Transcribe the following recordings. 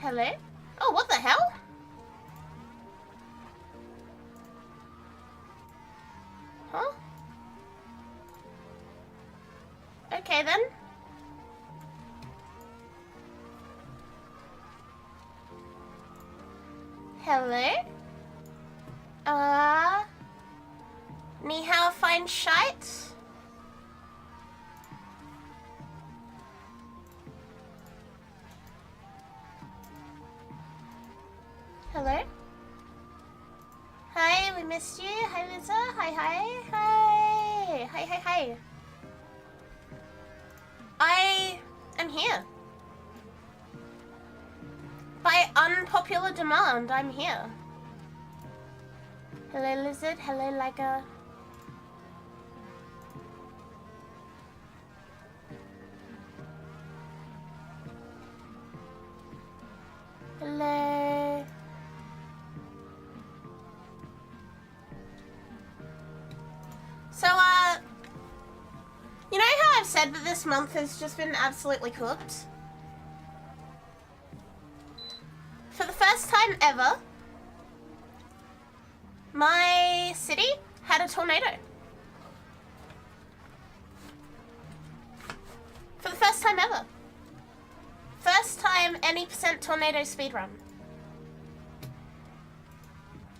Hello? Oh, what the hell? Huh? Okay then. Hello? Ni hao fine shite? Hello? Hi, we missed you. Hi, Lisa. Hi, hi. Hi. Hi, hi, hi. I am here. By unpopular demand, I'm here. Hello, Lizard. Hello, Liger. Hello. So, you know how I've said that this month has just been absolutely cooked? For the first time ever, my city had a tornado. For the first time ever. First time any % tornado speedrun.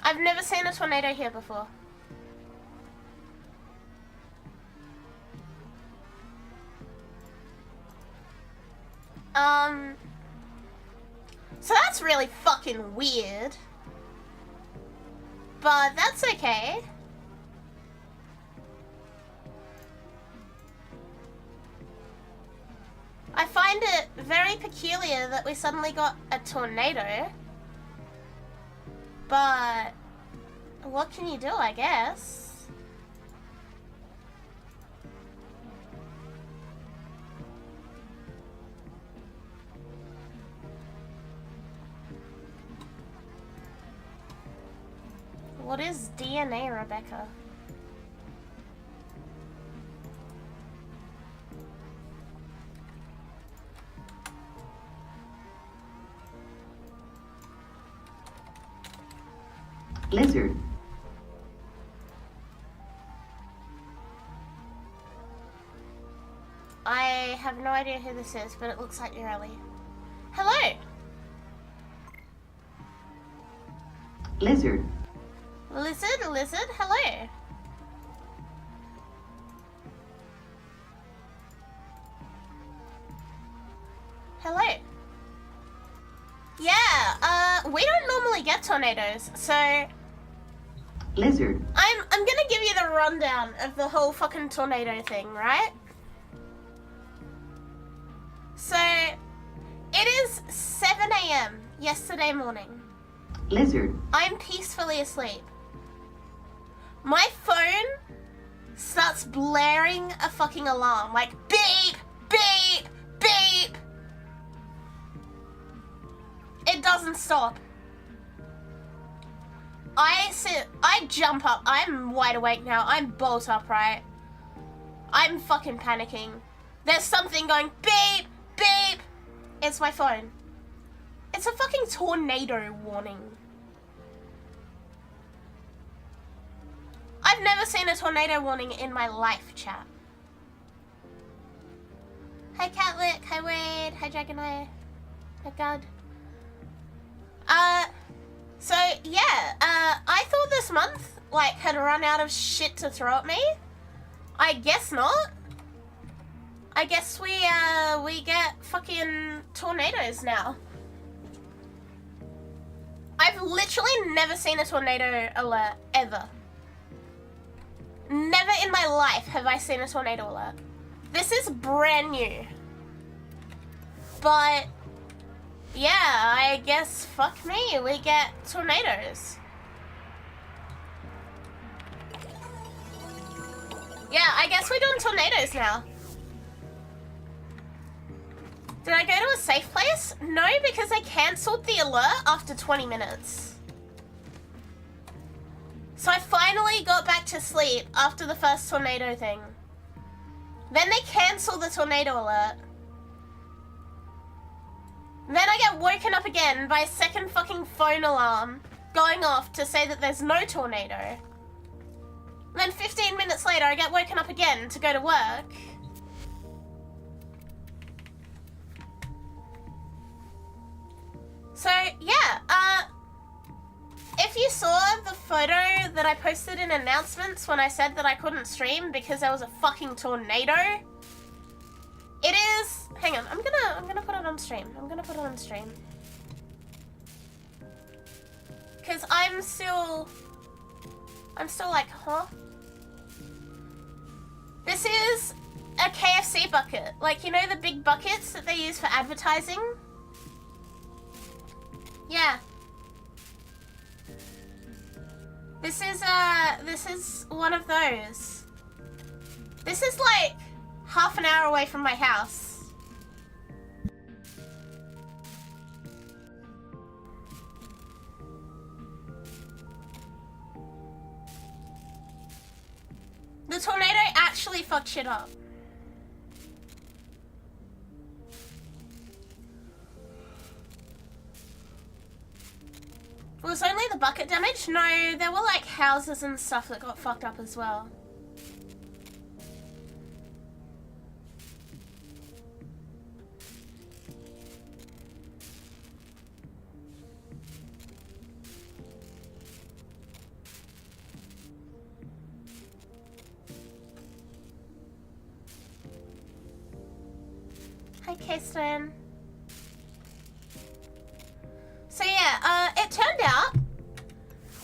I've never seen a tornado here before. So that's really fucking weird. But that's okay. I find it very peculiar that we suddenly got a tornado. But what can you do, I guess? What is DNA, Rebecca? Lizard. I have no idea who this is, but it looks like you're Ellie. Hello! Lizard. Lizard, lizard, hello. Hello. Yeah, we don't normally get tornadoes, so Lizard. I'm gonna give you the rundown of the whole fucking tornado thing, right? So it is 7 AM yesterday morning. Lizard. I'm peacefully asleep. My phone starts blaring a fucking alarm, like beep, beep, beep. It doesn't stop. I jump up, I'm wide awake now, I'm bolt upright. I'm fucking panicking. There's something going beep, beep. It's my phone. It's a fucking tornado warning. I've never seen a tornado warning in my life, chat. Hi Catlick, hi Wade, hi Dragoneye, hi God. So yeah, I thought this month, like, had run out of shit to throw at me. I guess not. I guess we get fucking tornadoes now. I've literally never seen a tornado alert, ever. Never in my life have I seen a tornado alert. This is brand new. But yeah, I guess fuck me, we get tornadoes. Yeah, I guess we're doing tornadoes now. Did I go to a safe place? No, because I cancelled the alert after 20 minutes. So I finally got back to sleep after the first tornado thing. Then they cancelled the tornado alert. Then I get woken up again by a second fucking phone alarm going off to say that there's no tornado. Then 15 minutes later, I get woken up again to go to work. So, yeah, if you saw the photo that I posted in announcements when I said that I couldn't stream because there was a fucking tornado, it is... Hang on, I'm gonna put it on stream. I'm gonna put it on stream. Because I'm still like, huh? This is a KFC bucket. Like, you know the big buckets that they use for advertising? Yeah. This is one of those. This is like half an hour away from my house. The tornado actually fucked shit up. Was only the bucket damage? No, there were like houses and stuff that got fucked up as well. Hi, Kirsten. So yeah, it turned out,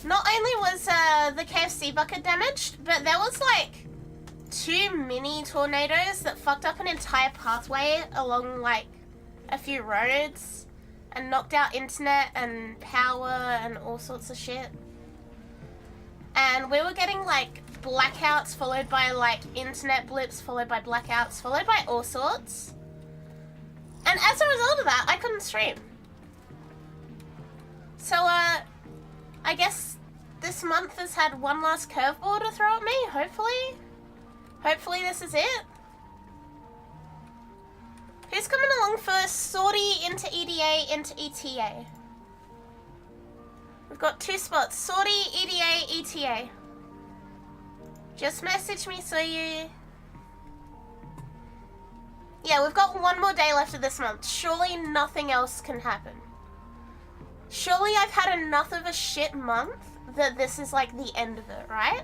not only was the KFC bucket damaged, but there was like 2 mini tornadoes that fucked up an entire pathway along like a few roads and knocked out internet and power and all sorts of shit. And we were getting like blackouts followed by like internet blips followed by blackouts followed by all sorts. And as a result of that, I couldn't stream. So, I guess this month has had one last curveball to throw at me, hopefully. Hopefully this is it. Who's coming along first? Sortie into EDA into ETA. We've got 2 spots. Sortie, EDA, ETA. Just message me so you... Yeah, we've got 1 more day left of this month. Surely nothing else can happen. Surely I've had enough of a shit month that this is like the end of it, right?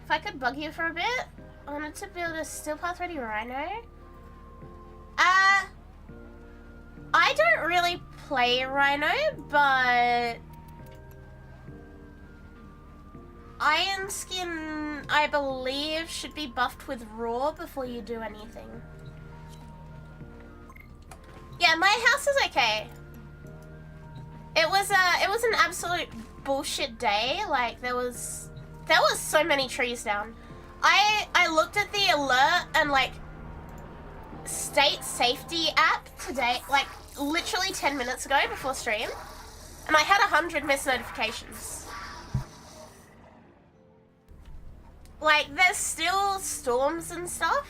If I could bug you for a bit, I wanted to build a steel path ready rhino. I don't really play rhino, but Iron Skin, I believe, should be buffed with raw before you do anything. Yeah, my house is okay. It was an absolute bullshit day. Like there was so many trees down. I looked at the alert and like state safety app today, like literally 10 minutes ago before stream, and I had 100 missed notifications. Like there's still storms and stuff.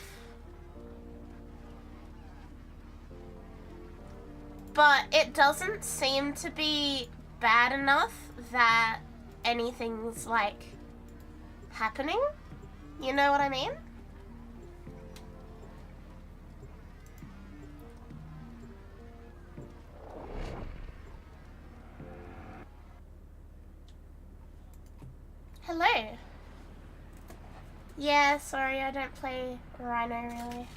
But it doesn't seem to be bad enough that anything's, like, happening. You know what I mean? Hello. Yeah, sorry, I don't play Rhino, really.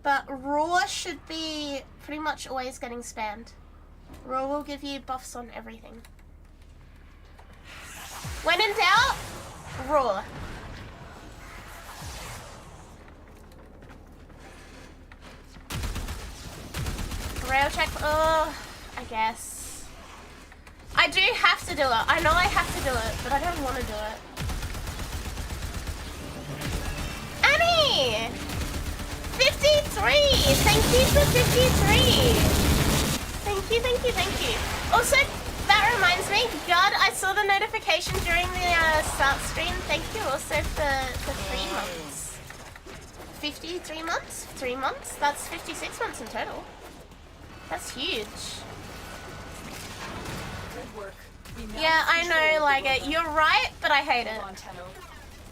But Raw should be pretty much always getting spammed. Raw will give you buffs on everything. When in doubt, Raw. Rail check, oh, I guess. I do have to do it. I know I have to do it, but I don't want to do it. Annie! 53! Thank you for 53! Thank you. Also, that reminds me, God, I saw the notification during the start stream. Thank you also for 3 months. 53 months? 3 months? That's 56 months in total. That's huge. Good work. Yeah, I know, like, you're right, but I hate it.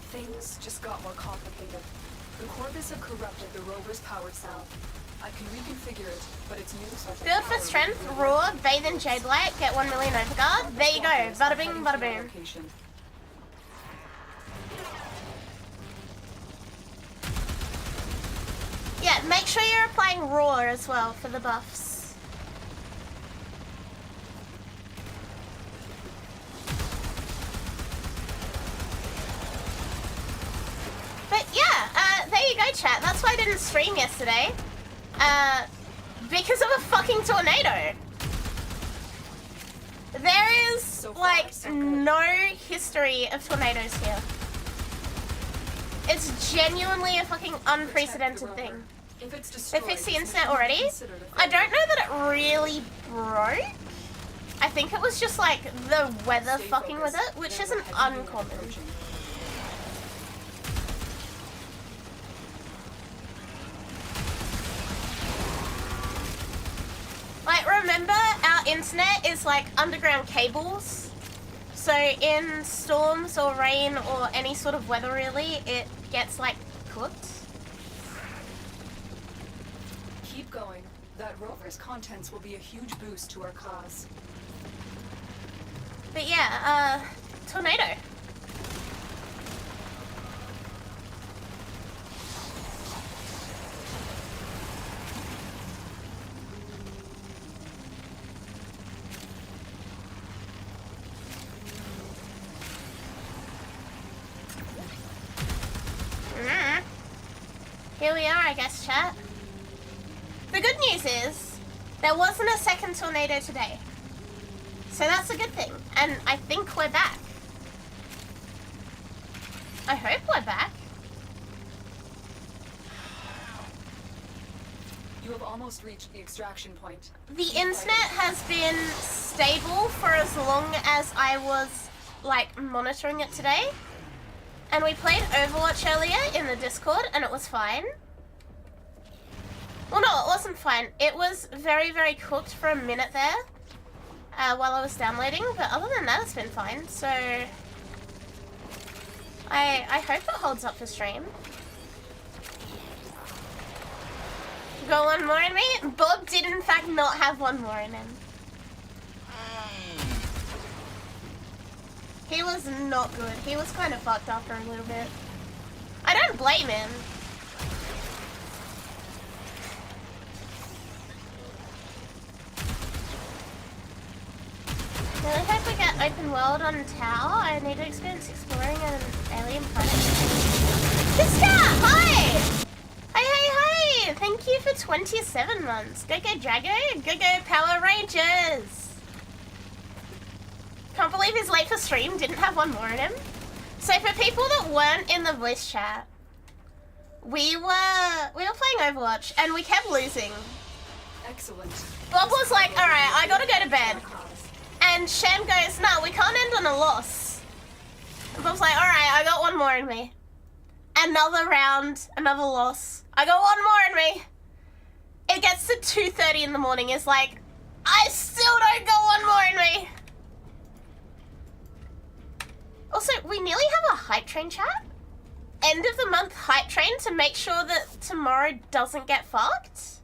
Things just got more complicated. The Corvus have corrupted the rover's power cell. I can reconfigure it, but it's new such a Build for strength, raw, bathe in jade light, get 1 million overguard. There you go, bada bing, bada boom. Yeah, make sure you're applying raw as well for the buffs. But yeah, there you go, chat. That's why I didn't stream yesterday. Because of a fucking tornado. There is, like, no history of tornadoes here. It's genuinely a fucking unprecedented thing. They fixed the internet already? I don't know that it really broke. I think it was just, like, the weather fucking with it, which isn't uncommon. Like, remember, our internet is like underground cables. So in storms or rain or any sort of weather really, it gets like cooked. Keep going. That rover's contents will be a huge boost to our cause. But yeah, tornado. Here we are, I guess, chat. The good news is, there wasn't a second tornado today. So that's a good thing. And I think we're back. I hope we're back. You have almost reached the extraction point. The internet has been stable for as long as I was, like, monitoring it today. And we played Overwatch earlier in the Discord, and it was fine. Well, no, it wasn't fine. It was very, very cooked for a minute there while I was downloading, but other than that, it's been fine. So I hope it holds up for stream. Got 1 more in me? Bob did, in fact, not have 1 more in him. He was not good. He was kind of fucked after a little bit. I don't blame him. Really hope we get open world on Tower. I need to experience exploring an alien planet. Sister! Hi! Hey! Thank you for 27 months. Go Drago. Go Power Rangers. Can't believe he's late for stream, didn't have 1 more in him. So for people that weren't in the voice chat, we were playing Overwatch and we kept losing. Excellent. Bob was like, alright, I gotta go to bed. And Shem goes, nah, we can't end on a loss. And Bob's like, alright, I got 1 more in me. Another round, another loss. I got 1 more in me. It gets to 2:30 in the morning, it's like, I still don't got 1 more in me. Also, we nearly have a hype train chat. End of the month hype train to make sure that tomorrow doesn't get fucked.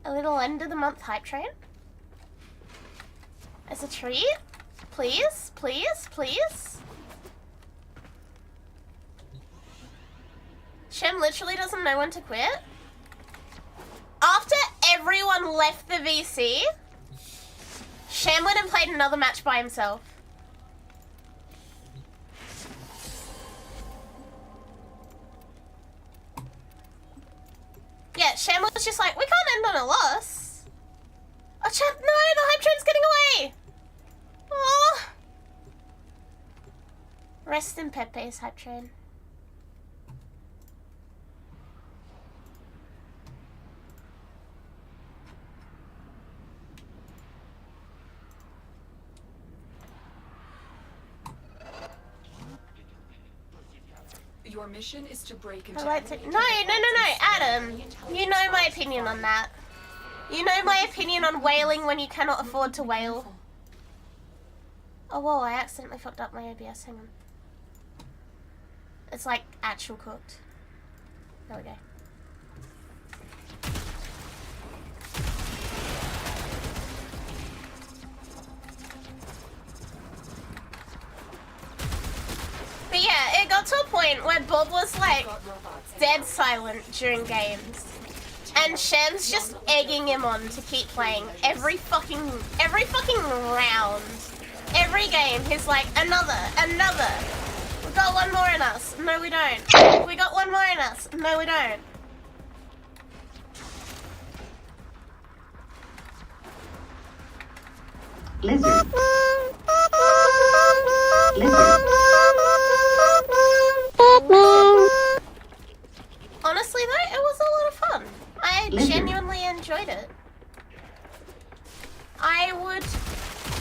A little end of the month hype train. As a treat. Please, please, please. Shem literally doesn't know when to quit. After everyone left the VC, Shem went and played another match by himself. Yeah, Shem was just like, we can't end on a loss. Oh, chat, no, the hype train's getting away. Oh. Rest in Pepe's hype train. Your mission is to break into I like to... enemy No, intelligence Adam. You know my opinion on that. You know my opinion on whaling when you cannot afford to whale. Oh, whoa, I accidentally fucked up my OBS. Hang on. It's like actual cooked. There we go. But yeah, it got to a point where Bob was like dead silent during games. And Sham's just egging him on to keep playing every fucking round. Every game, he's like, another. We got one more in us. No, we don't. We got one more in us. No, we don't. Lizard. Lizard. Honestly though, it was a lot of fun. I Lizard. genuinely enjoyed it. I would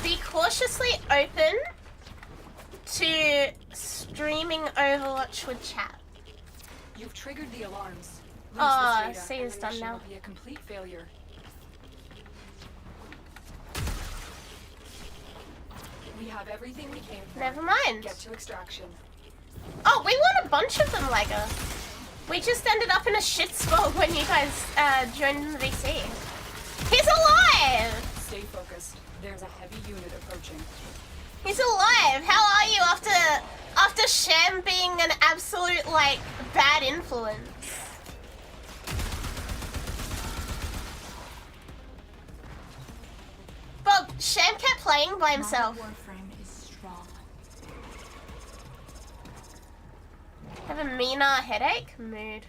be cautiously open to streaming Overwatch with chat. You've triggered the alarms. Lose Oh, this data, see, and it's the done mission now. will be a complete failure. We have everything we came for. Never mind. Get to extraction. Oh, we won a bunch of them, Lego. We just ended up in a shit spot when you guys joined in the VC. He's alive! Stay focused. There's a heavy unit approaching. He's alive! How are you after Sham being an absolute, like, bad influence? Bob, Sham kept playing by himself. Warframe is strong. Have a meaner headache? Mood.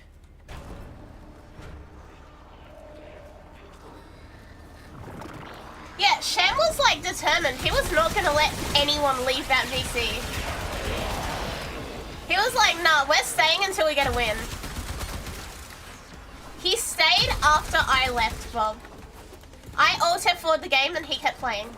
Yeah, Sham was like determined. He was not gonna let anyone leave that VC. He was like, nah, we're staying until we get a win. He stayed after I left, Bob. I alt F4'd the game and he kept playing.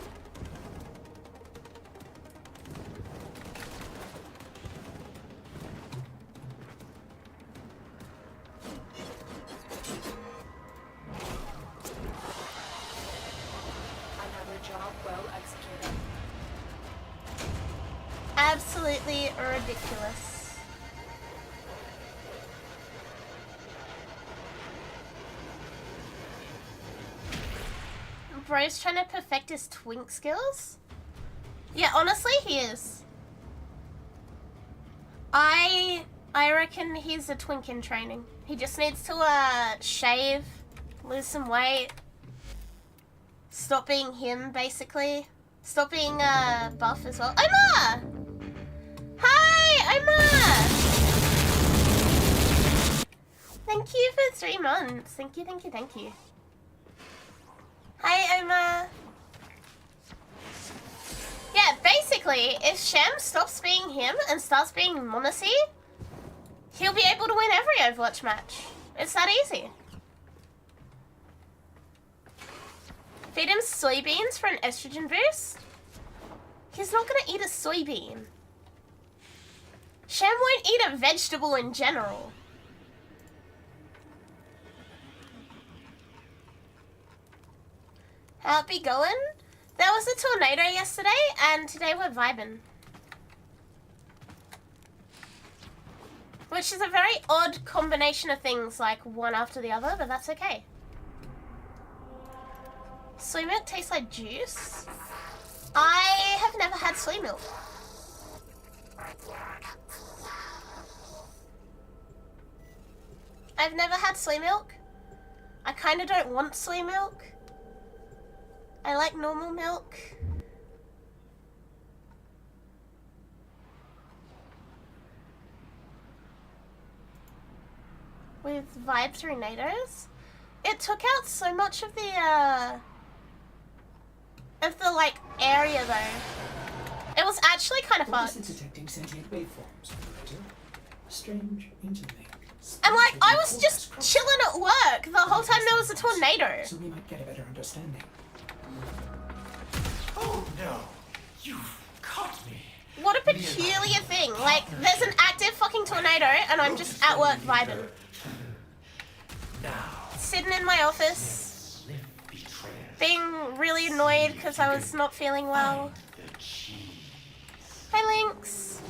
Another job well executed. Absolutely ridiculous. Bro's trying to perfect his twink skills? Yeah, honestly, he is. I reckon he's a twink in training. He just needs to shave, lose some weight, stop being him, basically. Stop being buff as well. Oma! Hi, Oma! Thank you for 3 months. Thank you, thank you, thank you. Hi, Oma. Yeah, basically, if Sham stops being him and starts being Monacy, he'll be able to win every Overwatch match. It's that easy. Feed him soybeans for an estrogen boost? He's not gonna eat a soybean. Sham won't eat a vegetable in general. How it be going? There was a tornado yesterday, and today we're vibing. Which is a very odd combination of things, like one after the other, but that's okay. Soy milk tastes like juice? I have never had soy milk. I've never had soy milk. I kind of don't want soy milk. I like normal milk. With vibe through NATOs, it took out so much of the like area though. It was actually kind of fun. Detecting sentient waveforms. Strange interlink. And like I was just chilling at work the whole time there was a tornado. So we might get a better understanding. Oh no, you've caught me. What a peculiar thing. Like there's an active fucking tornado and I'm just at work vibing. Sitting in my office, being really annoyed because I was not feeling well. Hi, Lynx.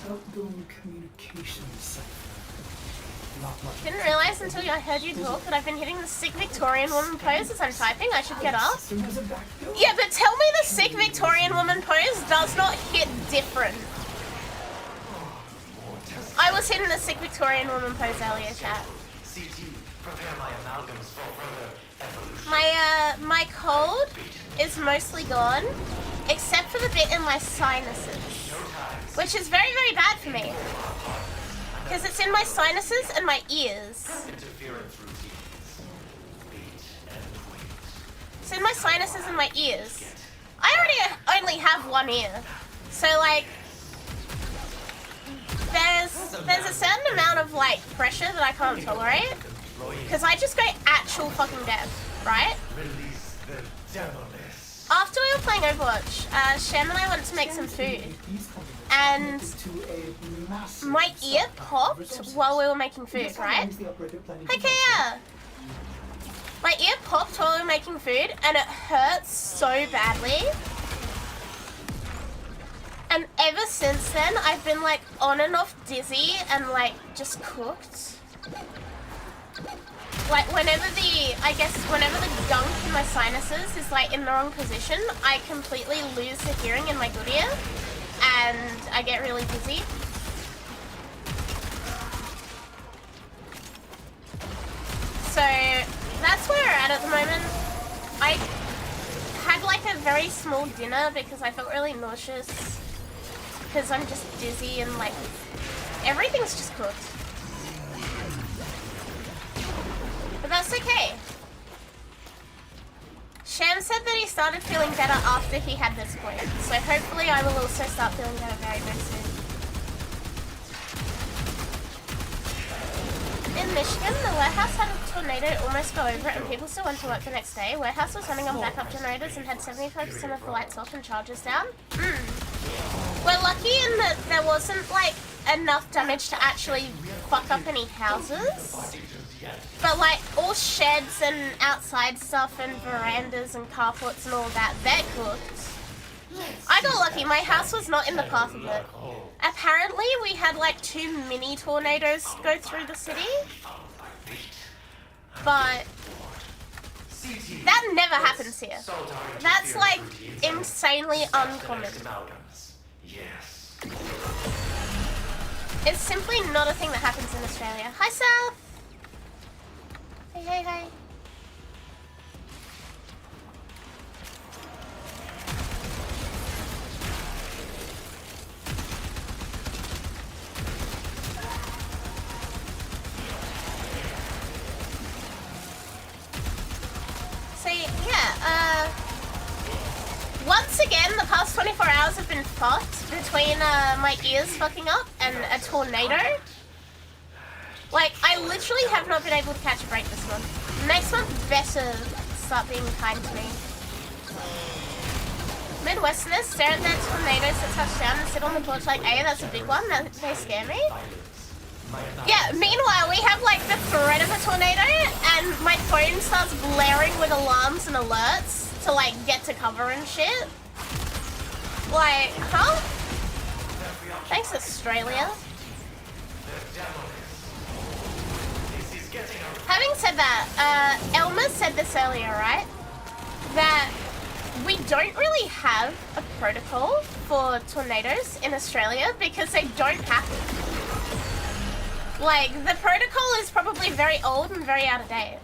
Outgoing communications. Not much. Didn't realize until I heard you talk that I've been hitting the sick Victorian woman pose as I'm typing. I should get up. There's a back door. Yeah, but tell me the sick Victorian woman pose does not hit different. I was hitting the sick Victorian woman pose earlier, chat. My cold is mostly gone, except for the bit in my sinuses, which is very, very bad for me. Because it's in my sinuses and my ears. It's in my sinuses and my ears. I already only have one ear. So like, there's a certain amount of like pressure that I can't tolerate. Because I just go actual fucking deaf, right? After we were playing Overwatch, Shem and I went to make some food. And my ear popped while we were making food, right? Okay, yeah. My ear popped while we were making food and it hurts so badly. And ever since then, I've been like on and off dizzy and like just cooked. Like whenever the gunk in my sinuses is like in the wrong position, I completely lose the hearing in my good ear. And I get really dizzy. So that's where we're at the moment. I had like a very small dinner because I felt really nauseous. Because I'm just dizzy and like everything's just cooked. But that's okay. Sham said that he started feeling better after he had this point, so hopefully I will also start feeling better very, very soon. In Michigan, the warehouse had a tornado almost go over it and people still went to work the next day. Warehouse was running on backup generators and had 75% of the lights off and charges down. We're lucky in that there wasn't like enough damage to actually fuck up any houses. But like all sheds and outside stuff and verandas and carports and all that, they're cooked. I got lucky, my house was not in the path of it. Apparently we had like 2 mini tornadoes go through the city. But that never happens here. That's like insanely uncommon. It's simply not a thing that happens in Australia. Hi, South! Hey, hey, hey. So, yeah, once again, the past 24 hours have been fucked between my ears fucking up and a tornado. Like, I literally have not been able to catch a break this month. Next month better start being kind to me. Midwesterners stare at their tornadoes that touch down and sit on the porch like, hey, that's a big one, they scare me. Yeah, meanwhile, we have like the threat of a tornado and my phone starts blaring with alarms and alerts to like get to cover and shit. Like, huh? Thanks, Australia. Having said that, Elma said this earlier, right? That we don't really have a protocol for tornadoes in Australia because they don't happen. Like, the protocol is probably very old and very out of date.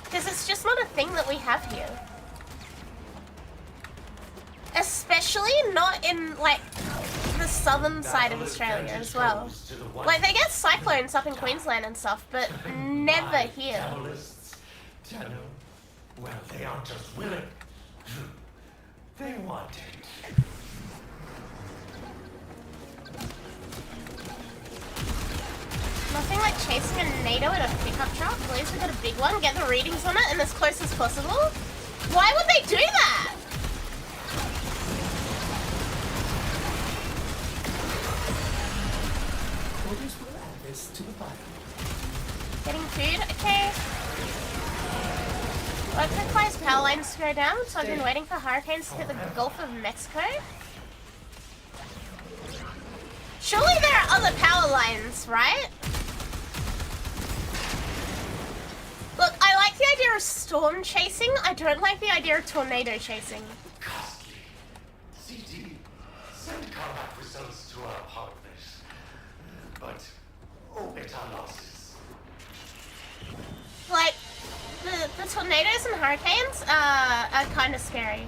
Because it's just not a thing that we have here. Especially not in, like, the southern side of Australia as well. Like, they get cyclones up in Queensland and stuff, but never here. Well, they aren't just willing. They want it. Nothing like chasing a NATO in a pickup truck. Please, we got a big one, get the readings on it, and as close as possible. Why would they do that? Getting food, okay. Work requires power lines to go down, so I've been waiting for hurricanes to hit the Gulf of Mexico. Surely there are other power lines, right? Look, I like the idea of storm chasing. I don't like the idea of tornado chasing. Costly. CT, send combat results to our partners. But omit our losses. Like, the tornadoes and hurricanes are kind of scary.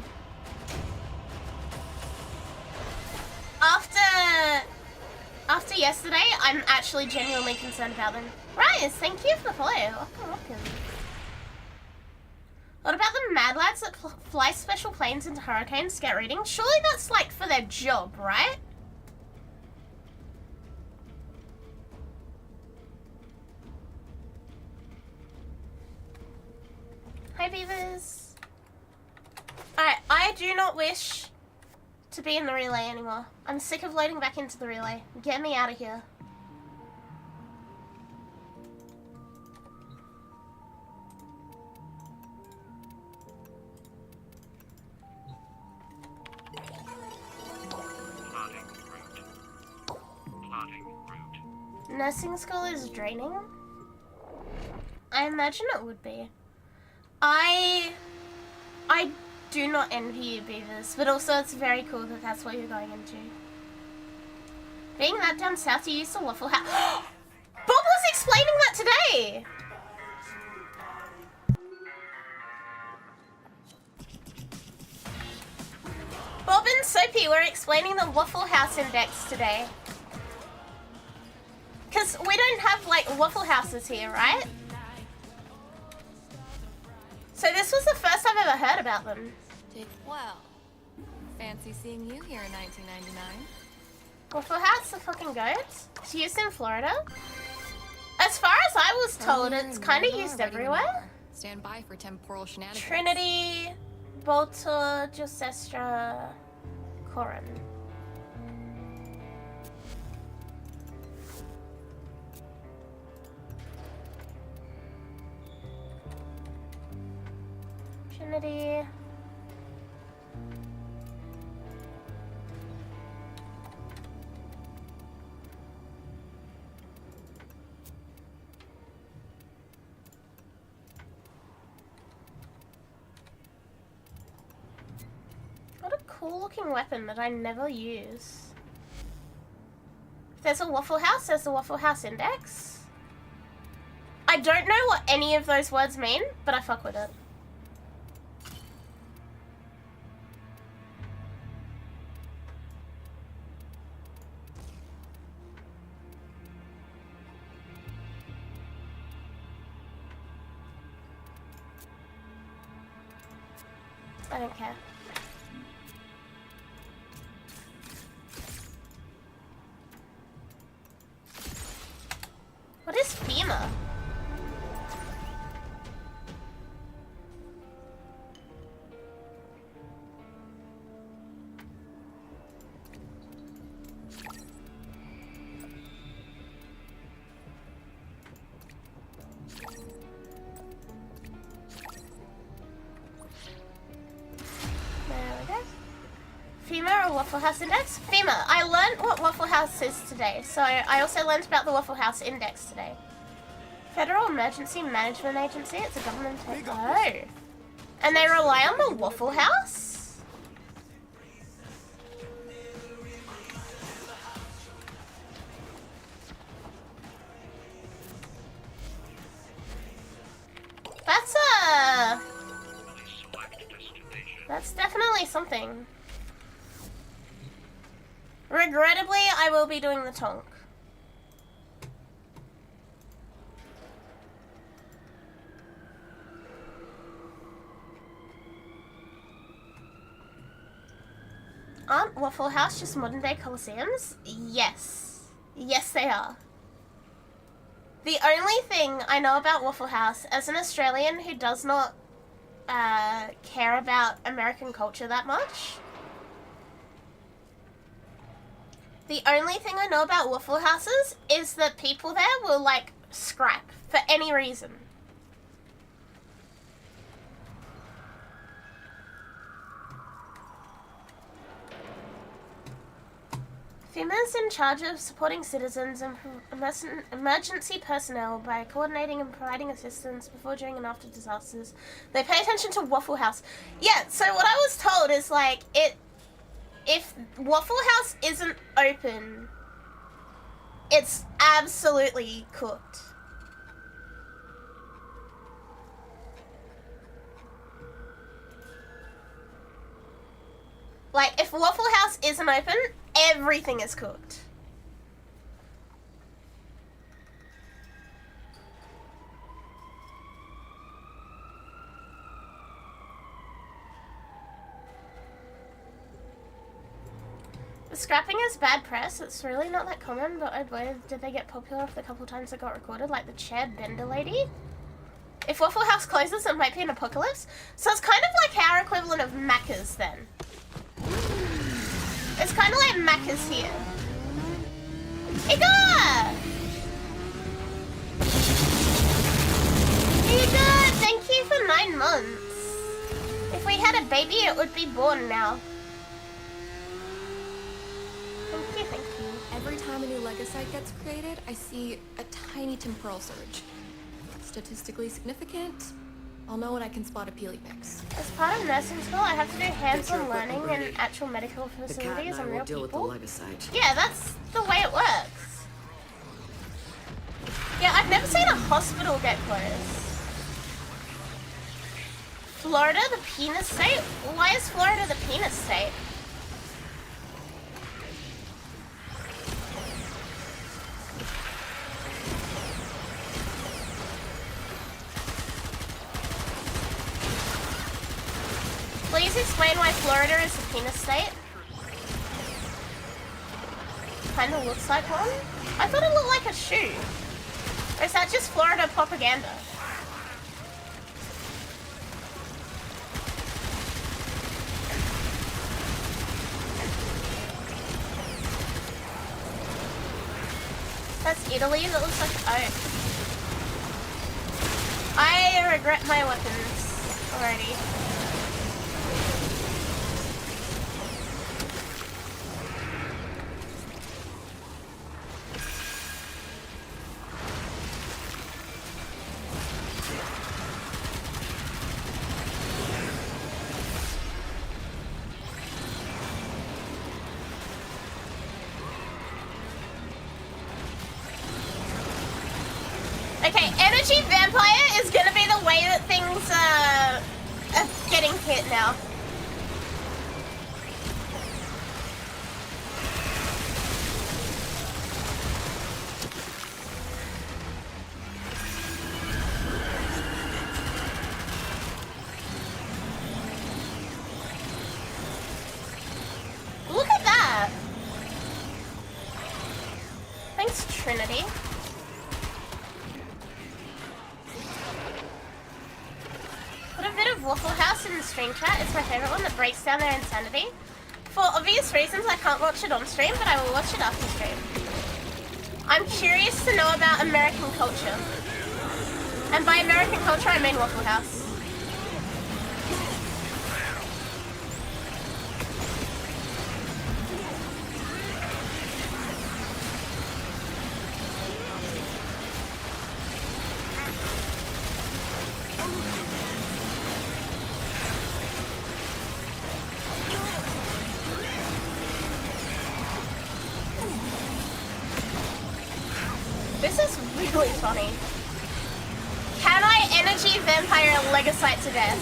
After yesterday, I'm actually genuinely concerned about them. Right, thank you for the follow. Welcome. What about the mad lads that fly special planes into hurricanes to get readings? Surely that's like for their job, right? Hi, beavers. Alright, I do not wish to be in the relay anymore. I'm sick of loading back into the relay. Get me out of here. Nursing school is draining? I imagine it would be. I do not envy you, beavers, but also it's very cool that that's what you're going into. Being that down south, you used to Waffle House. Bob was explaining that today! Bob and Soapy were explaining the Waffle House index today. Because we don't have, like, Waffle Houses here, right? So this was the first I've ever heard about them. Did well. Fancy seeing you here in 1999. Waffle House, the fucking goat. It's used in Florida. As far as I was told, it's kind of used everywhere. Stand by for temporal shenanigans. Trinity, Baltimore, Josestra, Corin. Trinity. What a cool looking weapon that I never use. If there's a Waffle House, there's the Waffle House index. I don't know what any of those words mean, but I fuck with it. I don't care. What is FEMA? FEMA or Waffle House Index? FEMA. I learned what Waffle House is today, so I also learned about the Waffle House Index today. Federal Emergency Management Agency. It's a government. Oh. And they rely on the Waffle House? That's definitely something. Regrettably, I will be doing the tonk. Aren't Waffle House just modern day Colosseums? Yes. Yes, they are. The only thing I know about Waffle House, as an Australian who does not care about American culture that much, the only thing I know about Waffle Houses is that people there will, like, scrap for any reason. FEMA's in charge of supporting citizens and emergency personnel by coordinating and providing assistance before, during, and after disasters. They pay attention to Waffle House. Yeah, so what I was told is, like, if Waffle House isn't open, it's absolutely cooked. Like, if Waffle House isn't open, everything is cooked. The scrapping is bad press. It's really not that common, but oh boy, did they get popular for the couple times it got recorded, like the chair bender lady. If Waffle House closes, it might be an apocalypse. So it's kind of like our equivalent of Macca's then. It's kind of like Macca's here. Iga! Iga, thank you for 9 months. If we had a baby, it would be born now. Thank you, thank you. Every time a new Legasite gets created, I see a tiny temporal surge. Statistically significant, I'll know when I can spot a Peely Pix. As part of nursing school, I have to do hands-on learning in actual medical facilities and real people. Yeah, that's the way it works. Yeah, I've never seen a hospital get closed. Florida, the penis state? Why is Florida the penis state? Please explain why Florida is the penis state. Kinda looks like one. I thought it looked like a shoe. Or is that just Florida propaganda? That's Italy, that looks like oak. I regret my weapons already. Okay, Energy Vampire is gonna be the way that things are getting hit now. Look at that! Thanks, Trinity. Put a bit of Waffle House in the stream chat. It's my favorite one that breaks down their insanity. For obvious reasons, I can't watch it on stream, but I will watch it after stream. I'm curious to know about American culture. And by American culture, I mean Waffle House. This is really funny. Can I Energy Vampire Legasite to death?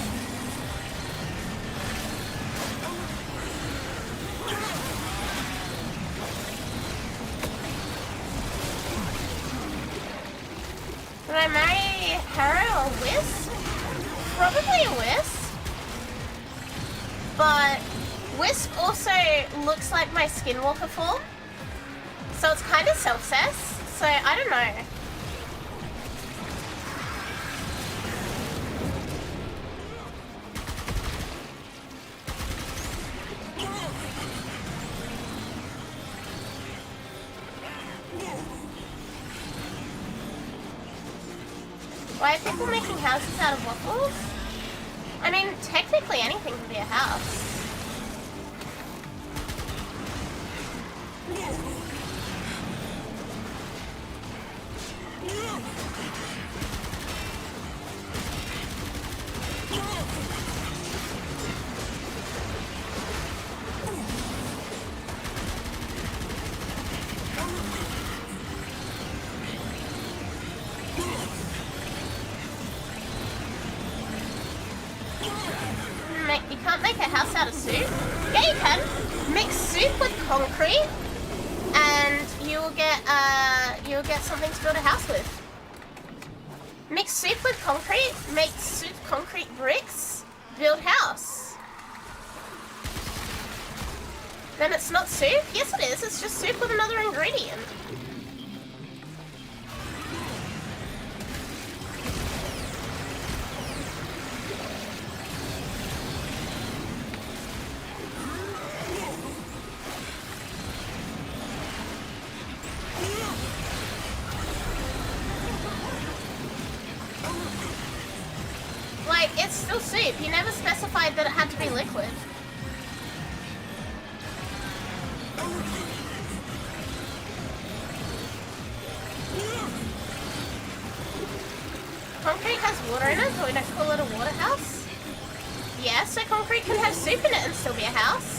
Would I marry her or Wisp? Probably a Wisp. But Wisp also looks like my Skinwalker form. So it's kind of self-cess. So, I don't know. Why are people making houses out of waffles? I mean, technically anything can be a house. You can't make a house out of soup? Yeah, you can. Mix soup with concrete, and you'll get something to build a house with. Mix soup with concrete, make soup concrete bricks, build house. Then it's not soup? Yes it is, it's just soup with another ingredient. Like, it's still soup. You never specified that it had to be liquid. Concrete has water in it, but we don't call it a water house? Yeah, so concrete can have soup in it and still be a house.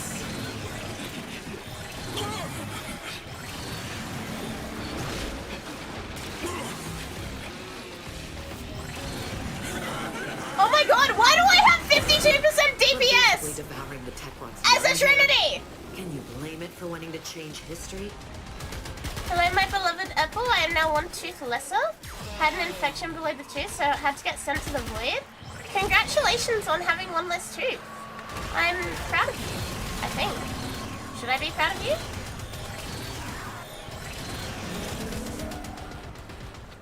Oh my god, why do I have 52% DPS? Devouring the tech rods As a trinity! Can you blame it for wanting to change history? Hello, my beloved Apple. I am now one tooth lesser. Had an infection below the tooth, so I had to get sent to the void. Congratulations on having one less tooth. I'm proud of you, I think. Should I be proud of you?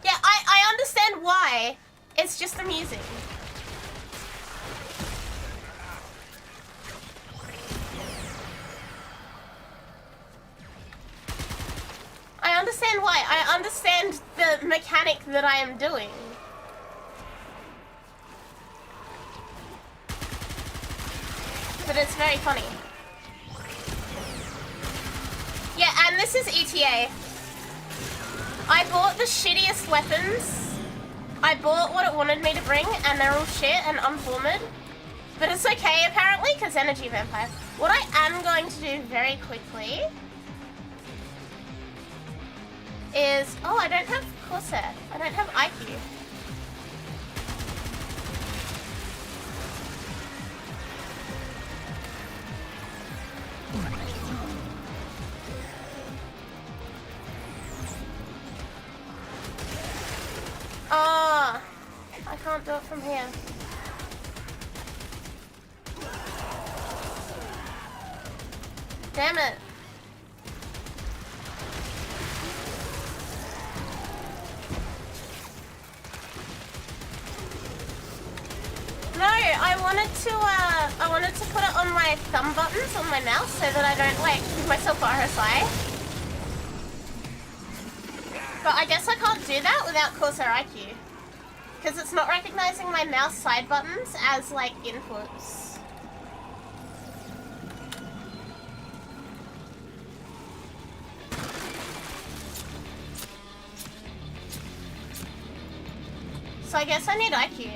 Yeah, I understand why. It's just amusing. I understand why. I understand the mechanic that I am doing. But it's very funny. Yeah, and this is ETA. I bought the shittiest weapons. I bought what it wanted me to bring, and they're all shit and unformed. But it's okay, apparently, because energy vampire. What I am going to do very quickly is... Oh, I don't have Corsair. I don't have IQ. Oh, I can't do it from here. Damn it. No, I wanted to put it on my thumb buttons on my mouse so that I don't like give myself RSI. But I guess I can't do that without Corsair IQ. Because it's not recognizing my mouse side buttons as like inputs. So I guess I need IQ.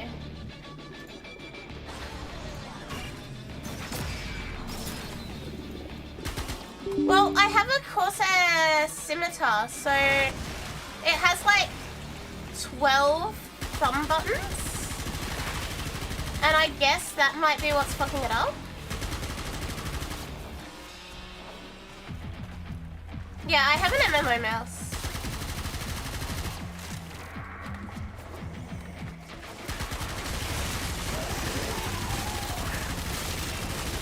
Well, I have a Corsair scimitar, so it has like 12 thumb buttons. And I guess that might be what's fucking it up. Yeah, I have an MMO mouse.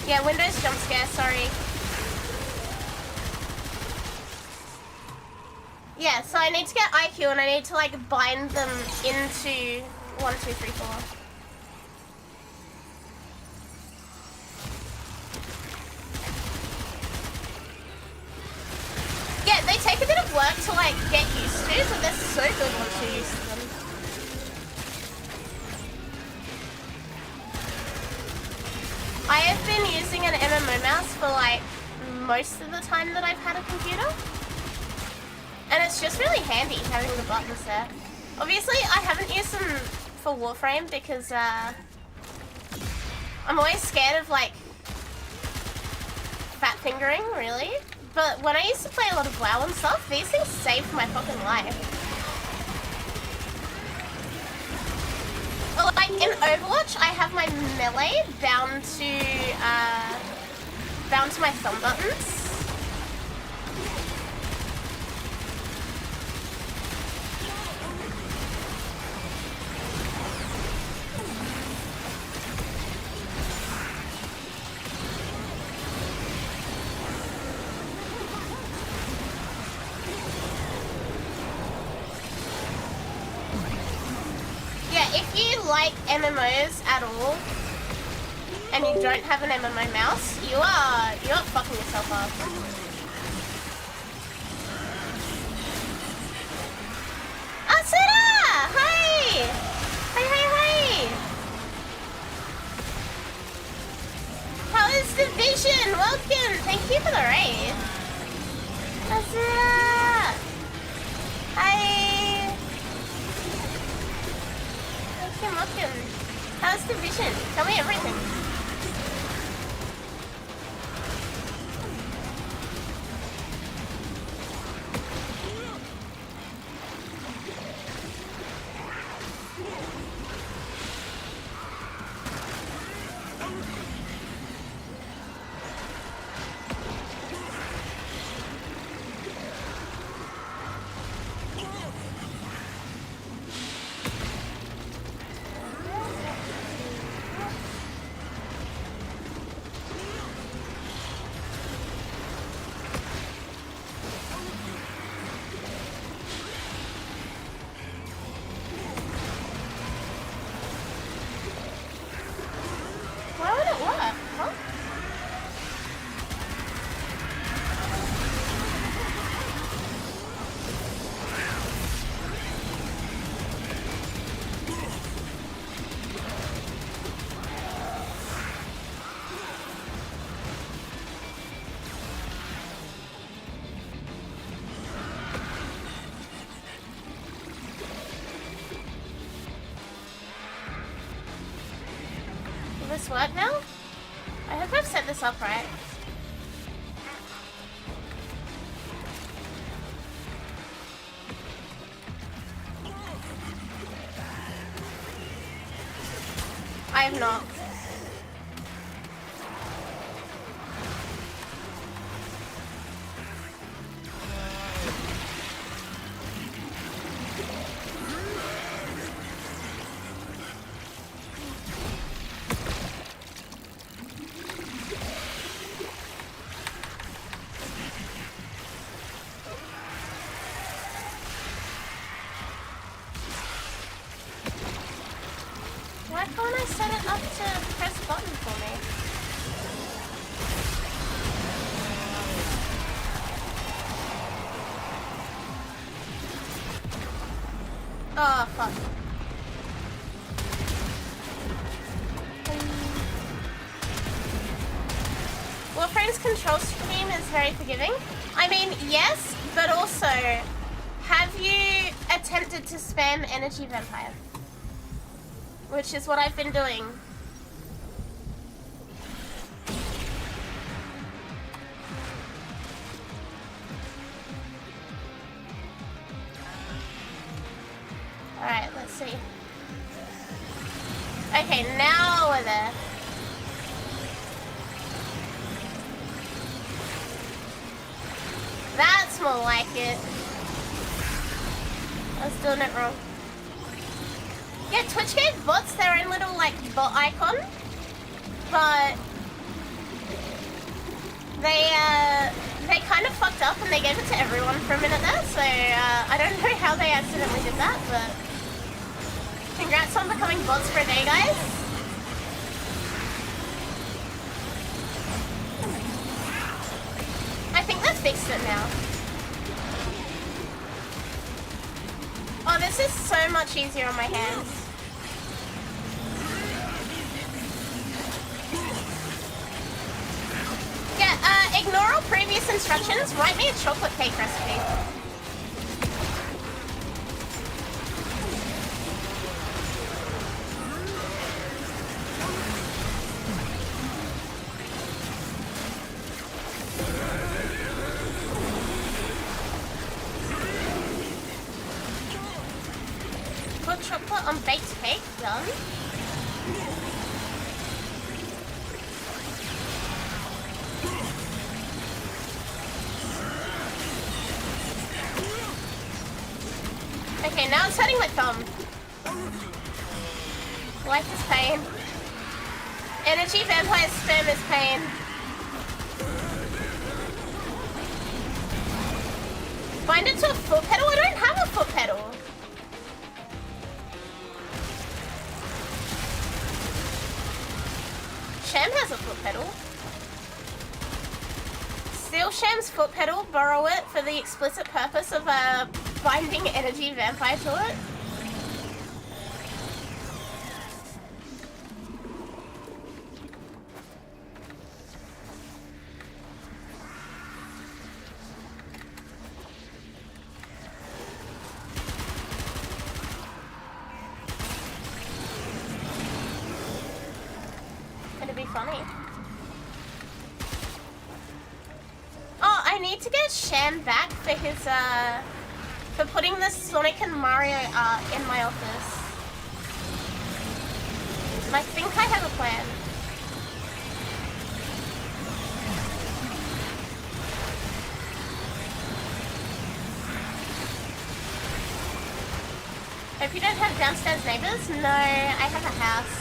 Yeah, Windows jump scare, sorry. Yeah, so I need to get IQ and I need to like bind them into 1, 2, 3, 4. Yeah, they take a bit of work to like get used to, but they're so good once you're used to them. using an MMO mouse for like most of the time that I've had a computer. And it's just really handy having the buttons there. Obviously, I haven't used them for Warframe because I'm always scared of like fat fingering, really. But when I used to play a lot of WoW and stuff, these things saved my fucking life. Well, like in Overwatch, I have my melee bound to my thumb buttons. Like MMOs at all, and you don't have an MMO mouse, you're fucking yourself up. Asura! Hi! Hi! How is the vision? Welcome! Thank you for the raid. Asura! Hi! Welcome. How's the vision? Tell me everything. Work now? I hope I've set this up right. I have not. Oh, fuck. Warframe's control scheme is very forgiving. I mean, yes, but also, have you attempted to spam Energy Vampire? Which is what I've been doing. Alright, let's see. Okay, now we're there. That's more like it. I was doing it wrong. Yeah, Twitch gave bots their own little, like, bot icon. But they kind of fucked up and they gave it to everyone for a minute there. So, I don't know how they accidentally did that, but congrats on becoming bots for a day, guys. I think they've fixed it now. Oh, this is so much easier on my hands. Ignore all previous instructions. Write me a chocolate cake recipe. Put chocolate on baked cake. Done. Okay, now it's hurting my thumb. Life is pain. Energy vampire sperm is pain. Bind it to a foot pedal? I don't have a foot pedal. Sham has a foot pedal. Steal Sham's foot pedal, borrow it for the explicit purpose of binding energy vampire to it. It'd be funny. Oh, I need to get Sham back for his for putting the Sonic and Mario art in my office. And I think I have a plan. Hope you don't have downstairs neighbors? No, I have a house.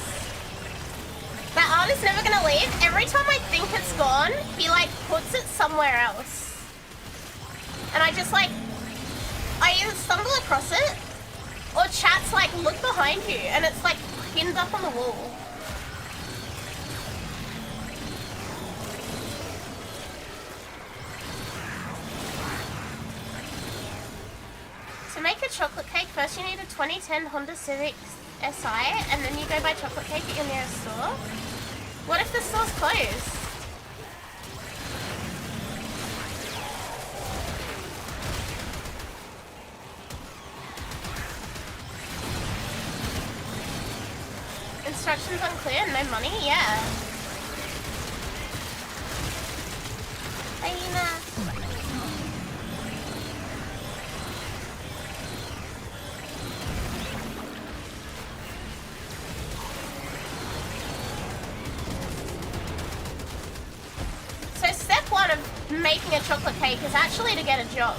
That art is never gonna leave. Every time I think it's gone, he like puts it somewhere else. And I just like, I either stumble across it, or chat's like, look behind you, and it's like pinned up on the wall. To make a chocolate cake, first you need a 2010 Honda Civic SI, and then you go buy chocolate cake at your nearest store. What if the store's closed? Instructions unclear, no money? Yeah. Hyena. So step one of making a chocolate cake is actually to get a job.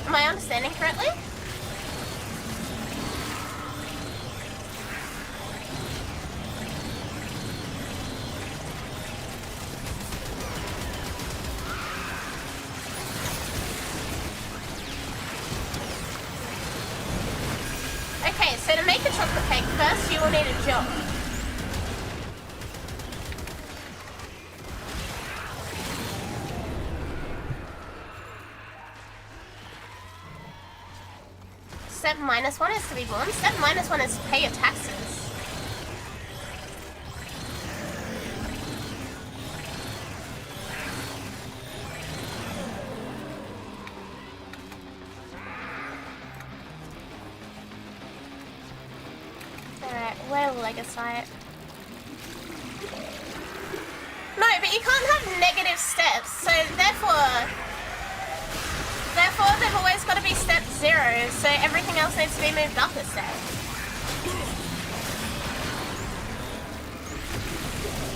Am I understanding correctly? Okay, so to make a chocolate cake, first you will need a job. Step -1 is to be born. Step -1 is to pay your taxes. Alright, where will I get started? No, but you can't have negative steps, so therefore they've always got to be step 0, so everything else needs to be moved up a step.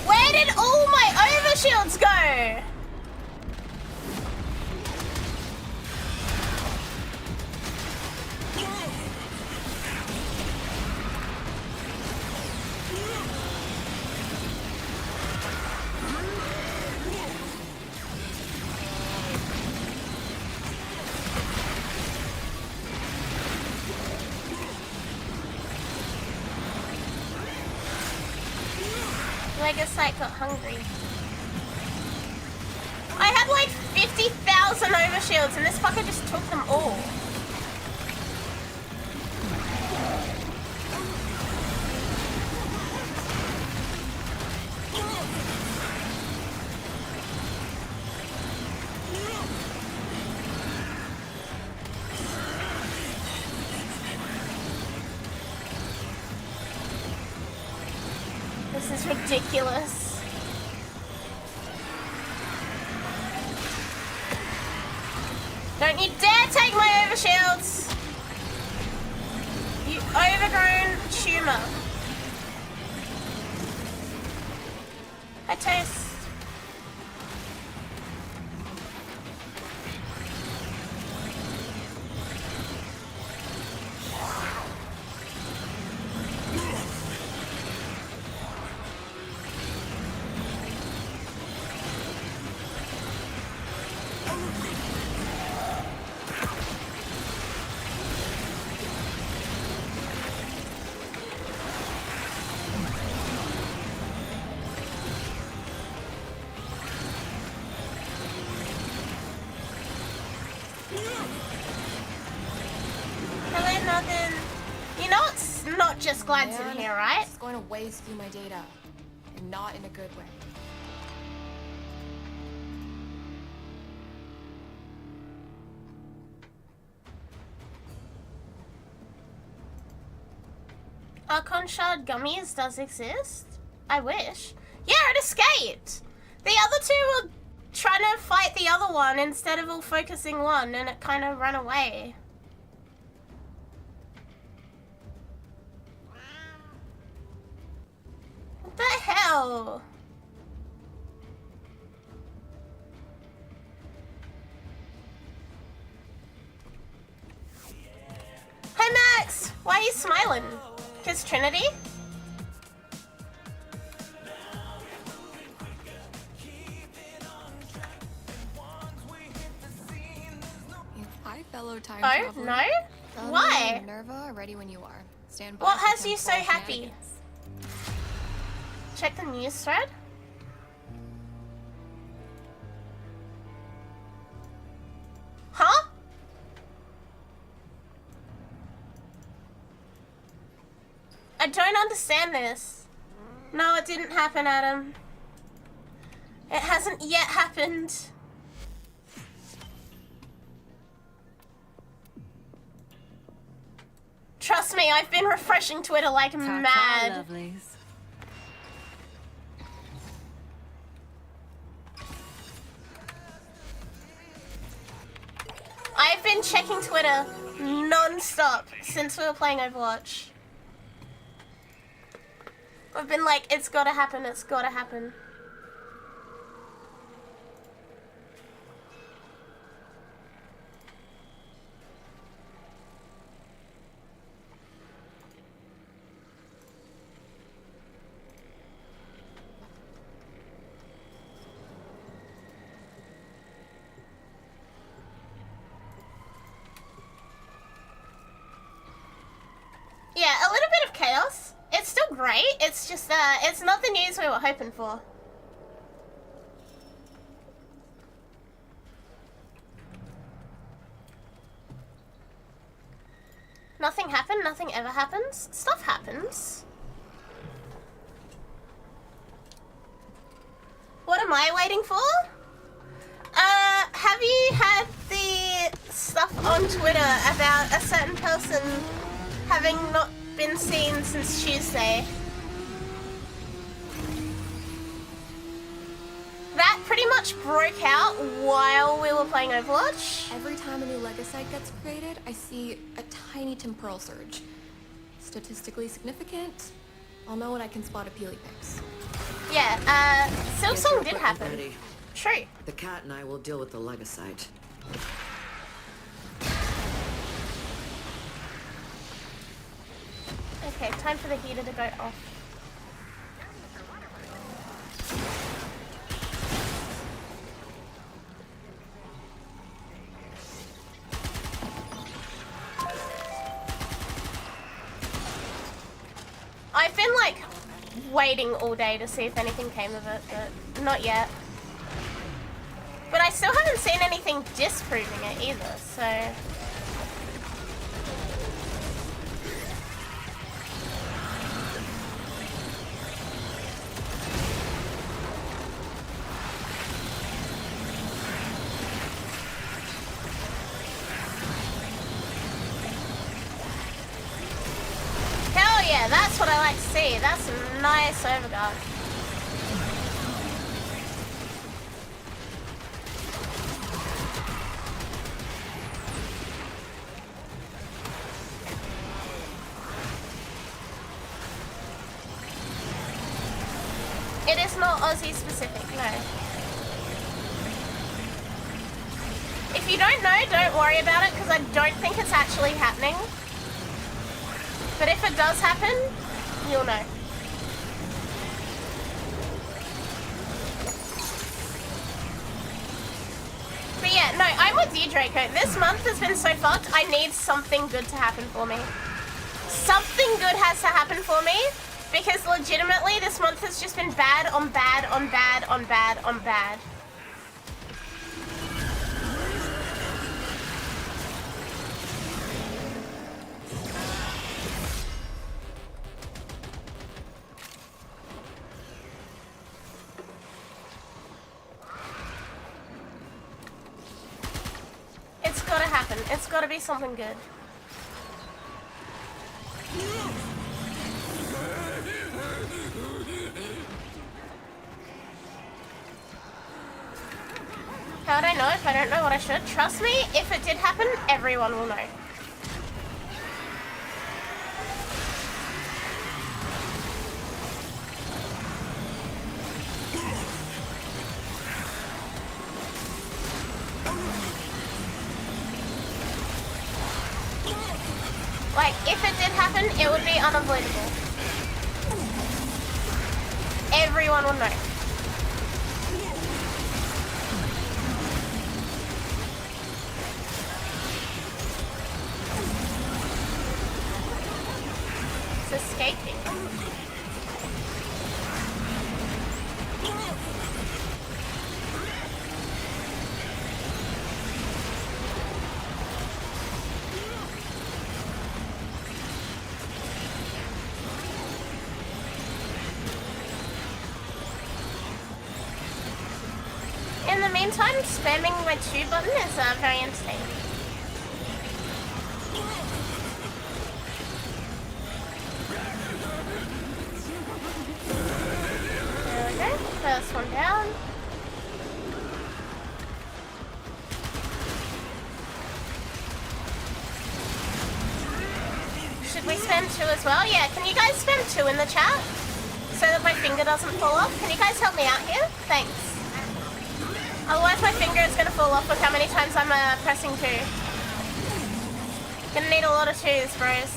Where did all my overshields go? I guess I got hungry. I had like 50,000 overshields and this fucker just took them all. This is ridiculous. Don't you dare take my overshields! You overgrown tumor. Hi, Toast. Hello, Nothing. You know it's not just glads in here, right? It's going to waste through my data, and not in a good way. Archon Shard Gummies does exist? I wish. Yeah, it escaped! The other two were trying to fight the other one instead of all focusing one, and it kind of ran away. What the hell? Hey Max! Why are you smiling? 'Cause Trinity? Hi, fellow time Oh, traveler. no? Thunder Why? and Minerva are ready when you are. Stand by. What for has some you so fall happy? shenanigans. Check the news thread. Huh? I don't understand this. No, it didn't happen, Adam. It hasn't yet happened. Trust me, I've been refreshing Twitter like mad. Lovelies. I've been checking Twitter non-stop since we were playing Overwatch. I've been like, it's gotta happen, it's gotta happen. Yeah, a little bit of chaos. It's still great. It's just, it's not the news we were hoping for. Nothing happened. Nothing ever happens. Stuff happens. What am I waiting for? Have you had the stuff on Twitter about a certain person having not been seen since Tuesday? That pretty much broke out while we were playing Overwatch. Every time a new Legasite gets created, I see a tiny temporal surge. Statistically significant. I'll know when I can spot a Peely Pix. Yeah, Get your Silksong did equipment happen. ready. True. The cat and I will deal with the Legasite. Okay, time for the heater to go off. I've been like waiting all day to see if anything came of it, but not yet. But I still haven't seen anything disproving it either, so... Hell yeah, that's That's what I like to see. That's a nice overguard. It is not Aussie specific, no. If you don't know, don't worry about it, because I don't think it's actually happening. But if it does happen, you'll know. But yeah, no, I'm with you, Draco. This month has been so fucked, I need something good to happen for me. Something good has to happen for me, because legitimately this month has just been bad on bad on bad on bad on bad. It's gotta happen. It's gotta be something good. How would I know if I don't know what I should? Trust me, if it did happen, everyone will know. Like, if it did happen, it would be unavoidable. Everyone will know. It's escaping. In the meantime, spamming my tube button is very entertaining. There we go, first one down. Should we spam 2 as well? Yeah, can you guys spam 2 in the chat? So that my finger doesn't fall off? Can you guys help me out here? Thanks. Otherwise my finger is gonna fall off with how many times I'm pressing 2. Gonna need a lot of 2s, bros.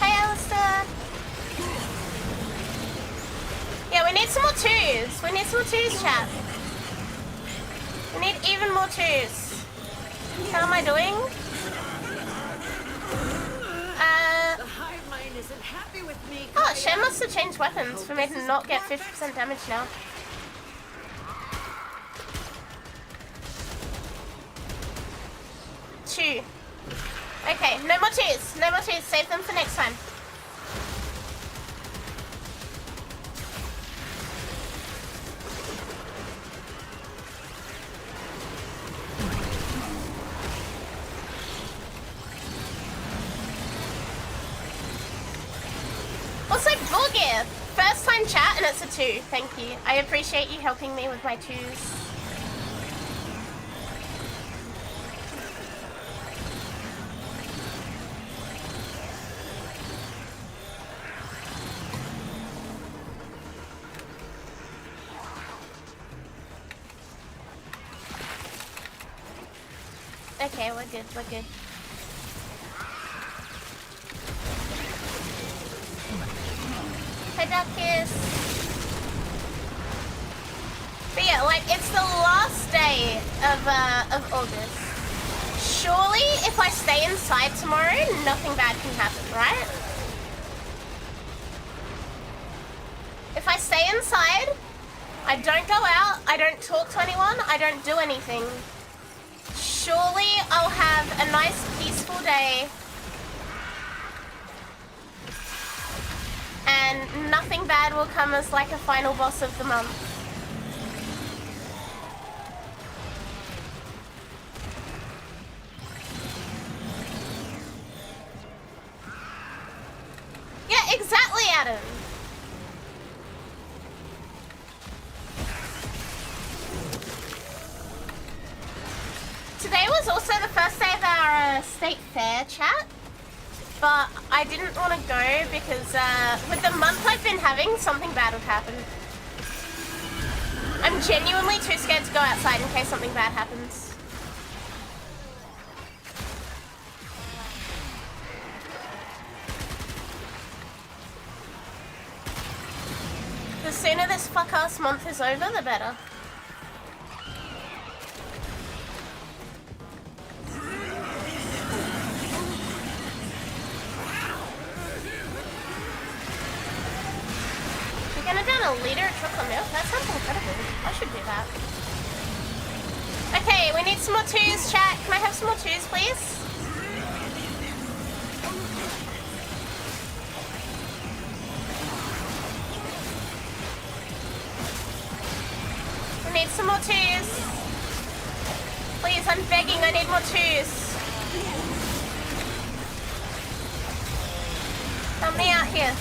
Hey, Alistair. Yeah, we need some more 2s. We need some more 2s, chat. We need even more 2s. How am I doing? The hive mind isn't happy with me. Oh, Shen must have changed weapons for me to not get 50% damage now. Two. Okay, no more 2s. No more 2s. Save them for next time. Also, Vorgir, first time chat and it's a 2. Thank you. I appreciate you helping me with my 2s. Okay, we're good, we're good. Hey, Duckus. But yeah, like, it's the last day of August. Surely, if I stay inside tomorrow, nothing bad can happen, right? If I stay inside, I don't go out, I don't talk to anyone, I don't do anything. Surely, I'll have a nice, peaceful day. And nothing bad will come as like a final boss of the month. exactly, Adam. Today was also the first day of our state fair chat, but I didn't want to go because with the month I've been having, something bad would happen. I'm genuinely too scared to go outside in case something bad happens. The sooner this fuck-ass month is over, the better. You're gonna down a liter of chocolate milk? That sounds incredible. I should do that. Okay, we need some more twos, chat. Can I have some more twos, please? I need some more twos. Please, I'm begging, I need more twos. Help me out here.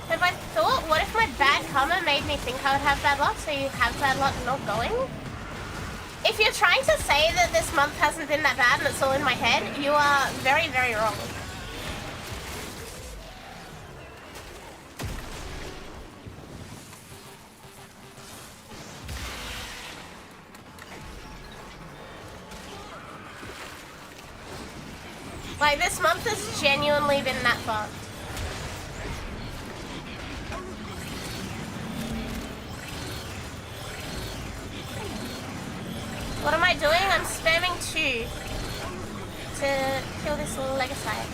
Have I thought, what if my bad karma made me think I would have bad luck, so you have bad luck not going? If you're trying to say that this month hasn't been that bad and it's all in my head, you are very, very wrong. Like, this month has genuinely been that fun. What am I doing? I'm spamming 2 to kill this Legicite.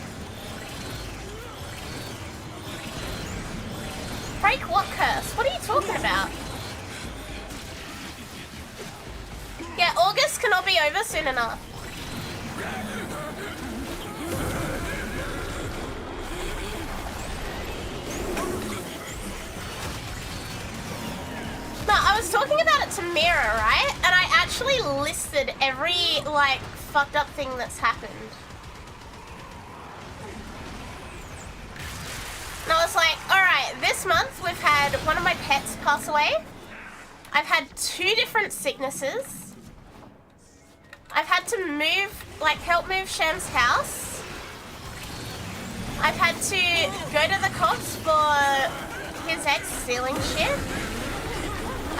Break what curse? What are you talking about? Yeah, August cannot be over soon enough. No, I was talking about it to Mira, right? And I actually listed every, like, fucked up thing that's happened. And I was like, alright, this month we've had one of my pets pass away. I've had 2 different sicknesses. I've had to move, like, help move Sham's house. I've had to go to the cops for his ex stealing shit.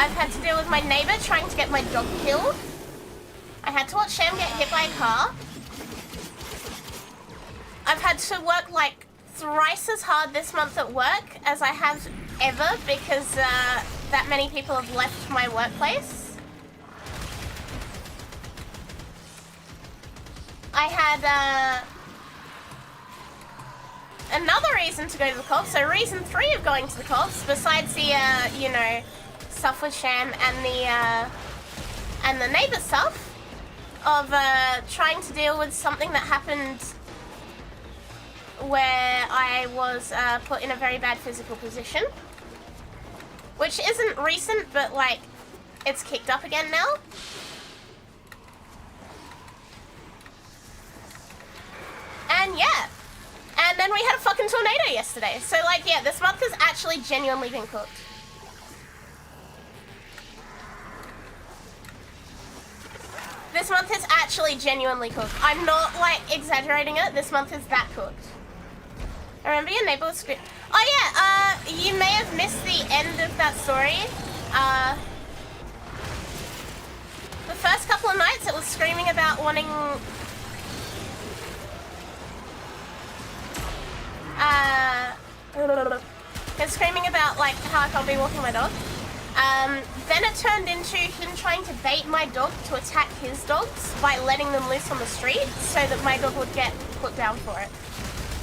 I've had to deal with my neighbor trying to get my dog killed. I had to watch Sham get hit by a car. I've had to work like thrice as hard this month at work as I have ever because that many people have left my workplace. I had another reason to go to the cops, so reason 3 of going to the cops, besides the, you know, stuff with Sham and the neighbor stuff of trying to deal with something that happened where I was put in a very bad physical position, which isn't recent, but like it's kicked up again now. And yeah, and then we had a fucking tornado yesterday, so like yeah, this month has actually genuinely been cooked. This month is actually genuinely cooked. I'm not, like, exaggerating it. This month is that cooked. I remember your neighbor was screaming. Oh, yeah, you may have missed the end of that story. The first couple of nights, it was screaming about wanting... it was screaming about, like, how I can't be walking my dog. Then it turned into him trying to bait my dog to attack his dogs by letting them loose on the street so that my dog would get put down for it.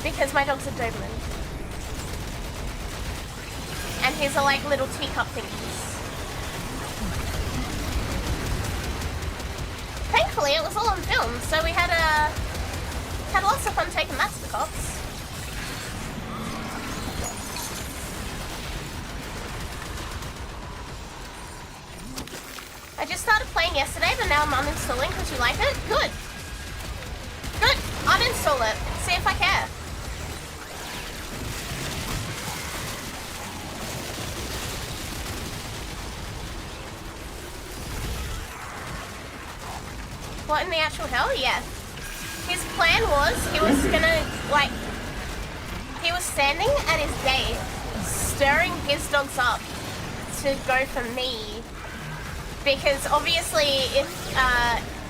Because my dog's a Doberman. And his are like little teacup thingies. Thankfully, it was all on film, so we had lots installing yesterday, but now I'm uninstalling because you like it. Good. Good. Uninstall it. See if I care. What in the actual hell? Yeah. His plan was, he was gonna, like, he was standing at his gate, stirring his dogs up to go for me. Because obviously,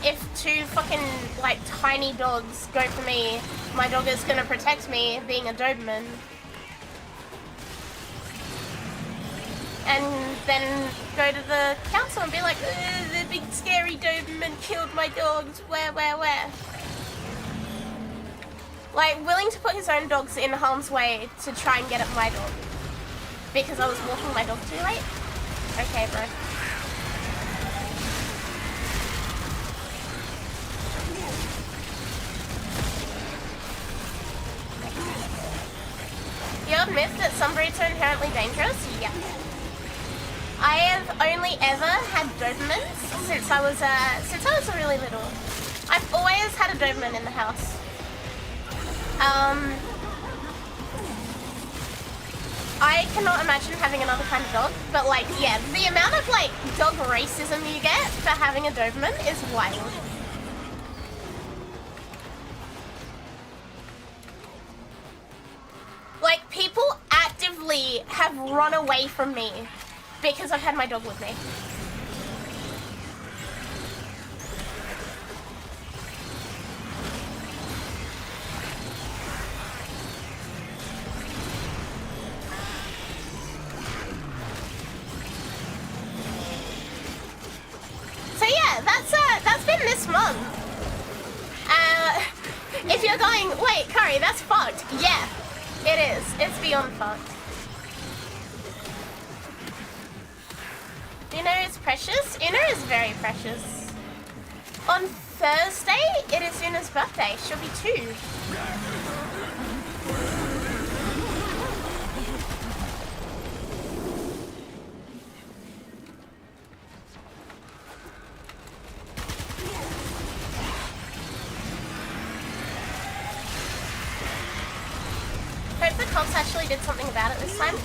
if two fucking, like, tiny dogs go for me, my dog is gonna protect me, being a Doberman. And then go to the council and be like, the big scary Doberman killed my dogs, where? Like, willing to put his own dogs in harm's way to try and get at my dog. Because I was walking my dog too late? Okay, bro. You admit that some breeds are inherently dangerous? Yeah. I have only ever had Dobermans since I was really little. I've always had a Doberman in the house. I cannot imagine having another kind of dog, but like, yeah, the amount of like dog racism you get for having a Doberman is wild. Like, people actively have run away from me because I've had my dog with me. So yeah, that's been this month. If you're going, wait, Curry, that's fucked. Yeah, it is. It's beyond fucked. Uno is precious. Uno is very precious. On Thursday, it is Una's birthday. She'll be 2. Hope the cops actually did something about it this time.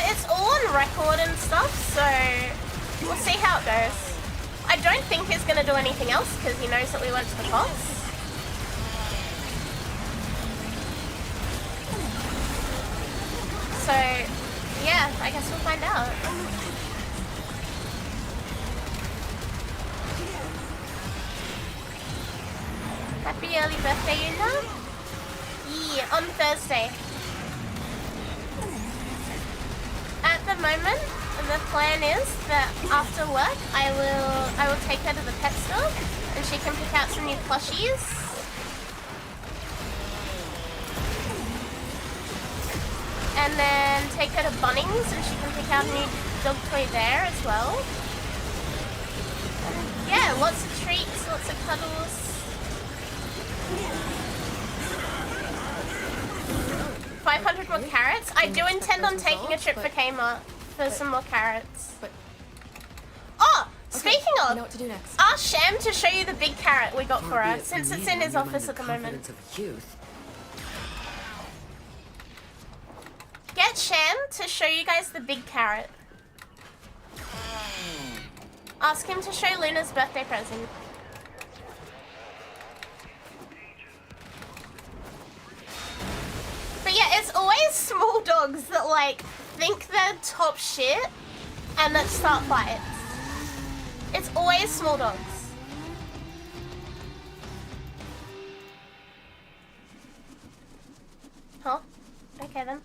It's all on record and stuff, so we'll see how it goes. I don't think he's going to do anything else because he knows that we went to the cops. So, yeah, I guess we'll find out. Happy early birthday, Una? Yeah, on Thursday. At the moment, the plan is that after work, I will take her to the pet store and she can pick out some new plushies. And then take her to Bunnings and she can pick out a new dog toy there as well. And yeah, lots of treats, lots of cuddles. 500 more carrots? I do intend on taking a trip for Kmart for some more carrots. Oh! Speaking of, I know what to do next. ask Sham to show you the big carrot we got for her, since it's in his office at the moment. Get Sham to show you guys the big carrot. Ask him to show Luna's birthday present. But yeah, it's always small dogs that like think they're top shit and that start fights. It's always small dogs. Huh? Okay then.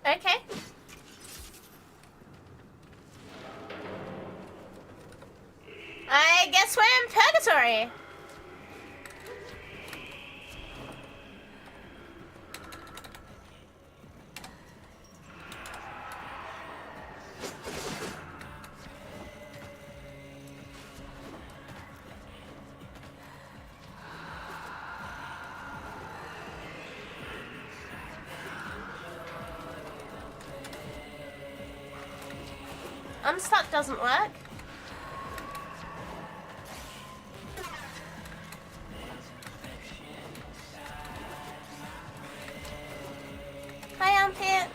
Okay. I guess we're in purgatory. Unstuck doesn't work. Hi, Armpit.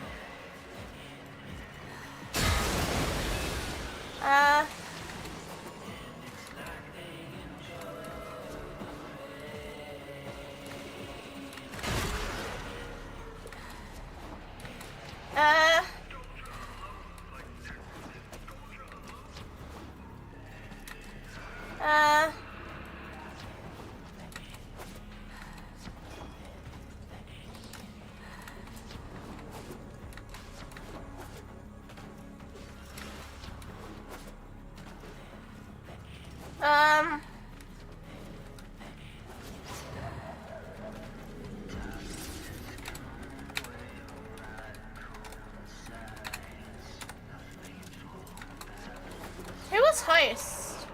Who was host?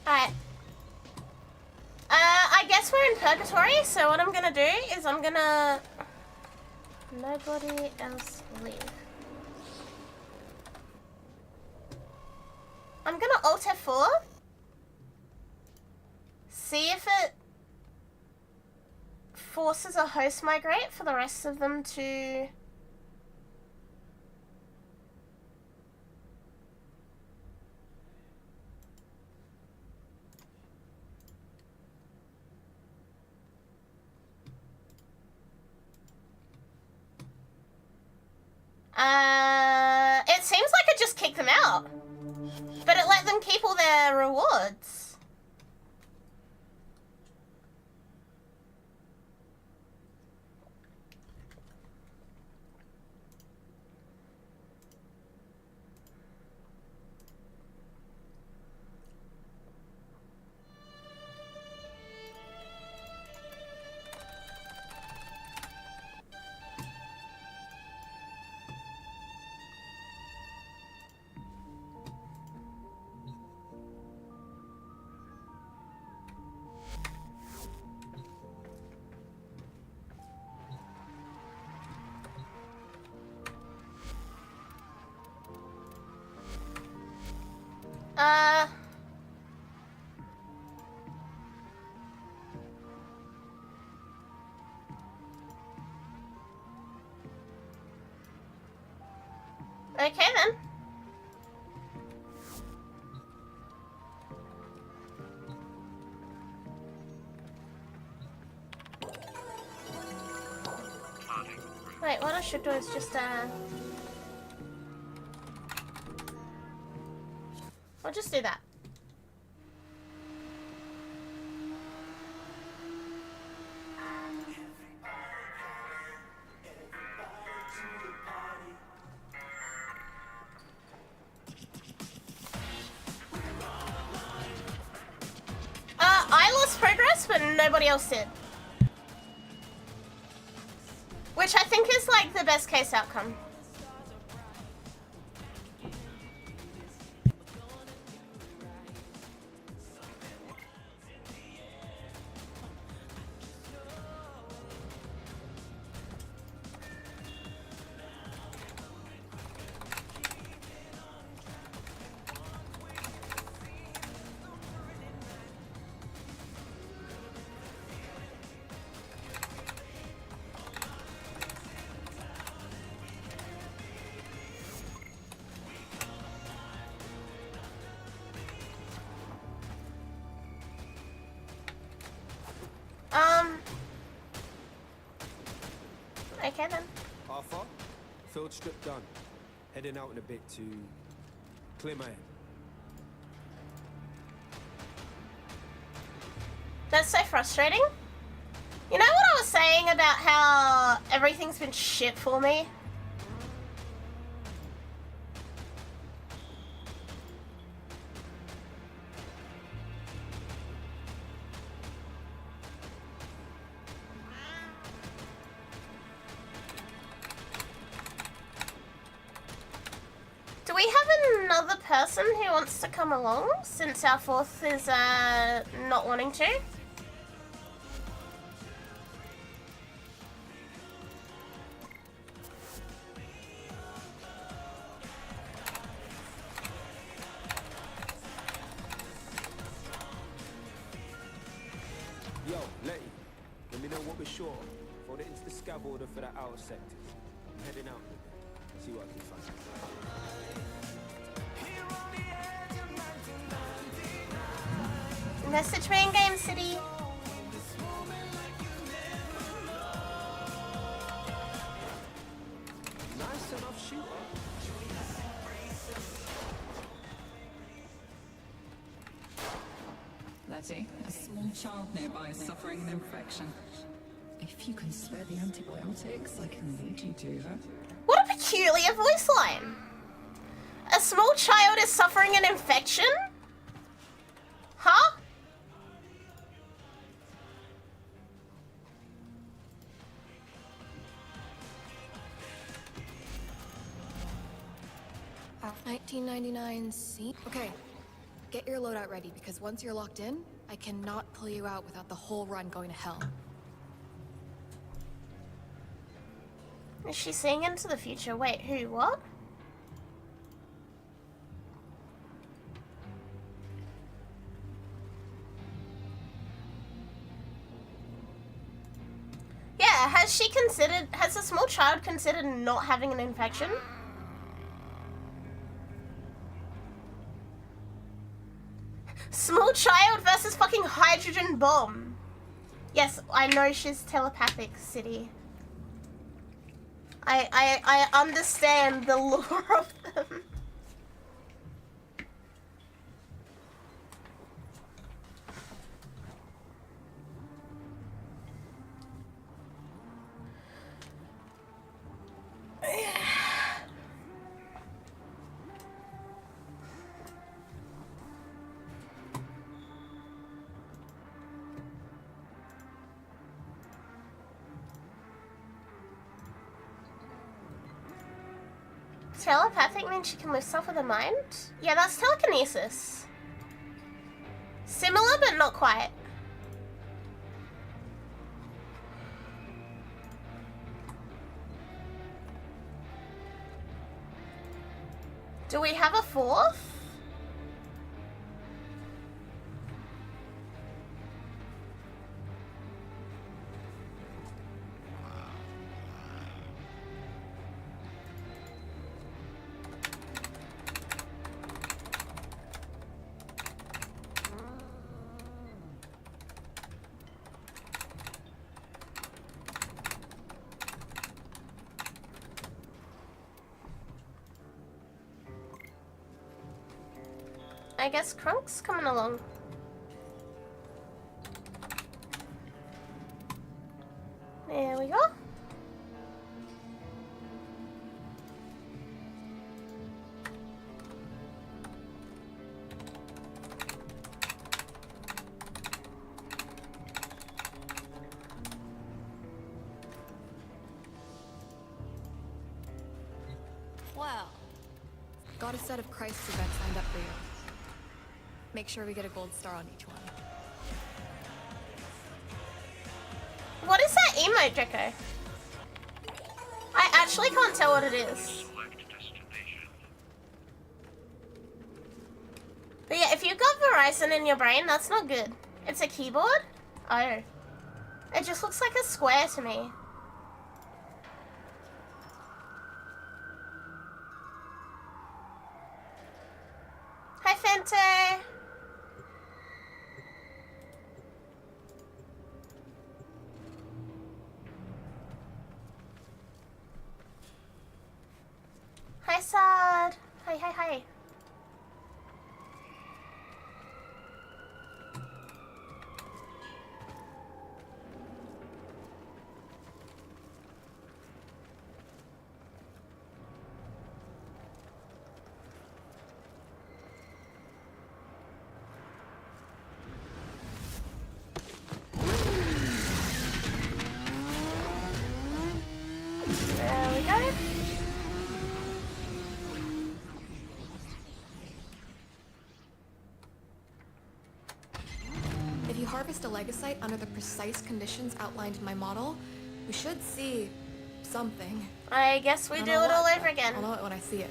Alright. I guess we're in purgatory, so what I'm gonna do is I'm gonna... Nobody else leave. I'm gonna Alt F4. See if it forces a host migrate for the rest of them to... It seems like it just kicked them out. But it let them keep all their rewards. Okay then. Wait, what I should do is just I'll just do that. I lost progress, but nobody else did. Which I think is like the best case outcome. Okay then. Arthur, field strip done. Heading out in a bit to clear my head. That's so frustrating. You know what I was saying about how everything's been shit for me? Do we have another person who wants to come along since our fourth is not wanting to? Yo, Letty, let me know what we're short of. Fold it into the scab order for that outer sectors. I'm heading out. See what I can find. Message me in Game City. Nice enough shooter. Letty, a small child nearby is suffering an infection. If you can spare the antibiotics, I can lead you to her. What a peculiar voice line. A small child is suffering an infection? Huh? $19.99 Okay, get your loadout ready because once you're locked in, I cannot pull you out without the whole run going to hell. Is she seeing into the future? Wait, who? What? Yeah, has a small child considered not having an infection? Small child versus fucking hydrogen bomb. Yes, I know she's telepathic, City. I understand the lore of them. Telepathic means she can lift stuff with her mind? Yeah, that's telekinesis. Similar, but not quite. Do we have a fourth? I guess Krunk's coming along. There we go. Well, got a set of Christ's events signed up for you. Make sure we get a gold star on each one. What is that emote, Draco? I actually can't tell what it is. But yeah, if you've got Verizon in your brain, that's not good. It's a keyboard? Oh. It just looks like a square to me. Hi, Fente. Hi, Sad. Hi, hi, hi. There we go. harvest a legasite under the precise conditions outlined in my model, we should see something. I guess we I do don't it know all what, over again. I'll know it when I see it.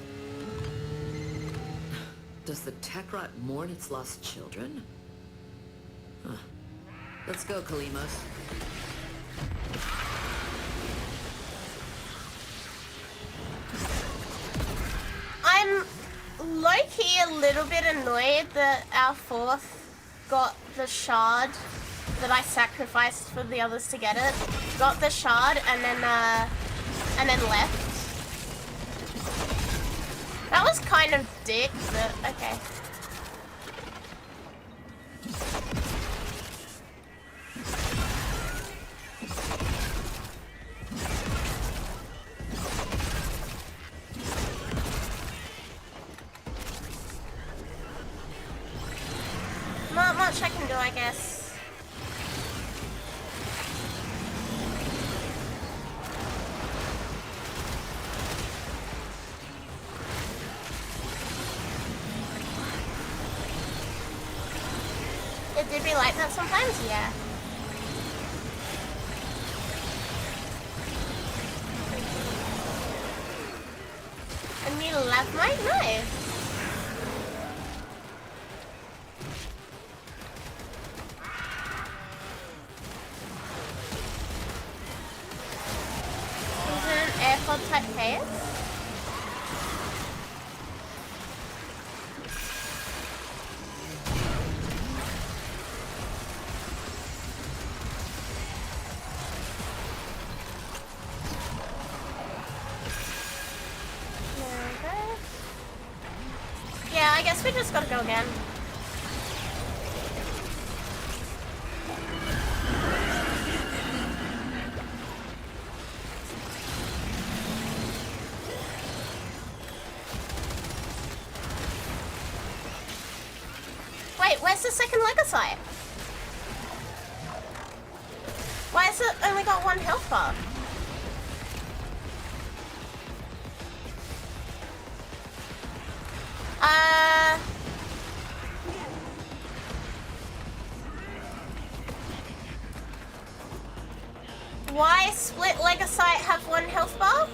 Does the tech rat mourn its lost children? Huh. Let's go, Kalimos. I'm low-key a little bit annoyed that our fourth got the shard that I sacrificed for the others to get it. Got the shard and then left. That was kind of dick, but okay. Not much I can do, I guess. It did be like that sometimes, yeah. And you love my knife. Is it an AirPod type case? Yeah, I guess we just gotta go again. Wait, where's the second legasite? Why has it only got one health bar? Why split legasite have one health bar?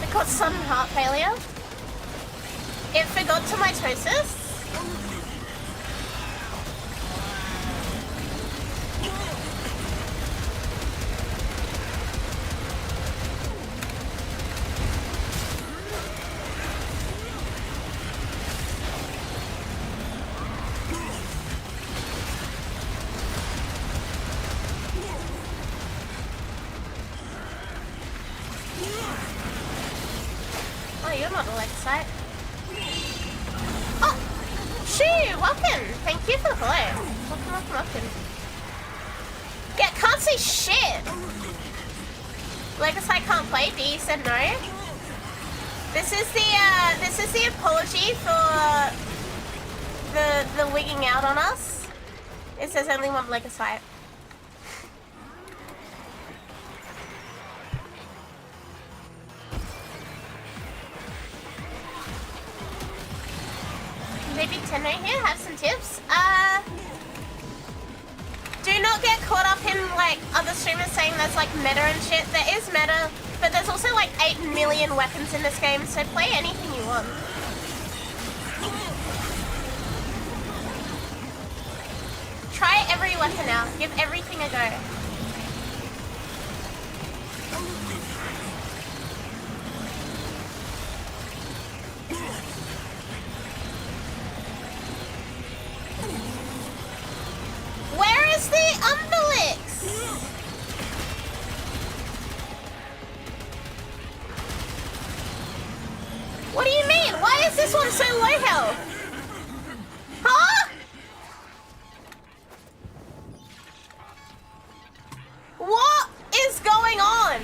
It got sudden heart failure. It forgot to mitosis. Oh, you're not a legasite. Oh, shoo, welcome. Thank you for the follow. Welcome. Yeah, can't see shit. Legasite can't play. D said no. This is the apology for the wigging out on us. It says only one legasite. Maybe Tenno here have some tips. Do not get caught up in like other streamers saying there's like meta and shit. There is meta, but there's also like 8 million weapons in this game, so play anything you want. Try every weapon out. Give everything a go. Where is the Umbelix? What do you mean? Why is this one so low health? Huh? What is going on?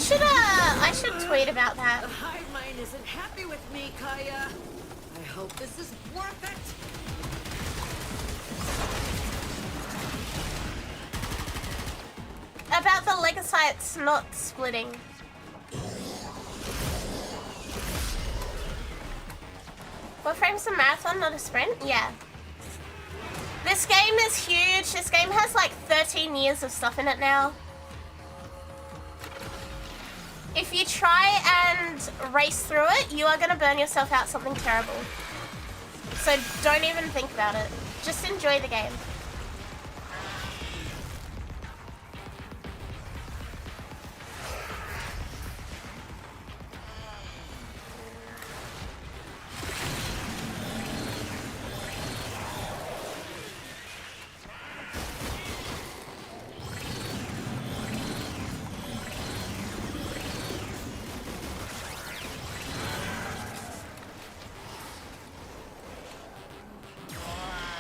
I should tweet about that. The hive mind isn't happy with me, Kaya. I hope this is worth it. About the legocytes not splitting. Warframe's a marathon, not a sprint? Yeah. This game is huge. This game has like 13 years of stuff in it now. If you try and race through it, you are going to burn yourself out something terrible. So don't even think about it. Just enjoy the game.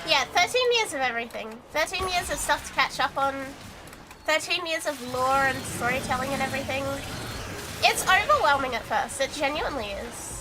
Yeah, 13 years of everything. 13 years of stuff to catch up on. 13 years of lore and storytelling and everything. It's overwhelming at first. It genuinely is.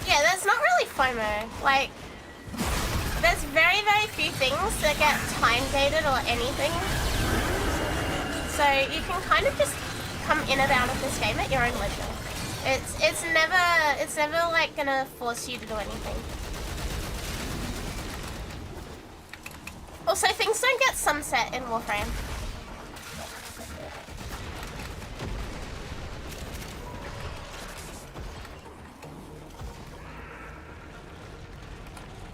Yeah, there's not really FOMO. Like, there's very, very few things that get time gated or anything. So you can kind of just come in and out of this game at your own leisure. It's never like gonna force you to do anything. Also, things don't get sunset in Warframe.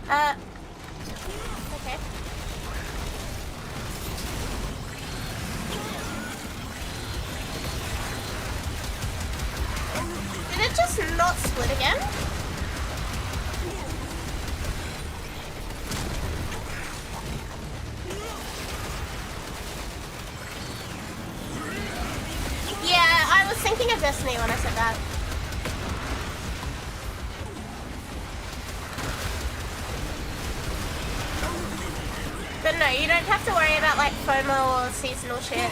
Okay. Did it just not split again? Yeah, I was thinking of Destiny when I said that. But no, you don't have to worry about like FOMO or seasonal shit.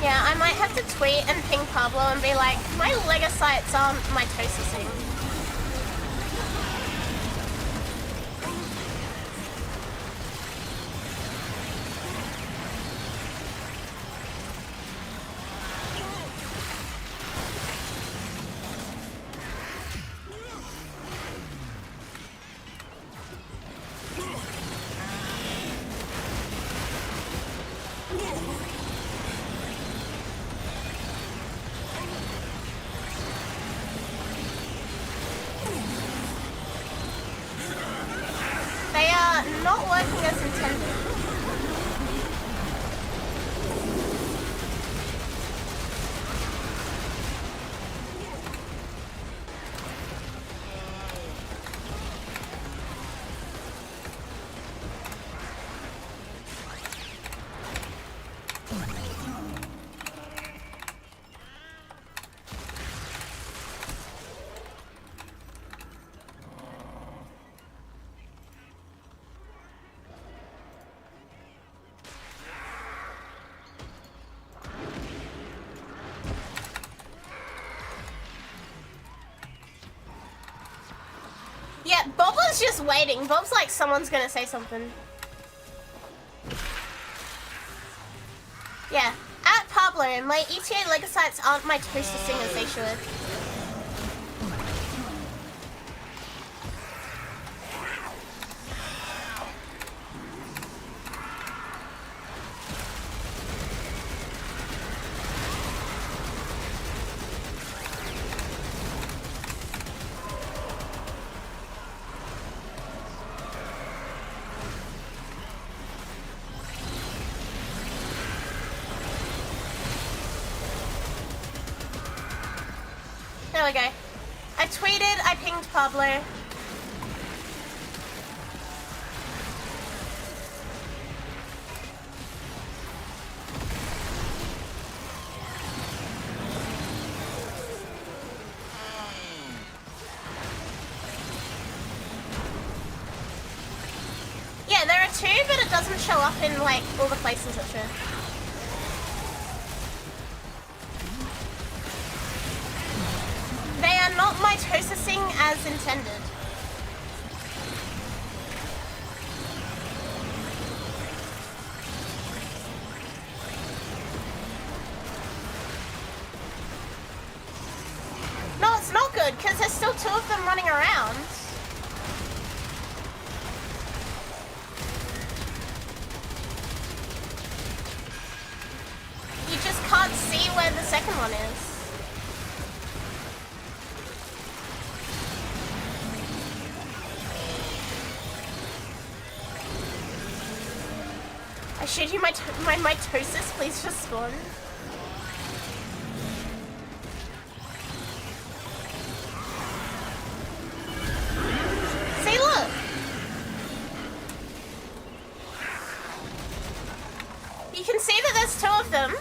Yeah, I might have to tweet and ping Pablo and be like, my legocytes aren't mitosising. They are not working as intended. Yeah, Bob was just waiting. Bob's like, someone's gonna say something. Yeah, at Pablo, my ETA legocytes aren't mitosising as they should. we go. I tweeted, I pinged Pablo. Yeah, there are two, but it doesn't show up in like all the places it should. They are not mitosising as intended. No, it's not good, because there's still two of them running around. You just can't see where the second one is. I showed you my mitosis, please just spawn. See, look! You can see that there's two of them,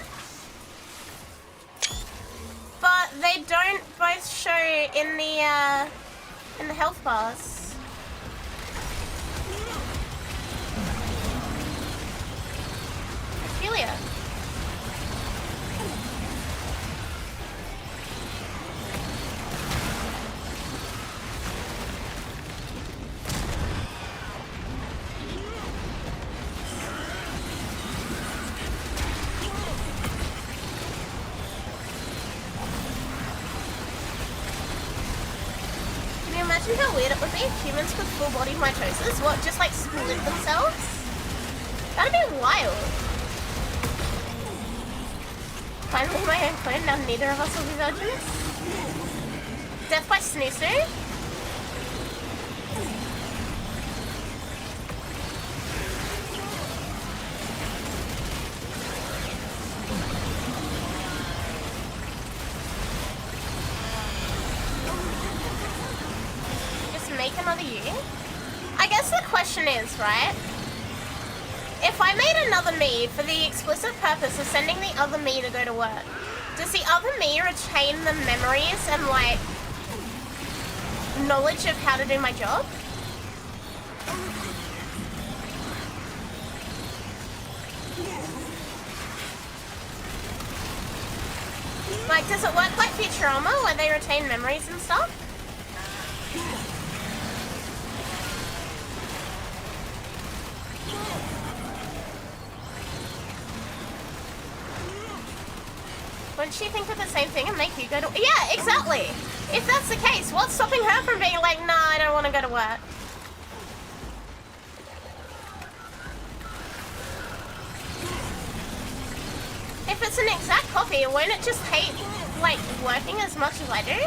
but they don't both show in the health bars. Ophelia. Can you imagine how weird it would be if humans could full body mitosis? What, just like split themselves? That'd be wild. Finally my own clone, now neither of us will be virgins. Death by Snoozer? Just make another you? I guess the question is, right? If I made another me for the explicit purpose of sending the other me to go to work, does the other me retain the memories and like knowledge of how to do my job? Like, does it work like Futurama where they retain memories and stuff? Wouldn't she think of the same thing and make you go to... Yeah, exactly! If that's the case, what's stopping her from being like, nah, I don't want to go to work? If it's an exact copy, won't it just hate, like, working as much as I do?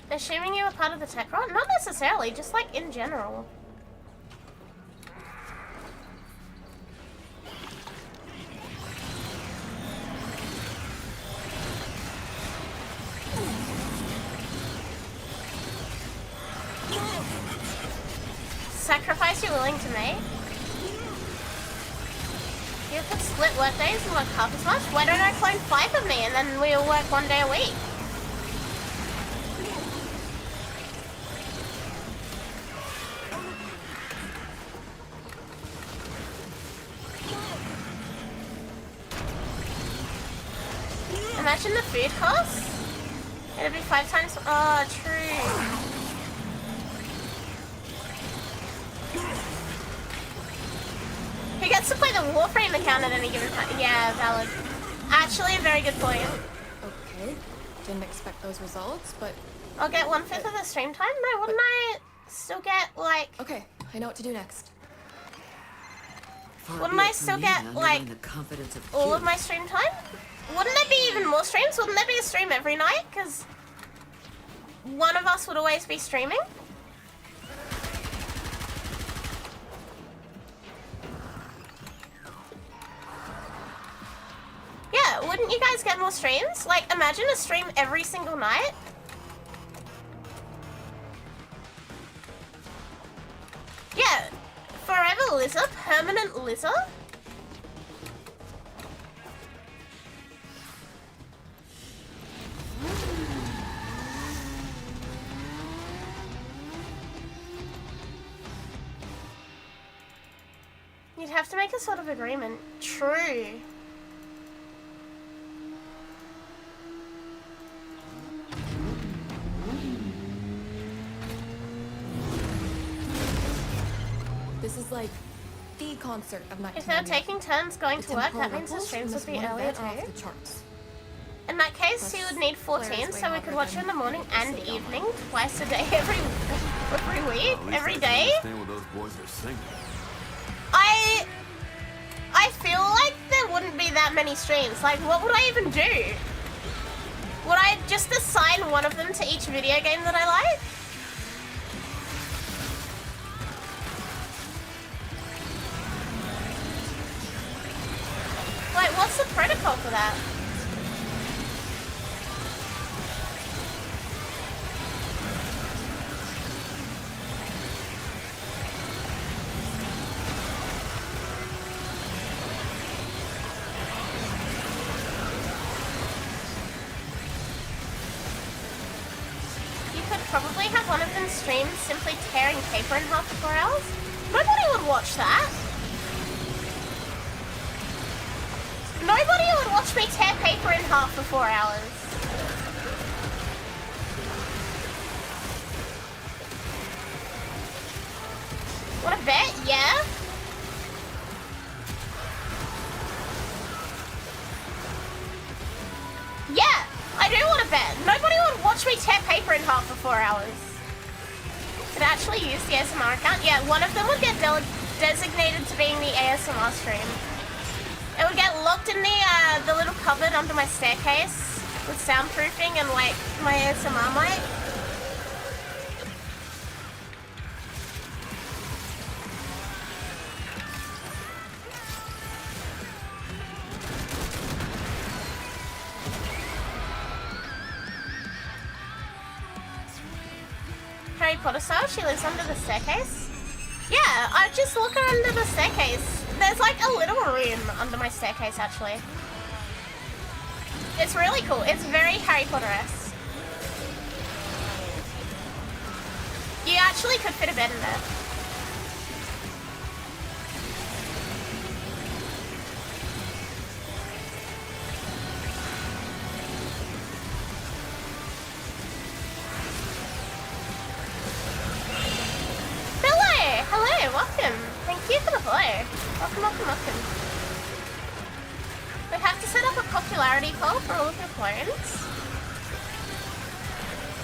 Assuming you were part of the tech run? Not necessarily, just like in general. Sacrifice you're willing to make? You could split work days and work half as much? Why don't I clone 5 of me and then we'll work 1 day a week? Imagine the food costs? It'd be 5 times. Oh, true. Who gets to play the Warframe account at any given time? Yeah, valid. Actually, a very good point. Okay, didn't expect those results, but... I'll get 1/5 of the stream time? No, wouldn't I still get, like... Okay, I know what to do next. Far Wouldn't be I it from still me get, to like, undermine the confidence of all Q. of my stream time? Wouldn't there be even more streams? Wouldn't there be a stream every night? Because one of us would always be streaming. Yeah, wouldn't you guys get more streams? Like, imagine a stream every single night. Yeah, forever Lizard, permanent Lizard. You'd have to make a sort of agreement. True. This is like the concert of 1998. If they were taking turns going to The work, temporal that means the ripples streams from would this be one earlier event are too. off the charts. In that case, you would need 14, so we could watch it in the morning and evening, twice a day, every week, every day. What those boys are singing. I feel like there wouldn't be that many streams. Like, what would I even do? Would I just assign one of them to each video game that I like? Like, what's the protocol for that? You could probably have one of them stream simply tearing paper in half for 4 hours. Nobody would watch that. Nobody would watch me tear paper in half for 4 hours. Wanna bet? Yeah? Yeah, I do want to bet. Nobody would watch me tear paper in half for 4 hours. Could I actually use the ASMR account? Yeah, one of them would get designated to being the ASMR stream. It would get locked in the little cupboard under my staircase with soundproofing and like my ASMR mic. Harry Potter style, she lives under the staircase. Yeah, I just look her under the staircase. There's like a little room under my staircase actually. It's really cool. It's very Harry Potter-esque. You actually could fit a bed in there. Hello, welcome. Thank you for the follow. Welcome. We have to set up a popularity poll for all of your clones.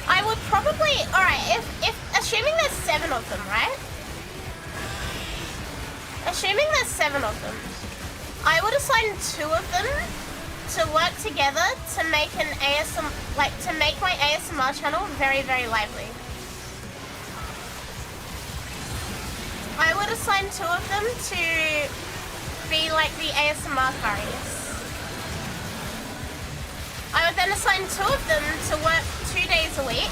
I would probably, alright, if assuming there's 7 of them, right? Assuming there's 7 of them, I would assign 2 of them to work together to make an to make my ASMR channel very, very lively. I would assign 2 of them to be like the ASMR Akaris. I would then assign 2 of them to work 2 days a week.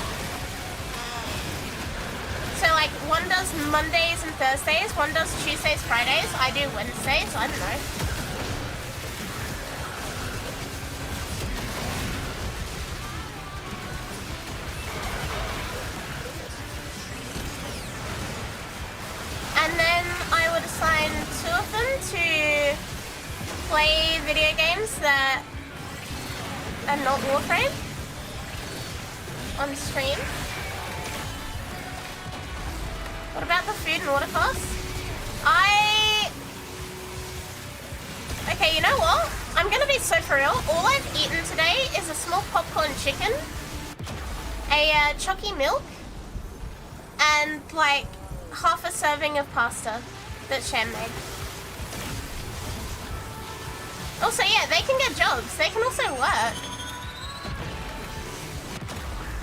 So like one does Mondays and Thursdays, one does Tuesdays, Fridays, I do Wednesdays, I don't know. And then I would assign 2 of them to play video games that are not Warframe on stream. What about the food and water costs? Okay, you know what? I'm gonna be so for real. All I've eaten today is a small popcorn chicken, a chalky milk, and like half a serving of pasta that Shan made. Also, yeah, they can get jobs. They can also work.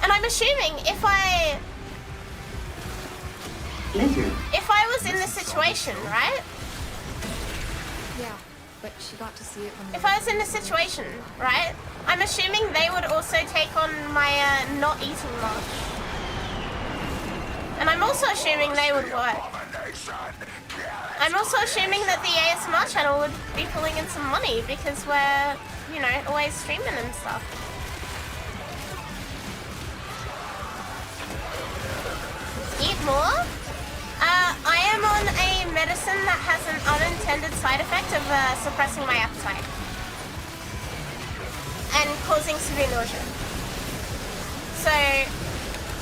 And I'm assuming if I was in this situation, right? Yeah, but she got to see it when If I was in this situation, right? I'm assuming they would also take on my not eating much. And I'm also assuming they would work. I'm also assuming that the ASMR channel would be pulling in some money because we're, you know, always streaming and stuff. Eat more? I am on a medicine that has an unintended side effect of suppressing my appetite. And causing severe nausea. So,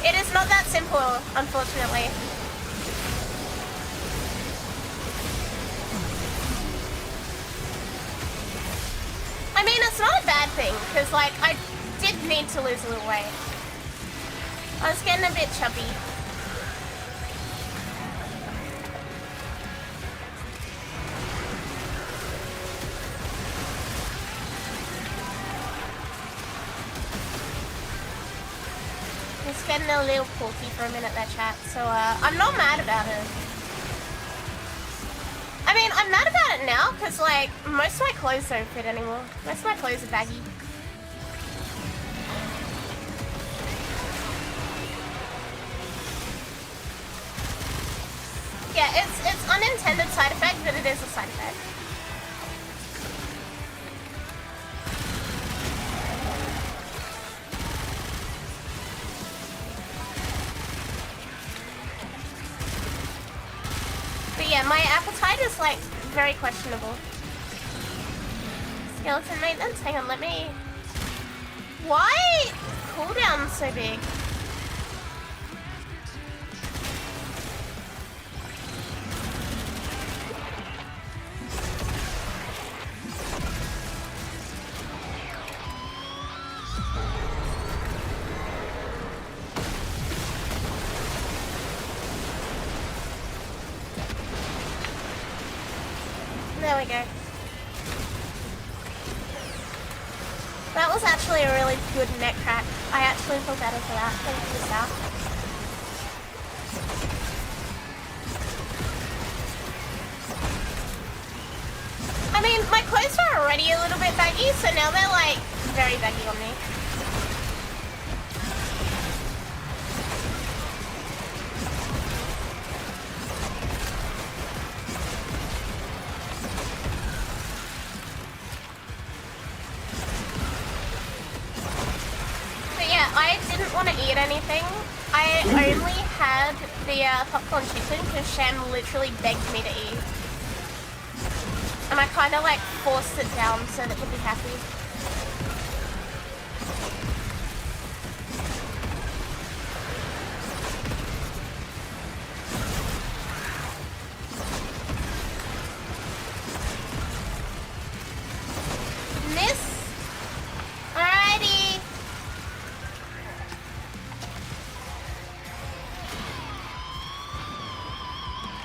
it is not that simple, unfortunately. I mean, it's not a bad thing, because, like, I did need to lose a little weight. I was getting a bit chubby. It's getting a little porky for a minute, that chat, so I'm not mad about it. I mean, I'm mad about it now, because, like, most of my clothes don't fit anymore. Most of my clothes are baggy. Yeah, it's unintended side effect, but it is a side effect. But yeah, my appetite is like very questionable. Skeleton maintenance? Hang on, let me... Why cooldown so big? There we go. That was actually a really good neck crack. I actually feel better for that. Thank you, Sal. I mean, my clothes are already a little bit baggy, so now they're like very baggy on me. I didn't want to eat anything. I only had the popcorn chicken because Sham literally begged me to eat. And I kind of like forced it down so that he'd be happy. Miss? Alrighty.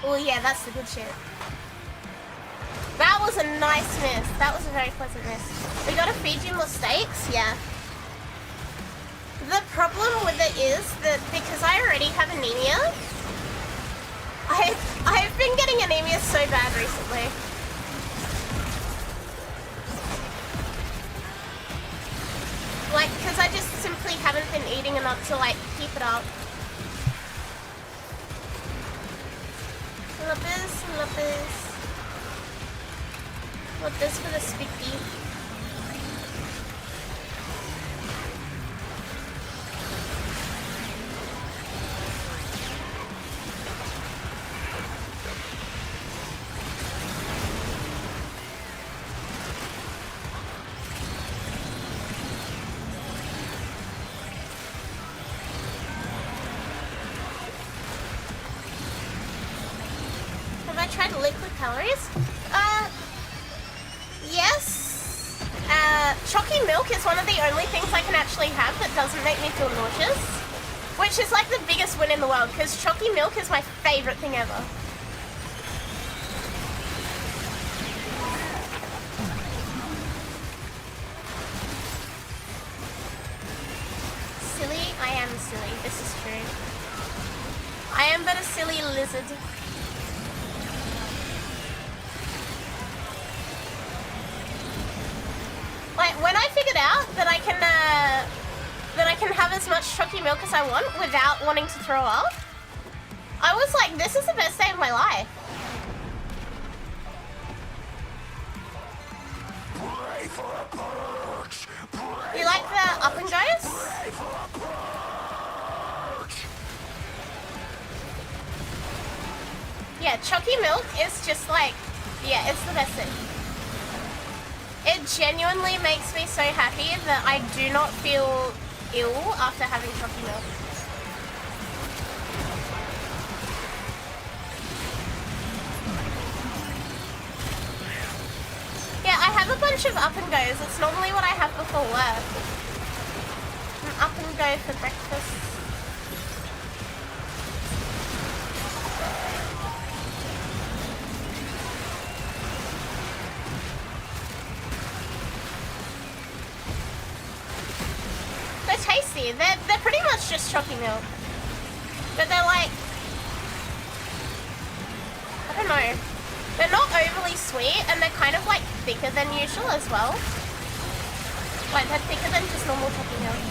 Oh yeah, that's the good shit. That was a nice miss. That was a very pleasant miss. We gotta feed you more steaks? Yeah. The problem with it is that because I already have anemia, I've been getting anemia so bad recently. Like, because I just simply haven't been eating enough to like keep it up. Lupus, lupus. What this for the sticky? Have I tried liquid calories? Yes. Chalky milk is one of the only things I can actually have that doesn't make me feel nauseous. Which is like the biggest win in the world, because chalky milk is my favorite thing ever. silly. This is true. I am but a silly lizard. Like, when I figured out that I can have as much chalky milk as I want without wanting to throw up, I was like, this is the best day of my life. You like the up and goes? Yeah, chalky milk is just like, yeah, it's the best thing. It genuinely makes me so happy that I do not feel ill after having chalky milk. Yeah, I have a bunch of up and goes. It's normally what I have before work. An up and go for breakfast. They're tasty. They're pretty much just chalky milk. But they're like, I don't know. They're not overly sweet, and they're kind of like thicker than usual as well. Like, they're thicker than just normal chalky milk.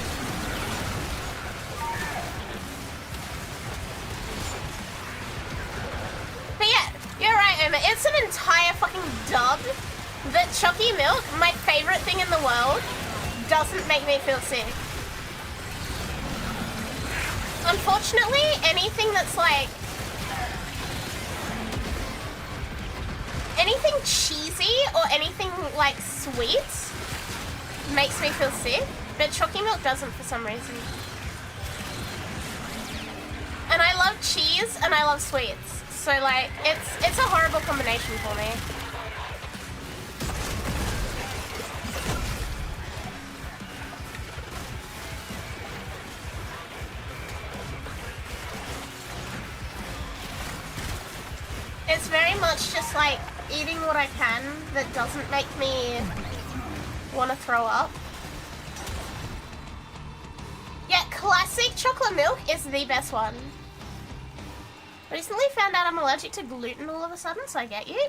But yeah, you're right, Oma. It's an entire fucking dub that chalky milk, my favorite thing in the world, doesn't make me feel sick. Unfortunately, anything that's like anything cheesy or anything like sweet makes me feel sick, but chalky milk doesn't for some reason. And I love cheese and I love sweets, so like it's a horrible combination for me. It's very much just like eating what I can that doesn't make me want to throw up. Yeah, classic chocolate milk is the best one. Recently found out I'm allergic to gluten all of a sudden, so I get you.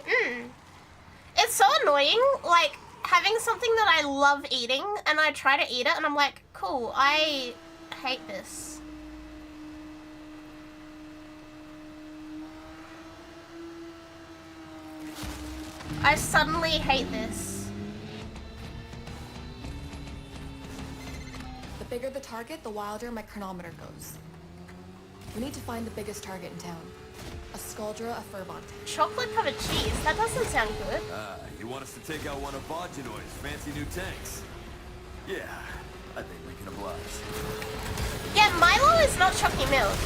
It's so annoying, like having something that I love eating and I try to eat it and I'm like, cool, I hate this. I suddenly hate this. The bigger the target, the wilder my chronometer goes. We need to find the biggest target in town. A Skuldra, a Furbont. Chocolate covered cheese? That doesn't sound good. You want us to take out one of Bajinoy's fancy new tanks? Yeah, I think we can oblige. Yeah, Milo is not chalky milk.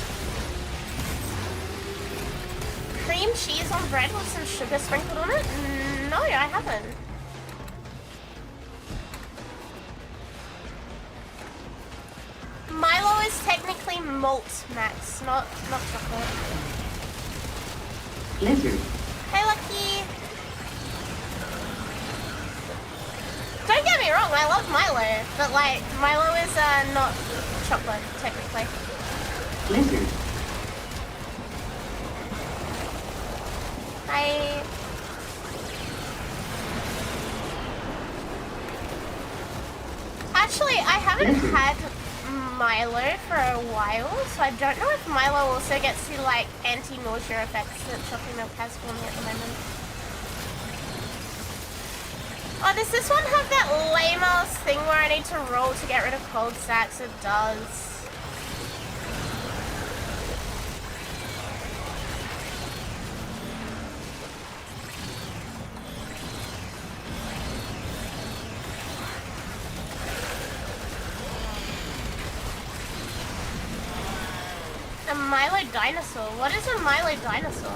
Cream cheese on bread with some sugar sprinkled on it? No, I haven't. Milo is technically malt, Max, not chocolate. Lizard. Hey, Lucky. Don't get me wrong, I love Milo, but like Milo is not chocolate technically. Lizard. Actually, I haven't had Milo for a while, so I don't know if Milo also gets the like anti-nausea effects that chocolate milk has for me at the moment. Oh, does this one have that lame-ass thing where I need to roll to get rid of cold stacks? It does. A Milo dinosaur? What is a Milo dinosaur?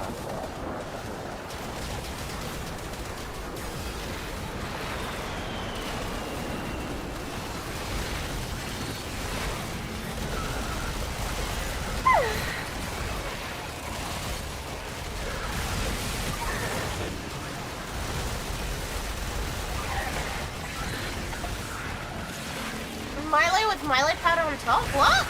Milo with Milo powder on top? What?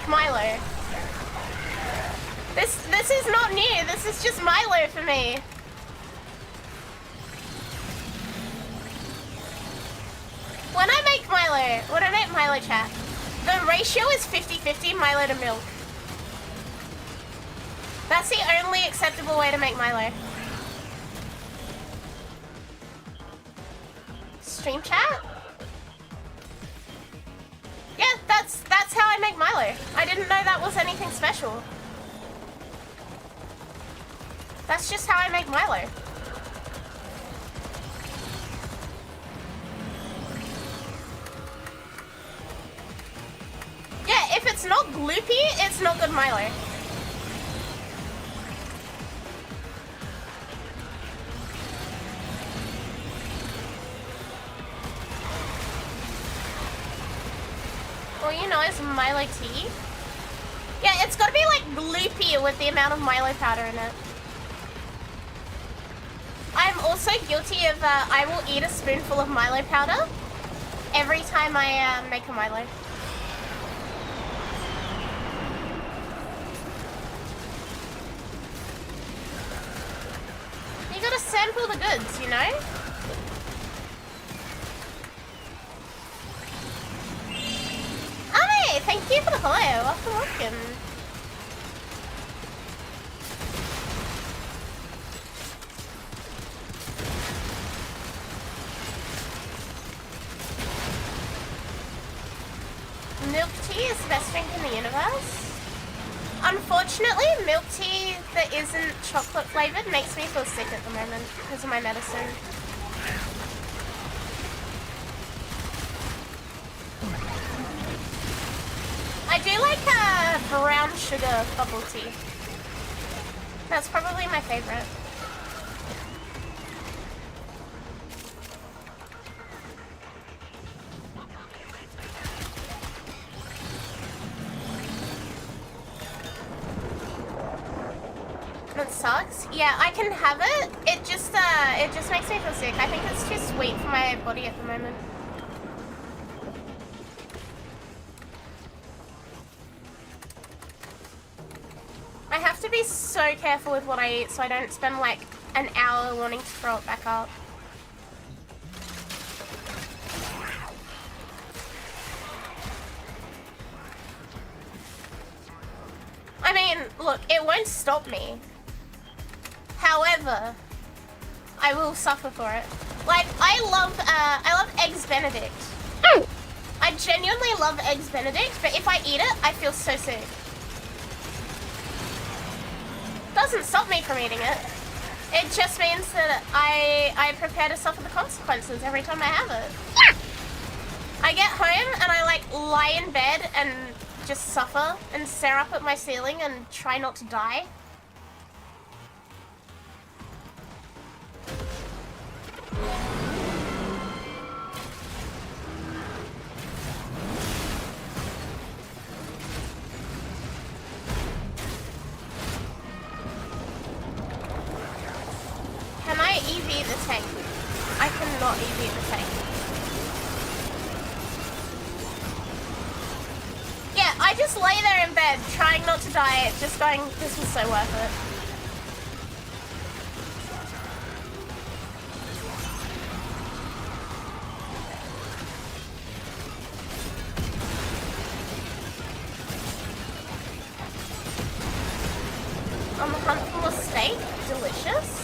Milo. This is not new. This is just Milo for me. When I make Milo chat, the ratio is 50-50 Milo to milk. That's the only acceptable way to make Milo. Stream chat? Yeah, that's how I make Milo. I didn't know that was anything special. That's just how I make Milo. Yeah, if it's not gloopy, it's not good Milo. All you know is Milo tea. Yeah, it's gotta be like gloopy with the amount of Milo powder in it. I'm also guilty of, I will eat a spoonful of Milo powder every time I make a Milo. You gotta sample the goods, you know? Hey, thank you for the follow. Welcome. Milk tea is the best drink in the universe. Unfortunately, milk tea that isn't chocolate flavored makes me feel sick at the moment because of my medicine. I do like brown sugar bubble tea. That's probably my favorite. That sucks. Yeah, I can have it. It just makes me feel sick. I think it's too sweet for my body at the moment. I have to be so careful with what I eat so I don't spend like an hour wanting to throw it back up. I mean, look, it won't stop me. However, I will suffer for it. Like, I love Eggs Benedict. I genuinely love Eggs Benedict, but if I eat it, I feel so sick. Doesn't stop me from eating it. It just means that I prepare to suffer the consequences every time I have it. I get home and I like lie in bed and just suffer and stare up at my ceiling and try not to die. Can I EV the tank? I cannot EV the tank. Yeah, I just lay there in bed, trying not to die, just going, this was so worth it. On the hunt for steak, delicious.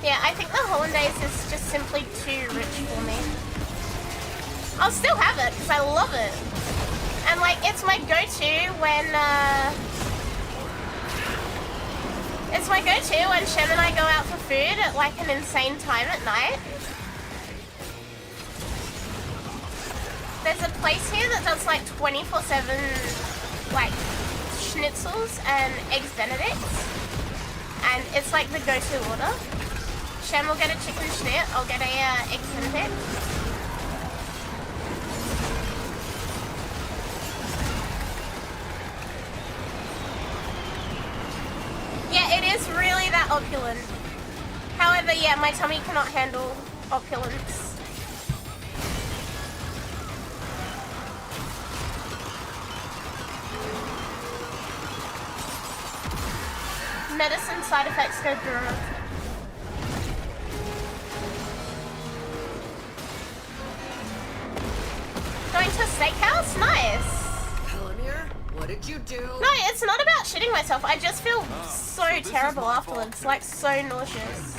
Yeah, I think the hollandaise is just simply too rich for me. I'll still have it because I love it. And like, it's my go-to when, Shem and I go out for food at like an insane time at night. There's a place here that does like 24/7 like schnitzels and eggs benedicts. And it's like the go-to order. Shem will get a chicken schnit. I'll get a egg sandwich. Yeah, it is really that opulent. However, yeah, my tummy cannot handle opulence. Medicine side effects go through. Going to a steakhouse? Nice. What did you do? No, it's not about shitting myself. I just feel so terrible afterwards. Like, so nauseous.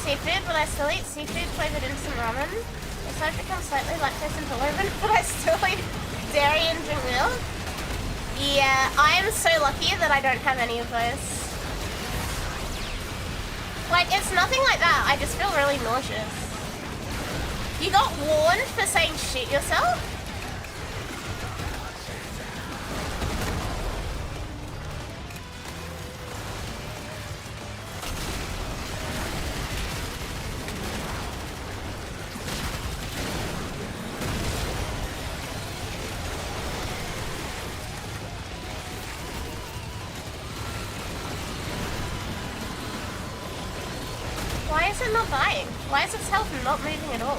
Seafood, but I still eat seafood flavored instant ramen. So I've become slightly lactose intolerant, but I still eat dairy and drink milk. Yeah, I am so lucky that I don't have any of those. Like, it's nothing like that. I just feel really nauseous. You got warned for saying shit yourself? Why is it not dying? Why is its health not moving at all?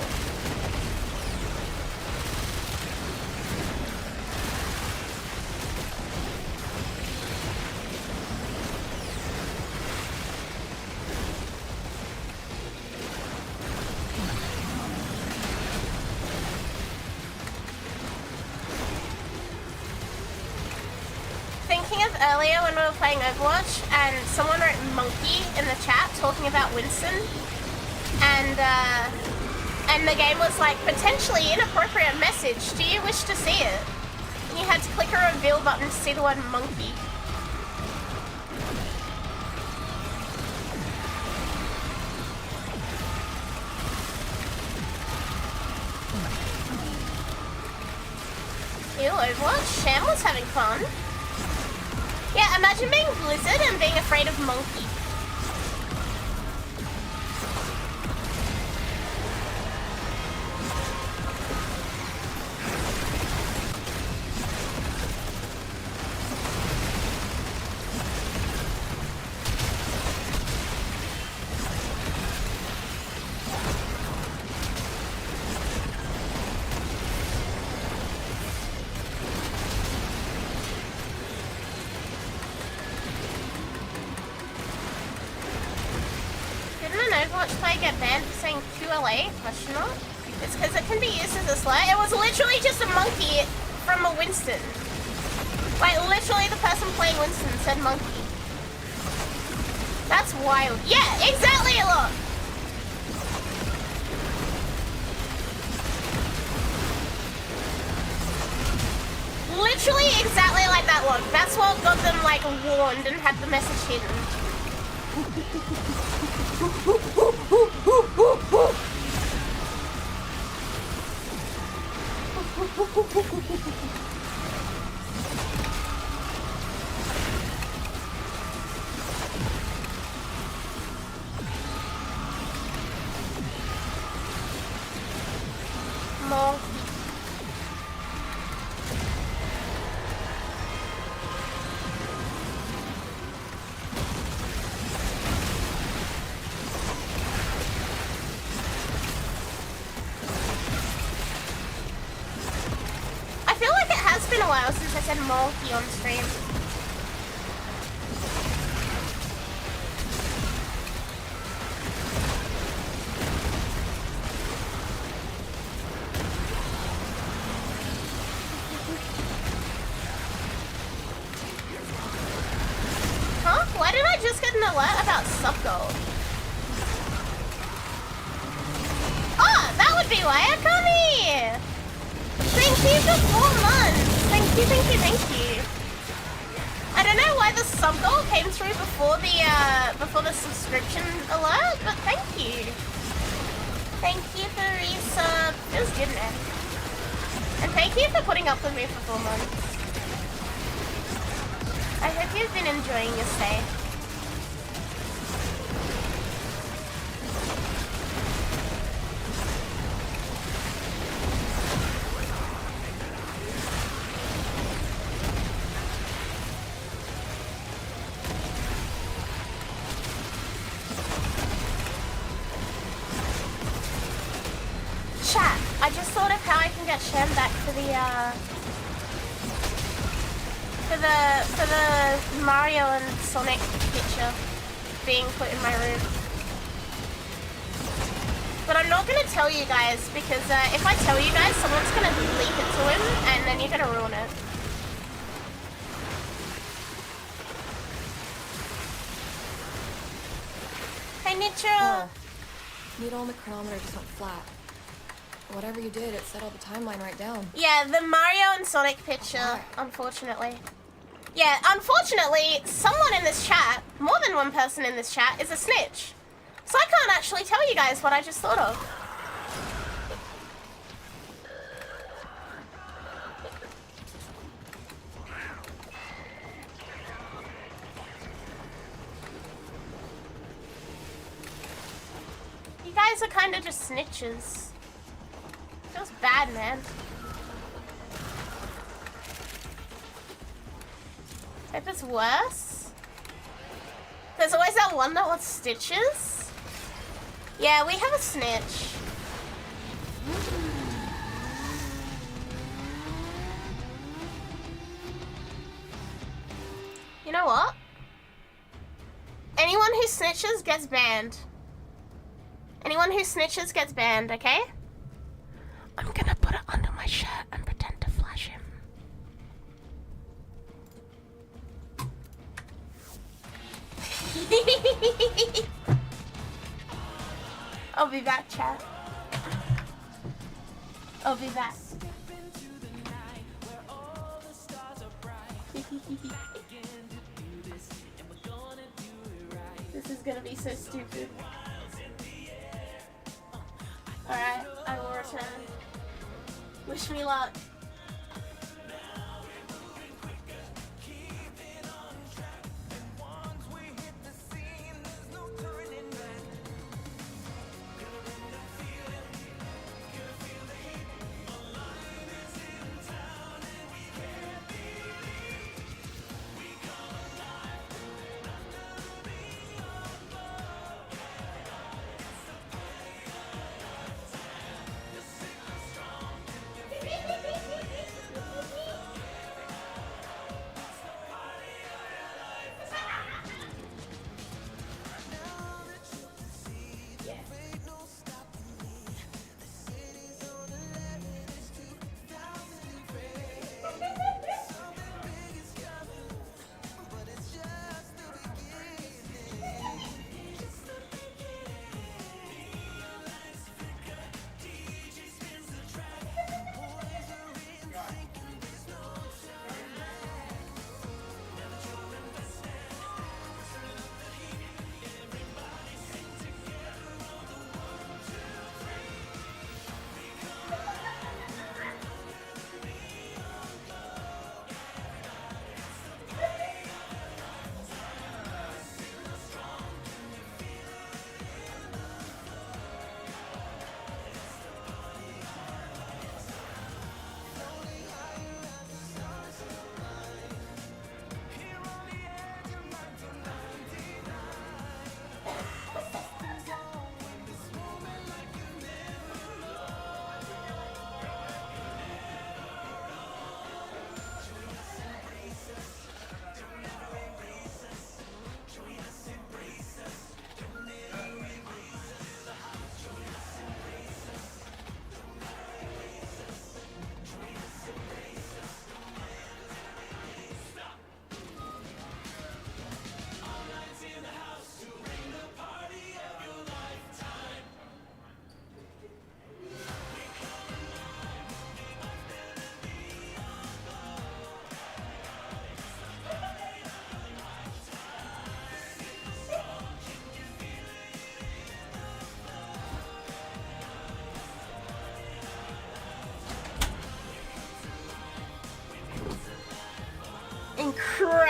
Thinking of earlier when we were playing Overwatch and someone wrote monkey in the chat talking about Winston and the game was like, potentially inappropriate message, do you wish to see it? And you had to click a reveal button to see the word monkey. Ew, Overwatch? Sham was having fun. Yeah, imagine being Blizzard and being afraid of monkey. Get banned for saying QLA? Question mark? It's because it can be used as a slur. It was literally just a monkey from a Winston. Like, literally the person playing Winston said monkey. That's wild. Yeah, exactly, look! Literally exactly like that look. That's what got them, like, warned and had the message hidden. More. It's been a while since I said monkey on stream. Huh? Why did I just get an alert about Subgold? Oh, that would be why I come here! Thank you for 4 months. Thank you, thank you, thank you. I don't know why the sub goal came through before the subscription alert, but thank you. Thank you for resub. Feels good, man. And thank you for putting up with me for 4 months. I hope you've been enjoying your stay. Chat, I just thought of how I can get Shem back for the Mario and Sonic picture being put in my room. But I'm not gonna tell you guys because if I tell you guys, someone's gonna leak it to him and then you're gonna ruin it. Hey Nitro! Needle on the chronometer just went flat. Whatever you did, it settled the timeline right down. Yeah, the Mario and Sonic picture, unfortunately. Yeah, unfortunately, someone in this chat, more than one person in this chat, is a snitch. So I can't actually tell you guys what I just thought of. You guys are kind of just snitches. Feels bad, man. Hope it's worse. There's always that one that wants stitches. Yeah, we have a snitch. You know what? Anyone who snitches gets banned. Anyone who snitches gets banned, okay? I'm gonna put it under my shirt and pretend to flash him. I'll be back, chat. I'll be back. This is gonna be so stupid. Alright, I will return. Wish me luck.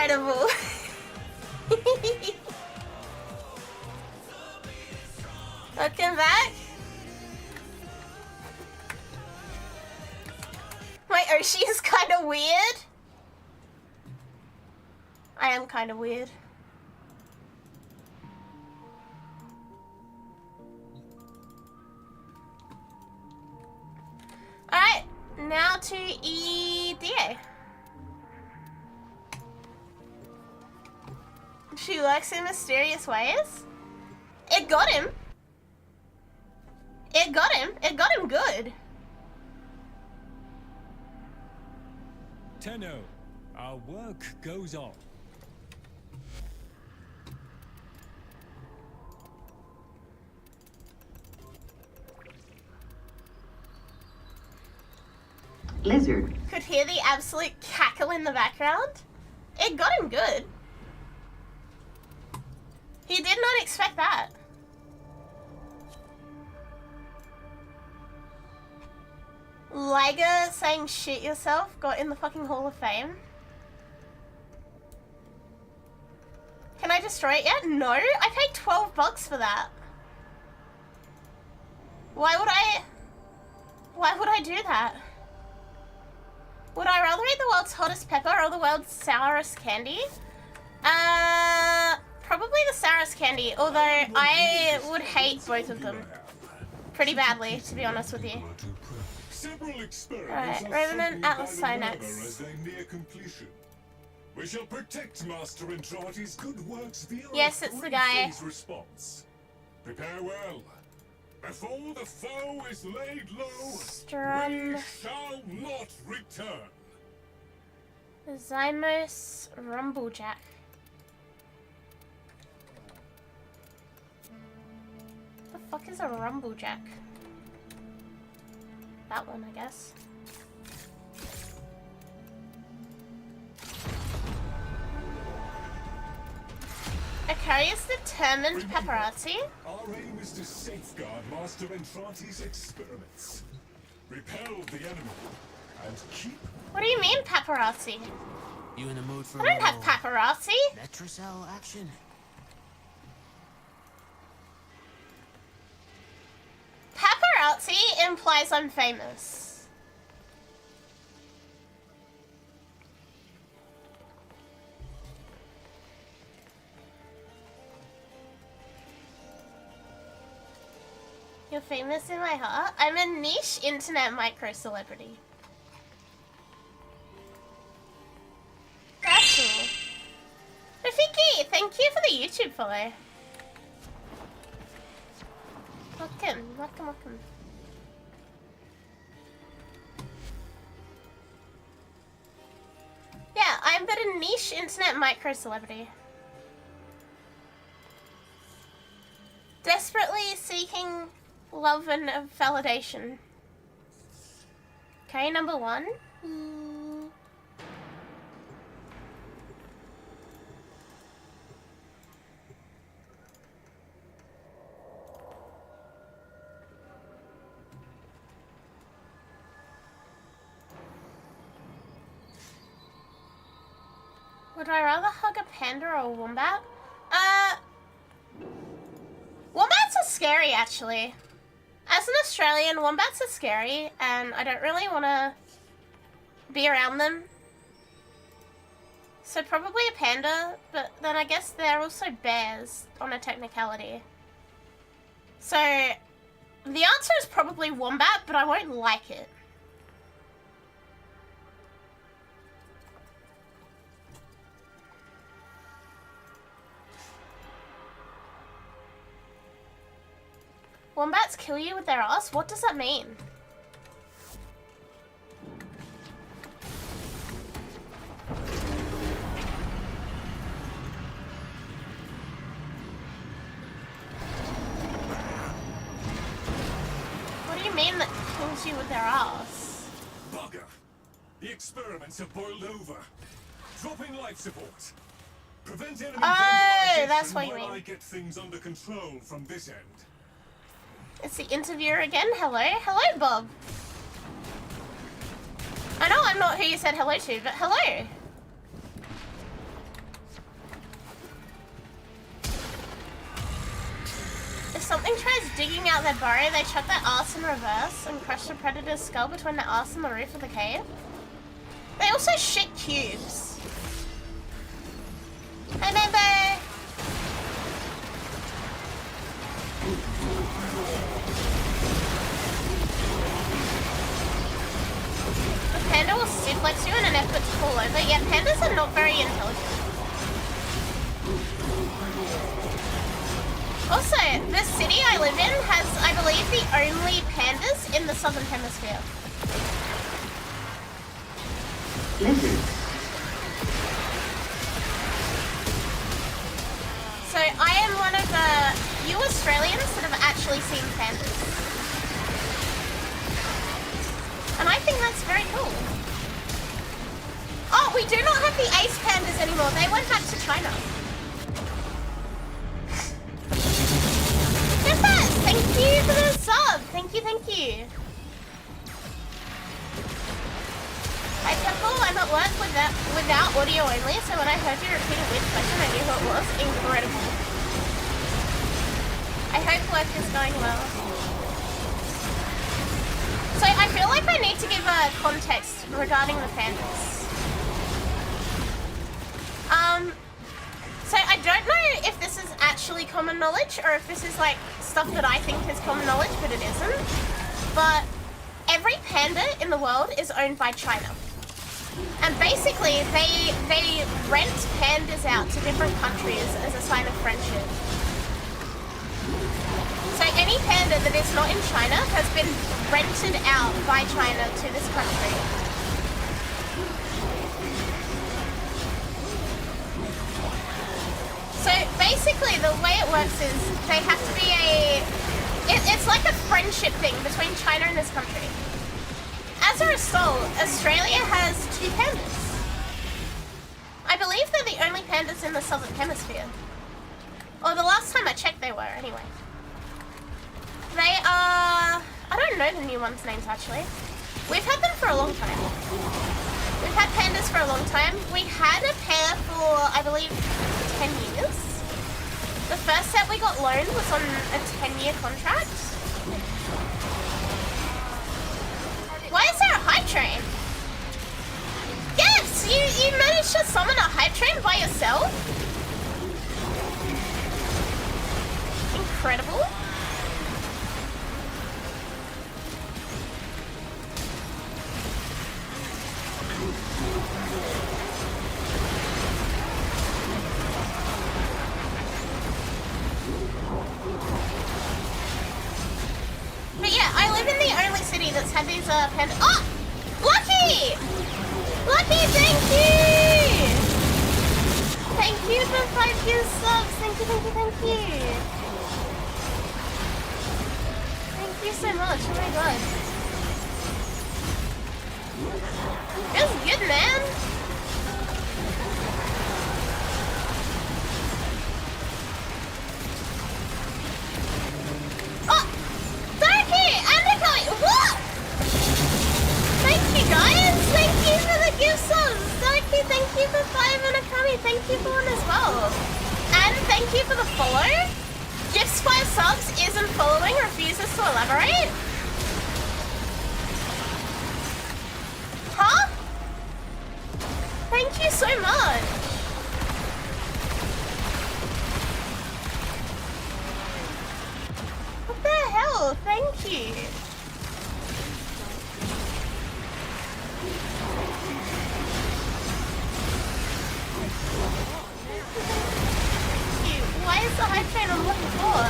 incredible. Welcome back. My Oshi is kind of weird. I am kind of weird. Alright, now to EDA. She works in mysterious ways. It got him. It got him. It got him good. Tenno, our work goes on. Lizard. Could hear the absolute cackle in the background. It got him good. He did not expect that. Liger saying shit yourself got in the fucking Hall of Fame. Can I destroy it yet? No, I paid $12 for that. Why would I do that? Would I rather eat the world's hottest pepper or the world's sourest candy? Probably the sourest candy, although I would hate both of them pretty badly, to be honest with you. Alright, Revenant Atlas Synax. We shall protect Master Entrati's good works via yes, it's the guy. Response. Prepare well. Before the foe is laid low, Strum. we shall not return. Zymos Rumblejack. The fuck is a Rumblejack? That one, I guess. Akari is determined paparazzi. Our aim is to safeguard Master Entrati's experiments. Repel the enemy and keep. What do you mean paparazzi? You in the mood for I don't have paparazzi. Metrocell action? Paparazzi implies I'm famous. You're famous in my heart? I'm a niche internet micro-celebrity. That's cool. Rafiki, thank you for the YouTube follow. Welcome. Yeah, I'm but a niche internet micro-celebrity. Desperately seeking love and validation. Okay, number one. Would I rather hug a panda or a wombat? Wombats are scary, actually. As an Australian, wombats are scary, and I don't really want to be around them. So probably a panda, but then I guess they're also bears on a technicality. So the answer is probably wombat, but I won't like it. Wombats kill you with their ass? What does that mean? What do you mean that kills you with their ass? Bugger! The experiments have boiled over. Dropping life support. Prevent enemy vandalization that's what you while mean. I get things under control from this end. It's the interviewer again. Hello. Hello, Bob. I know I'm not who you said hello to, but hello. If something tries digging out their burrow, they chuck their arse in reverse and crush the predator's skull between their arse and the roof of the cave. They also shit cubes. Hey, baby! The panda will suplex you in an effort to fall over. Yeah, pandas are not very intelligent. Also, the city I live in has, I believe, the only pandas in the southern hemisphere. Lizards. So I am one of the few Australians that have actually seen pandas. And I think that's very cool. Oh, we do not have the ace pandas anymore. They went back to China. Thank you for the sub. Thank you, thank you. Hi Temple, I'm at work without audio only, so when I heard you repeat a weird question, I knew who it was. Incredible. I hope work is going well. So I feel like I need to give a context regarding the pandas. So I don't know if this is actually common knowledge or if this is like stuff that I think is common knowledge, but it isn't. But every panda in the world is owned by China. And basically they rent pandas out to different countries as a sign of friendship. So any panda that is not in China has been rented out by China to this country. So basically the way it works is they have to be it's like a friendship thing between China and this country. As a result, Australia has 2 pandas. I believe they're the only pandas in the southern hemisphere. Or the last time I checked they were, anyway. They are... I don't know the new ones' names actually. We've had them for a long time. We've had pandas for a long time. We had a pair for, I believe, 10 years. The first set we got loaned was on a 10-year contract. Why is there a hype train? Yes! You managed to summon a hype train by yourself? Incredible. But yeah, I live in the only city that's had these pandas. Oh! Lucky! Lucky, thank you! Thank you for 5 years subs. Thank you, thank you, thank you. Thank you so much. Oh my god. Feels good, man. Oh! Darky! And Akari! What? Thank you, guys! Thank you for the gift subs! Darky, thank you for 5 and Akari, thank you for 1 as well. And thank you for the follow. Gifts 5 subs isn't following, refuses to elaborate. Huh? Thank you so much. What the hell? Thank you. Why is the hype train I'm looking for?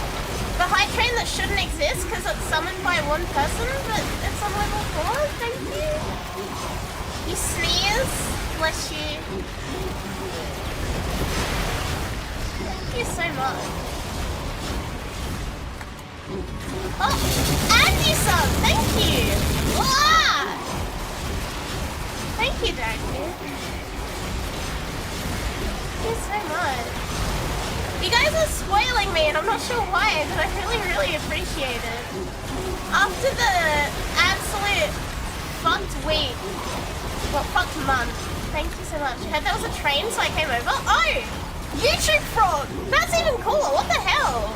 The hype train that shouldn't exist because it's summoned by 1 person, but it's on level 4? Thank you. You sneeze. Bless you. Thank you so much. Oh, and you sub. Thank you. Ah! Thank you, Darky. Thank you so much. You guys are spoiling me and I'm not sure why, but I really appreciate it. After the absolute fucked week, well, fucked month, thank you so much. I heard there was a train, so I came over. Oh! YouTube frog! That's even cooler, what the hell?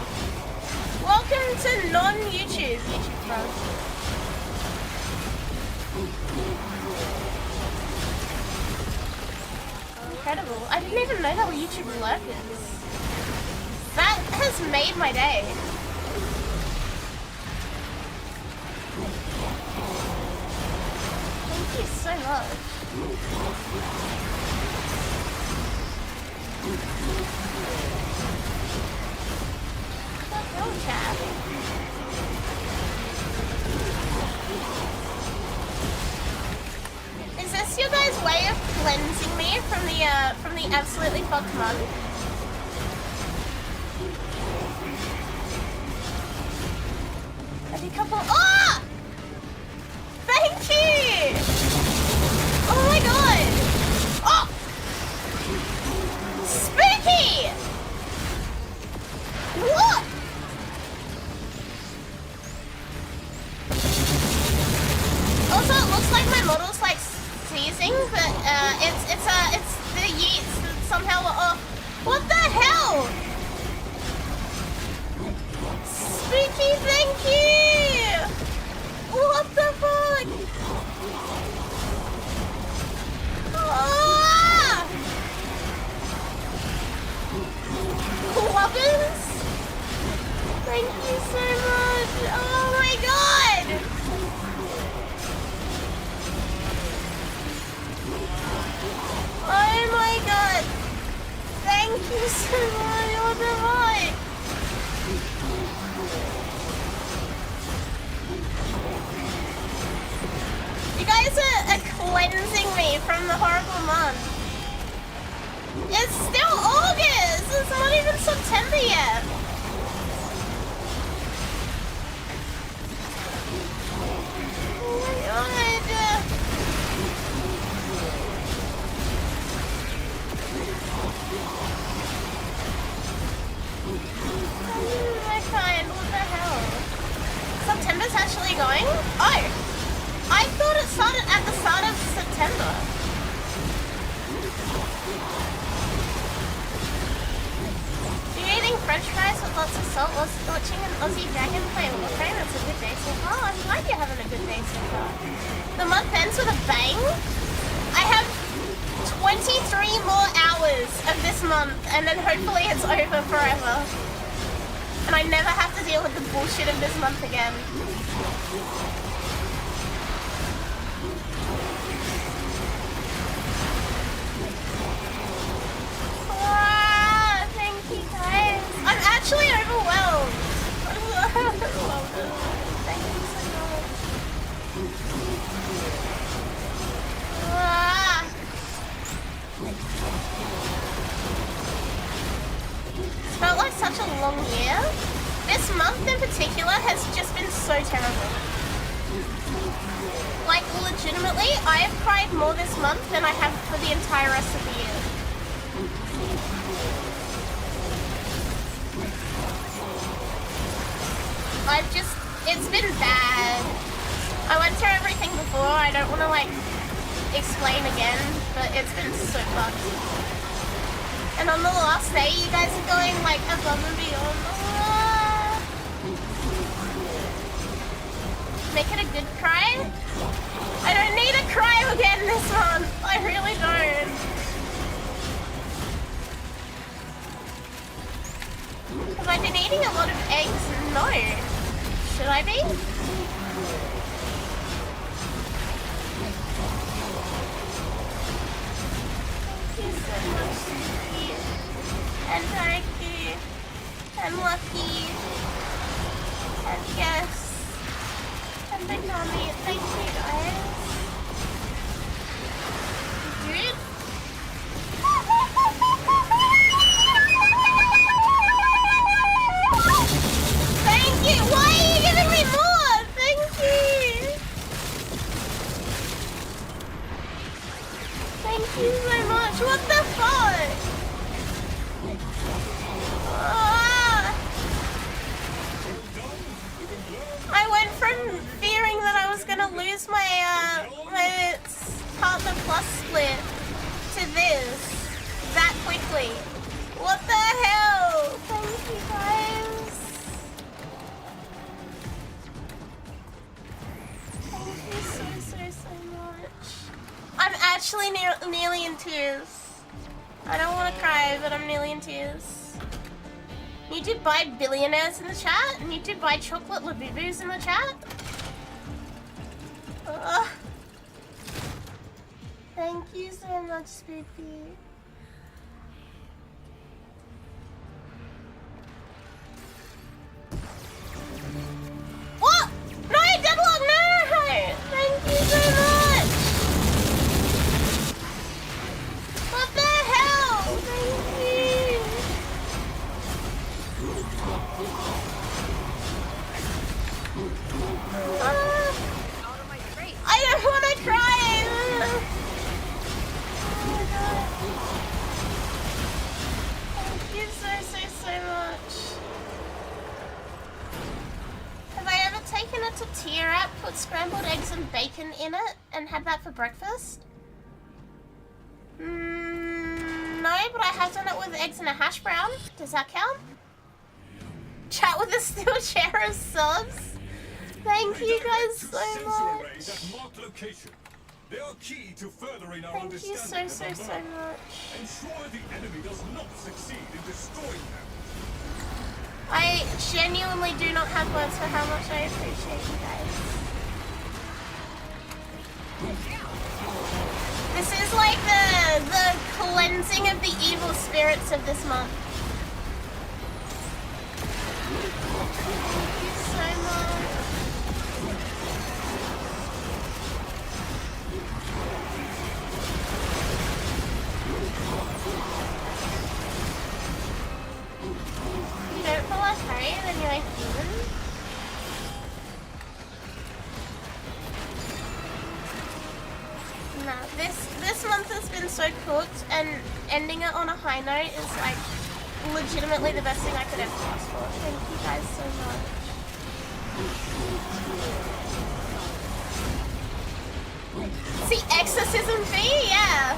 Welcome to non-YouTube bros. Incredible. I didn't even know there were YouTube lurkers. That has made my day. Thank you so much. What chat? Is this your guys' way of cleansing me from the absolutely fucked month? Every couple. Oh! Thank you! Oh my god! Oh! Spooky! What? Also, it looks like my model's like seizing, but it's the yeets that somehow were off. What the hell? Spooky, thank you! What the fuck? Ah! Clubbers? Thank you so much. Oh my god! Oh my god! Thank you so much. What the fuck? You guys are cleansing me from the horrible month. It's still August! It's not even September yet! Oh my god! My kind, what the hell? September's actually going? Oh! I thought it started at the start of September. You're eating french fries with lots of salt while watching an Aussie dragon play Warframe. That's a good day so far. I'm glad you're having a good day so far. The month ends with a bang. I have 23 more hours of this month and then hopefully it's over forever. And I never have to deal with the bullshit of this month again. Thank you guys. I'm actually overwhelmed. Thank you so much. It's felt like such a long year. This month in particular has just been so terrible. Like legitimately, I have cried more this month than I have for the entire rest of the year. It's been bad. I went through everything before, I don't want to like explain again, but it's been so fucked. And on the last day, you guys are going like above and beyond. Make it a good cry? I don't need a cry again this month. I really don't. Have I been eating a lot of eggs? No. Should I be? Thank you so much, Suki. And Darky. And Lucky. And Yes. And Begami. Thank you guys. Dude. Thank you! Why are you giving me more? Thank you! Thank you so much. What the fuck? I went from fearing that I was gonna lose my my partner plus split to this that quickly. What the hell? Thank you guys. actually nearly in tears. I don't want to cry, but I'm nearly in tears. Need to buy billionaires in the chat? Need to buy chocolate labubus in the chat? Thank you so much, Spooky. What? No, Deadlock, no! Thank you so much! What the hell? Thank you! I don't want to cry! Oh my god. Thank you so much. Have I ever taken a tortilla wrap, put scrambled eggs and bacon in it, and had that for breakfast? No, but I have done it with eggs and a hash brown. Does that count? Chat with a steel chair of subs. Thank you guys so much. They are key to furthering our Thank you so much. Ensure the enemy does not succeed in destroying them. I genuinely do not have words for how much I appreciate you guys. This is like the cleansing of the evil spirits of this month. Thank you so much. You don't feel like Akari, then you're a human? Nah, this month has been so cooked, and ending it on a high note is like legitimately the best thing I could ever ask for. Thank you guys so much. See, Exorcism V? Yeah.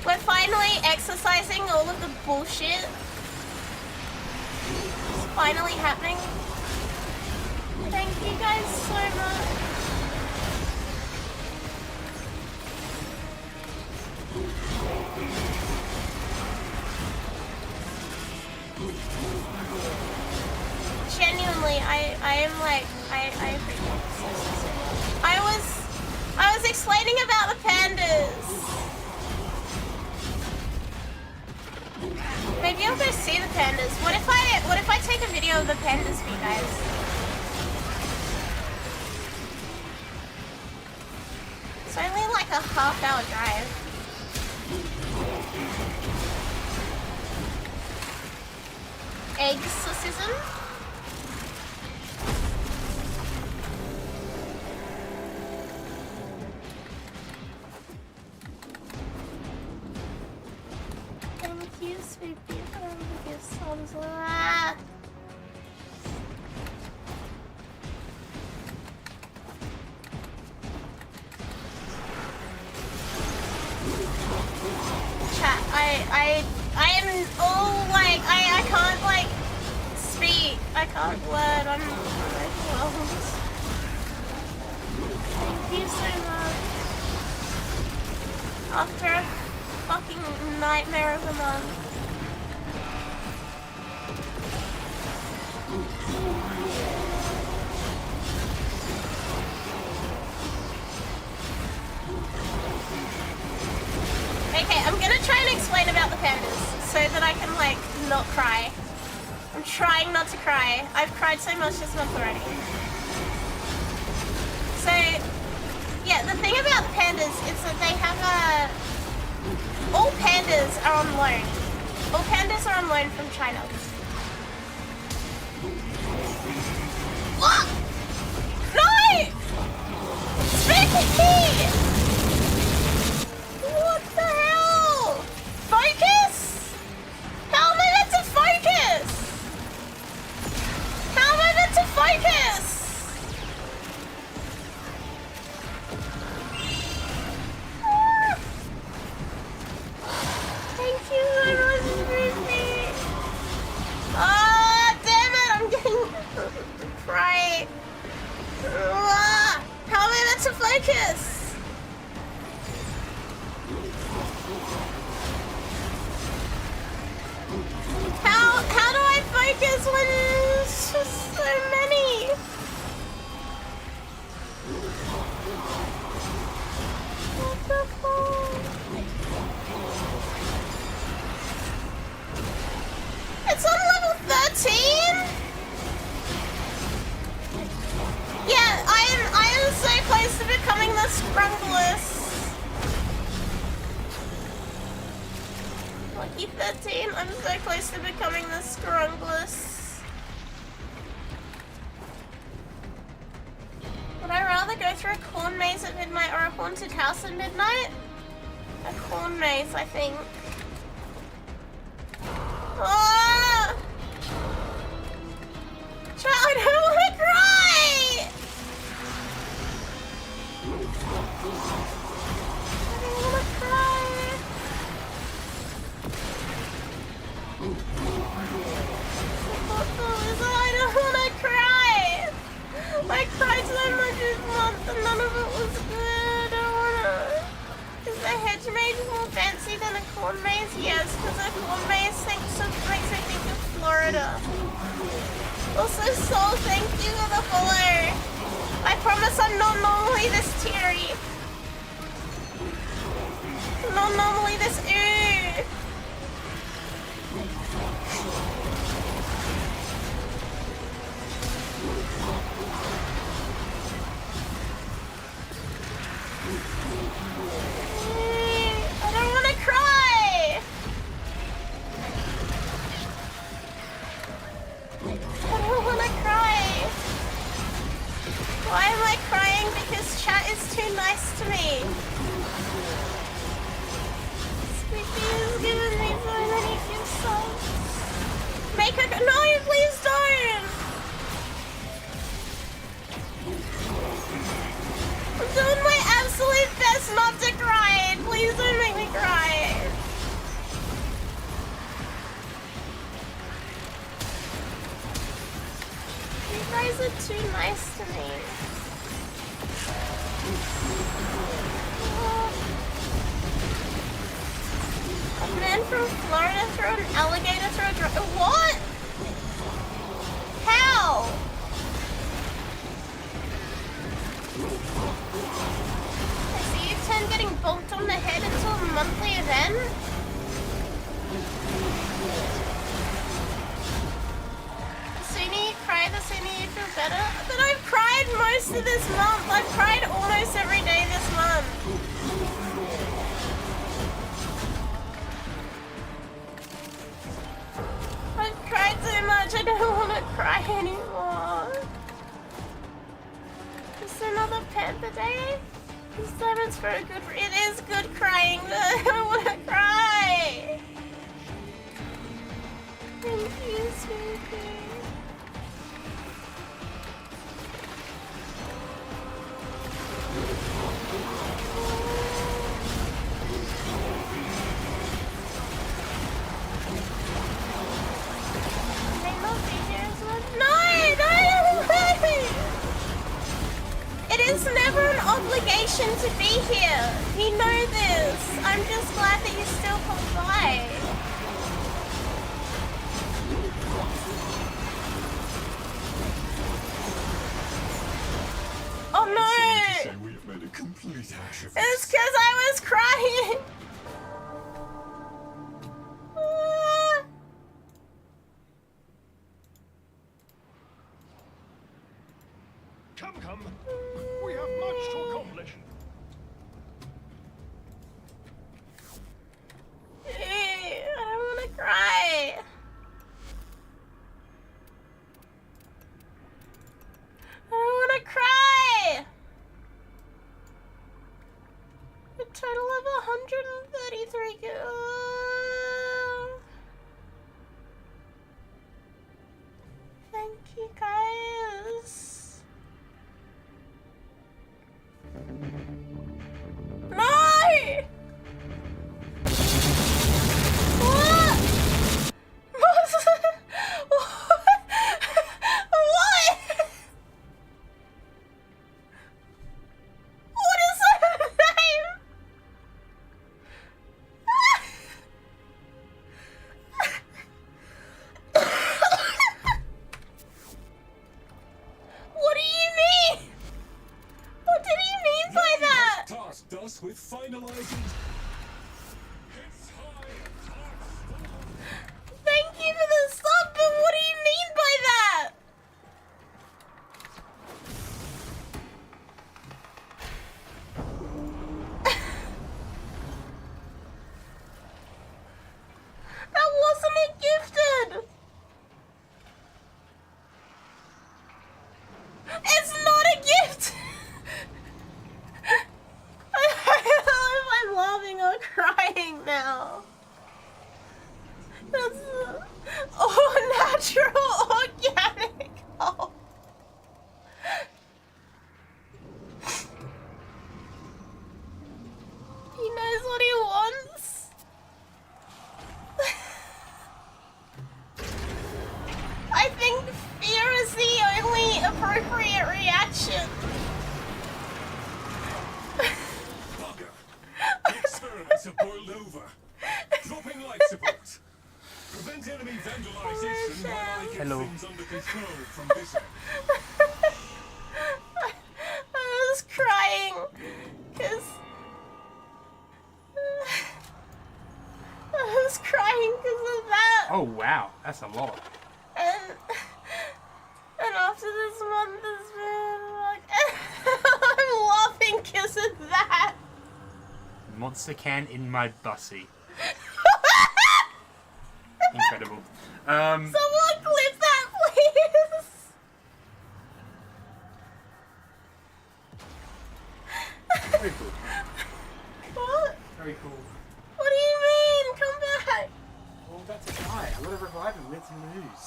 We're finally exercising all of the bullshit. It's finally happening. Thank you guys so much. Genuinely, I am like, I appreciate it so much. I was explaining about the pandas. Maybe I'll go see the pandas. What if I take a video of the pandas for you guys? It's only like a half-hour drive. Exorcism? Thank you, sweet people. Thank you so much. Chat, I am all like, I can't like speak. I can't word. I'm overwhelmed. Thank you so much. After a fucking nightmare of a month. Okay, I'm gonna try and explain about the pandas so that I can like not cry. I'm trying not to cry. I've cried so much this month already. So, yeah, the thing about the pandas is that they have all pandas are on loan. All pandas are on loan from China. What? No! Spooky! What the hell? Focus? How am I meant to focus? How am I meant to focus? Thank you so much, Ruthie. Ah, damn it, I'm getting right. focus when there's just so many? What the fuck? It's on level 13? Yeah, I am so close to becoming the Scrumbless. Lucky 13, I'm so close to becoming the Scrumbless. Would I rather go through a corn maze at midnight or a haunted house at midnight? A corn maze, I think. Ah! I don't want to cry! I don't want to cry. I don't want to cry. I cried so much this month and none of it was good. I don't want to. Is the hedge maze more fancy than a corn maze? Yes, because a corn maze makes me think of Florida. Also, Soul, thank you for the follow. I promise I'm not normally this teary. Not normally this ooh. I don't want to cry. I don't want to cry. Why am I crying? Because chat is too nice to me. Squeaky has given me so many good songs. Make her no, please don't. I'm doing my absolute best not to cry. Please don't make me cry. You guys are too nice to me. A man from Florida threw an alligator through a drum. What? How? I see you 10 getting bonked on the head until a monthly event. The sooner you cry, the sooner you feel better. But I've cried most of this month. I've cried almost every day this month. I've cried so much, I don't want to cry anymore. Just another Panther Day? This time it's for a good... It is good crying, but I don't want to cry. Thank you, sweetie. It is never an obligation to be here. You know this. I'm just glad that you still come by. Oh no! We have made a complete hash of It's because I was crying. Come. We have much to accomplish. I don't want to cry. I don't want to cry. A total of 133 Thank you guys. No! What? What? What is that name? That's all natural, organic. Oh. He knows what he wants. I think fear is the only appropriate reaction. Bugger. The experiments have boiled over. Dropping life support. Prevent enemy vandalization while I get things under control from this end. I was crying because I was crying because of that. Oh wow, that's a lot. And after this month has been like I'm laughing because of that. Monster can in my bussy. Incredible. Someone clip that, please. Very cool. What? Very cool. What do you mean? Come back. Well, that's a guy. I gotta revive him. It's in the news.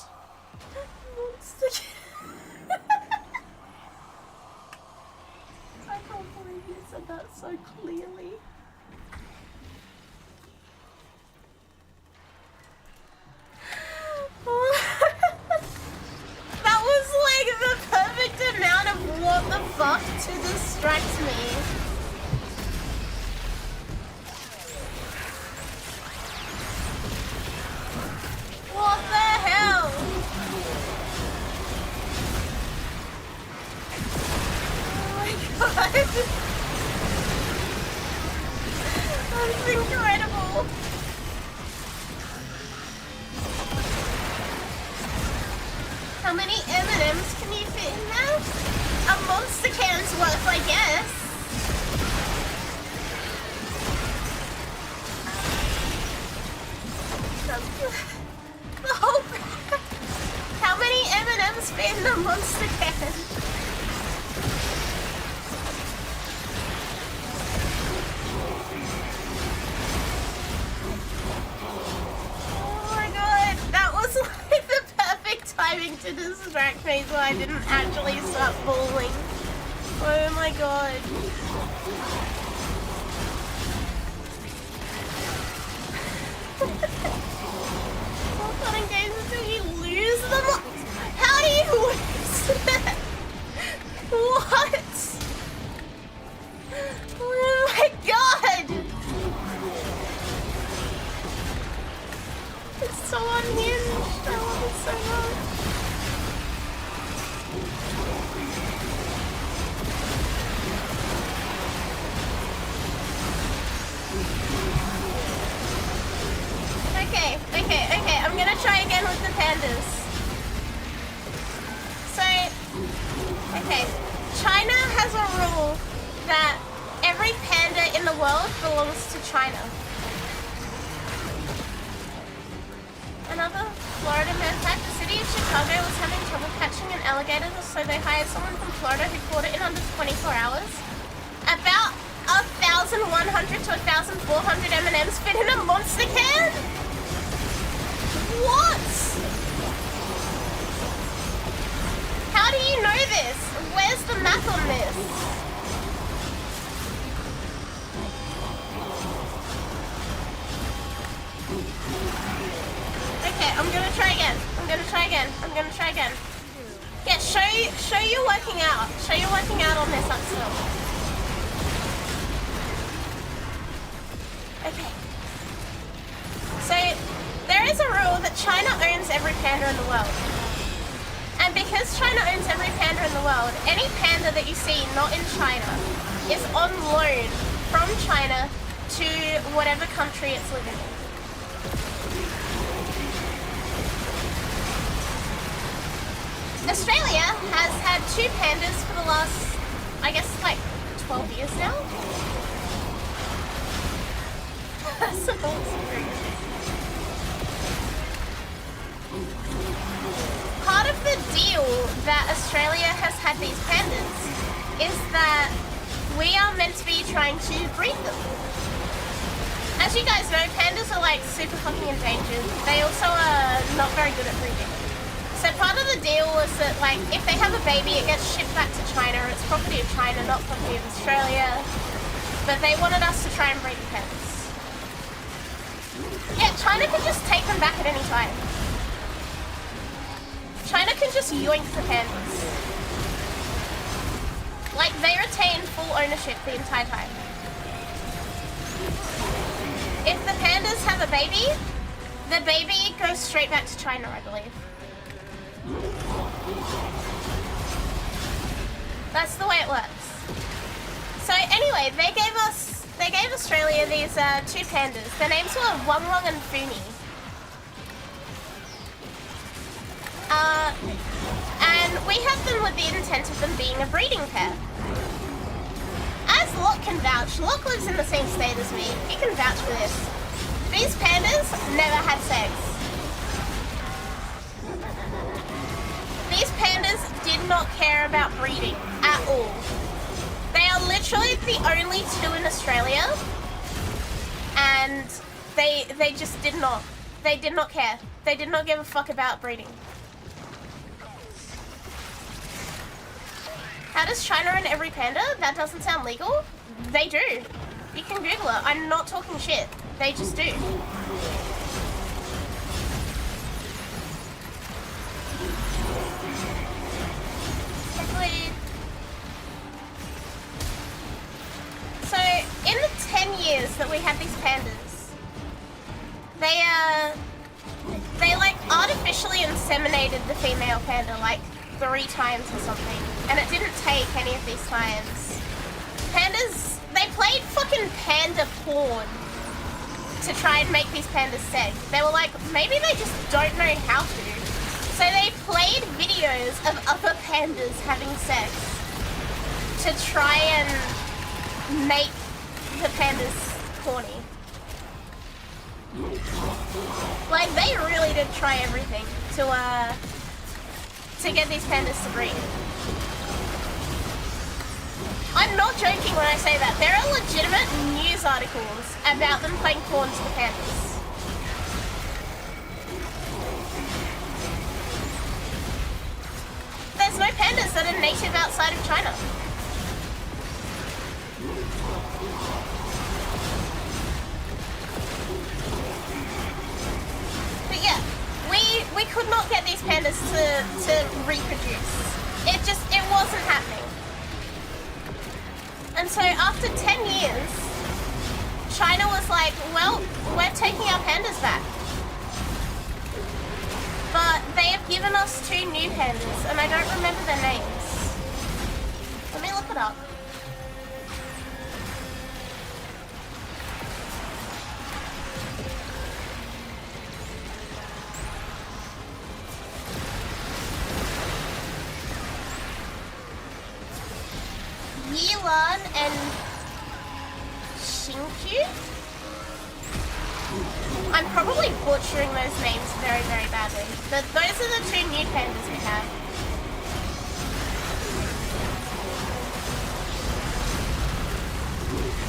I can't believe you said that so clearly. That was like the perfect amount of what the fuck to distract me. What the hell? Oh my god. That's incredible. How many M&Ms can you fit in there? A monster can's worth, I guess. The whole... How many M&Ms fit in a monster can? Oh my god, that was like the perfect timing to distract me so I didn't actually start falling. Oh my god. What fun and games do you lose them? How do you lose them? What? Oh my god! It's so unhinged. I love it so much. Okay, I'm gonna try again with the pandas. So, okay, China has a rule that every panda in the world belongs to China. Another Florida man fact, the city of Chicago was having trouble catching an alligator, so they hired someone from Florida who caught it in under 24 hours. About 1,100 to 1,400 M&Ms fit in a monster can? What? How do you know this? Where's the math on this? Okay, I'm gonna try again. Yeah, show you working out. Show you working out on this up still. Okay. So, there is a rule that China owns every panda in the world. And because China owns every panda in the world, any panda that you see not in China is on loan from China to whatever country it's living in. Australia has had 2 pandas for the last, I guess, like 12 years now. That's an awesome. Part of the deal that Australia has had these pandas is that we are meant to be trying to breed them. As you guys know, pandas are like super fucking endangered. They also are not very good at breeding. So part of the deal was that like if they have a baby, it gets shipped back to China. It's property of China, not property of Australia. But they wanted us to try and breed the pandas. Yeah, China can just take them back at any time. China can just yoink the pandas. Like, they retain full ownership the entire time. If the pandas have a baby, the baby goes straight back to China, I believe. That's the way it works. So anyway, they gave Australia these two pandas. Their names were Wanglong and Funi. And we had them with the intent of them being a breeding pair. As Locke can vouch, Locke lives in the same state as me. He can vouch for this. These pandas never had sex. These pandas did not care about breeding at all. They are literally the only two in Australia, and they just did not. They did not care. They did not give a fuck about breeding. How does China own every panda? That doesn't sound legal. They do. You can Google it. I'm not talking shit. They just do. So, in the 10 years that we had these pandas, they like artificially inseminated the female panda like 3 times or something, and it didn't take any of these times. Pandas, they played fucking panda porn to try and make these pandas sex. They were like, maybe they just don't know how to. So they played videos of other pandas having sex to try and make the pandas horny. Like, they really did try everything to get these pandas to breed. I'm not joking when I say that. There are legitimate news articles about them playing porn to the pandas. There's no pandas that are native outside of China. But yeah, we could not get these pandas to reproduce. It wasn't happening. And so after 10 years, China was like, well, we're taking our pandas back. But they have given us 2 new pandas, and I don't remember their names. Let me look it up. Yilan and Shinkyu? I'm probably butchering those names very, very badly. But those are the 2 new pandas we have.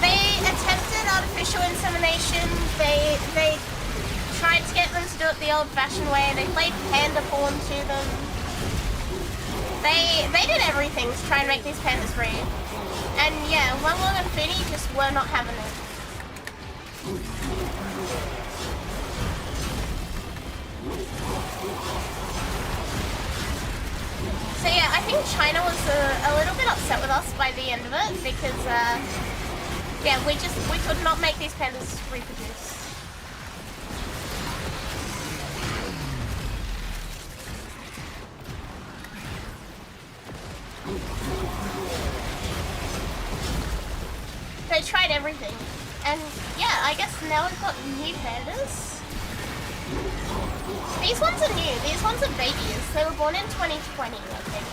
They attempted artificial insemination. They tried to get them to do it the old-fashioned way. They played panda porn to them. They did everything to try and make these pandas breed. And yeah, Wanglong and Funi just were not having it. So yeah, I think China was a little bit upset with us by the end of it because yeah, we could not make these pandas reproduce. They tried everything, and yeah, I guess now we've got new pandas. These ones are new. These ones are babies. They were born in 2020, I think.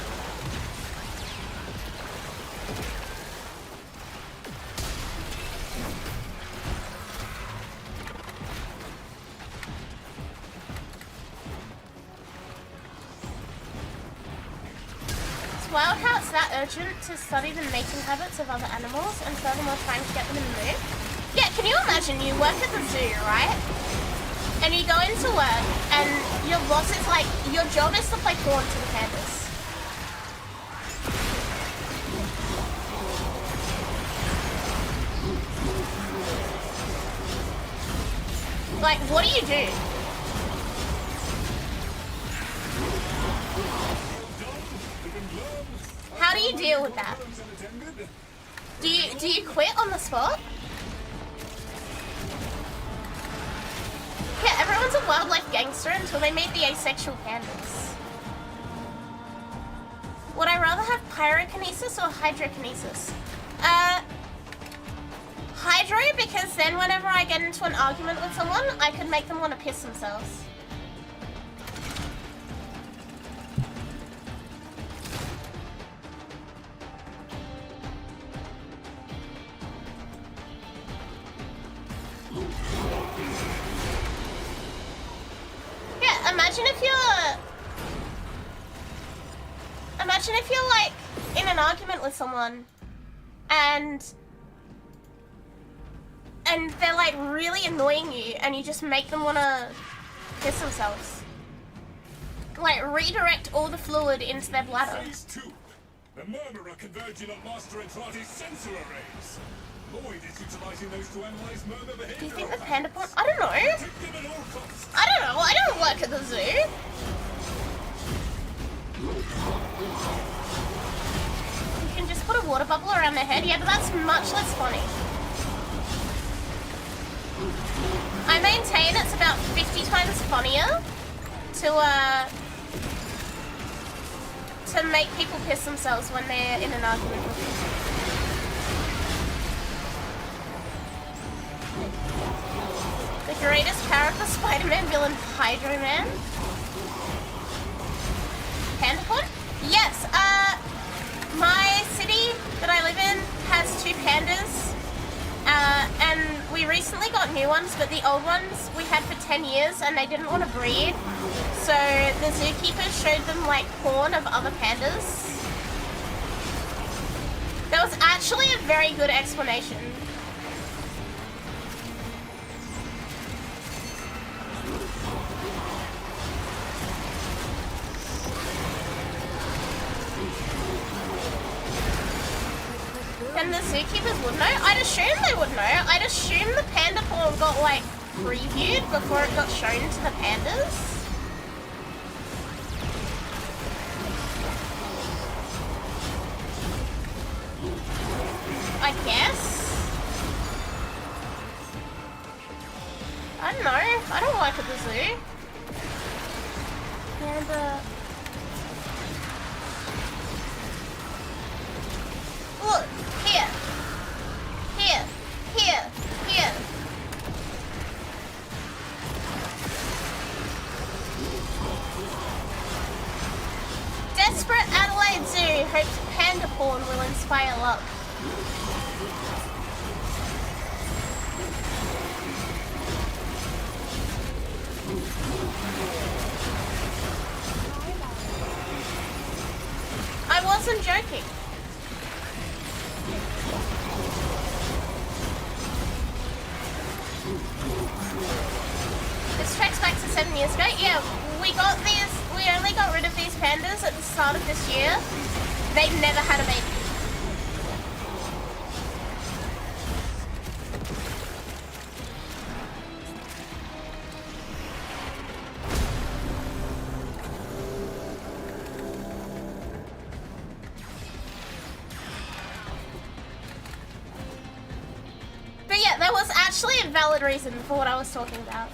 It's wild how it's that urgent to study the mating habits of other animals and furthermore trying to get them in the mood. Yeah, can you imagine you work at the zoo, right? And you go into work and your boss is like, your job is to play pawn to the pandas. Like, what do you do? How do you deal with that? Do you quit on the spot? Yeah, everyone's a wildlife gangster until they meet the asexual pandas. Would I rather have pyrokinesis or hydrokinesis? Hydro, because then whenever I get into an argument with someone, I could make them want to piss themselves. Yeah, imagine if you're like in an argument with someone and they're like really annoying you and you just make them want to piss themselves. Like redirect all the fluid into their bladder. Phase 2. The Murmurer converging on Master Entrati's sensor arrays. Lloyd is utilizing those to analyze murmur behavior. Do you think the panda porn? I don't know. I don't know. I don't work at the zoo. You can just put a water bubble around their head. Yeah, but that's much less funny. I maintain it's about 50 times funnier to make people piss themselves when they're in an argument with you. The greatest character, Spider-Man villain, Hydro Man. Panda porn? Yes, my city that I live in has 2 pandas. And we recently got new ones, but the old ones we had for 10 years and they didn't want to breed. So the zookeeper showed them like porn of other pandas. That was actually a very good explanation. And the zookeepers would know? I'd assume they would know. I'd assume the panda porn got like previewed before it got shown to the pandas. I guess. I don't know. I don't work at the zoo. Panda. Look, here. Here. Here. Here. Desperate Adelaide Zoo hopes panda porn will inspire love. I wasn't joking. This tracks back to 7 years ago. Yeah, we only got rid of these pandas at the start of this year. They never had a baby. But yeah, there was actually a valid reason for what I was talking about.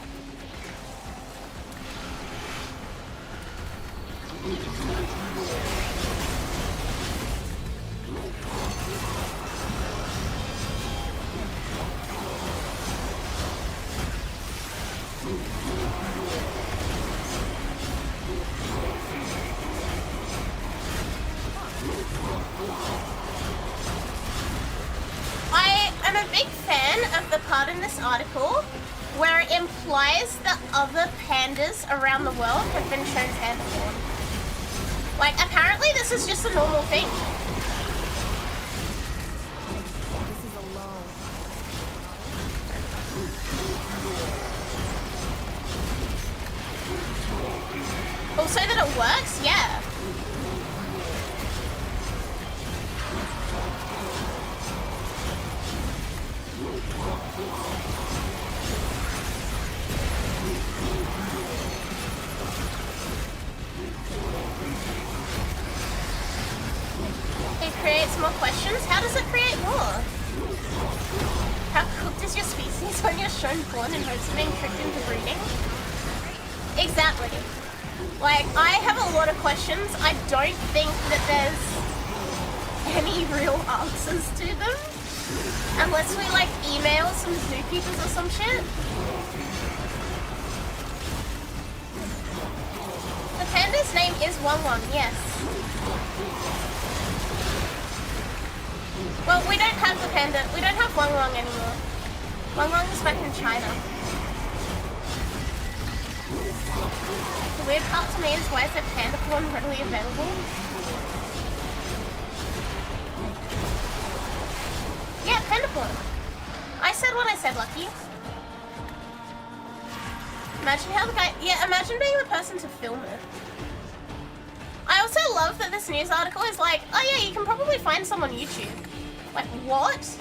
I am a big fan of the part in this article where it implies that other pandas around the world have been shown panda porn. Like, apparently this is just a normal thing. This is a low. Also that it works? Yeah. It creates more questions? How does it create more? How cooked is your species when you're shown porn and hopes of being tricked into breeding? Exactly. Like, I have a lot of questions. I don't think that there's any real answers to them. Unless we, like, email some zookeepers or some shit. The panda's name is Wong Wong, yes. Well, we don't have the panda. We don't have Wong Wong anymore. Wong Wong is back in China. The weird part to me is why is there panda porn readily available? Yeah, panda porn. I said what I said, Lucky. Imagine how the guy... Yeah, imagine being the person to film it. I also love that this news article is like, oh yeah, you can probably find some on YouTube. Like, what?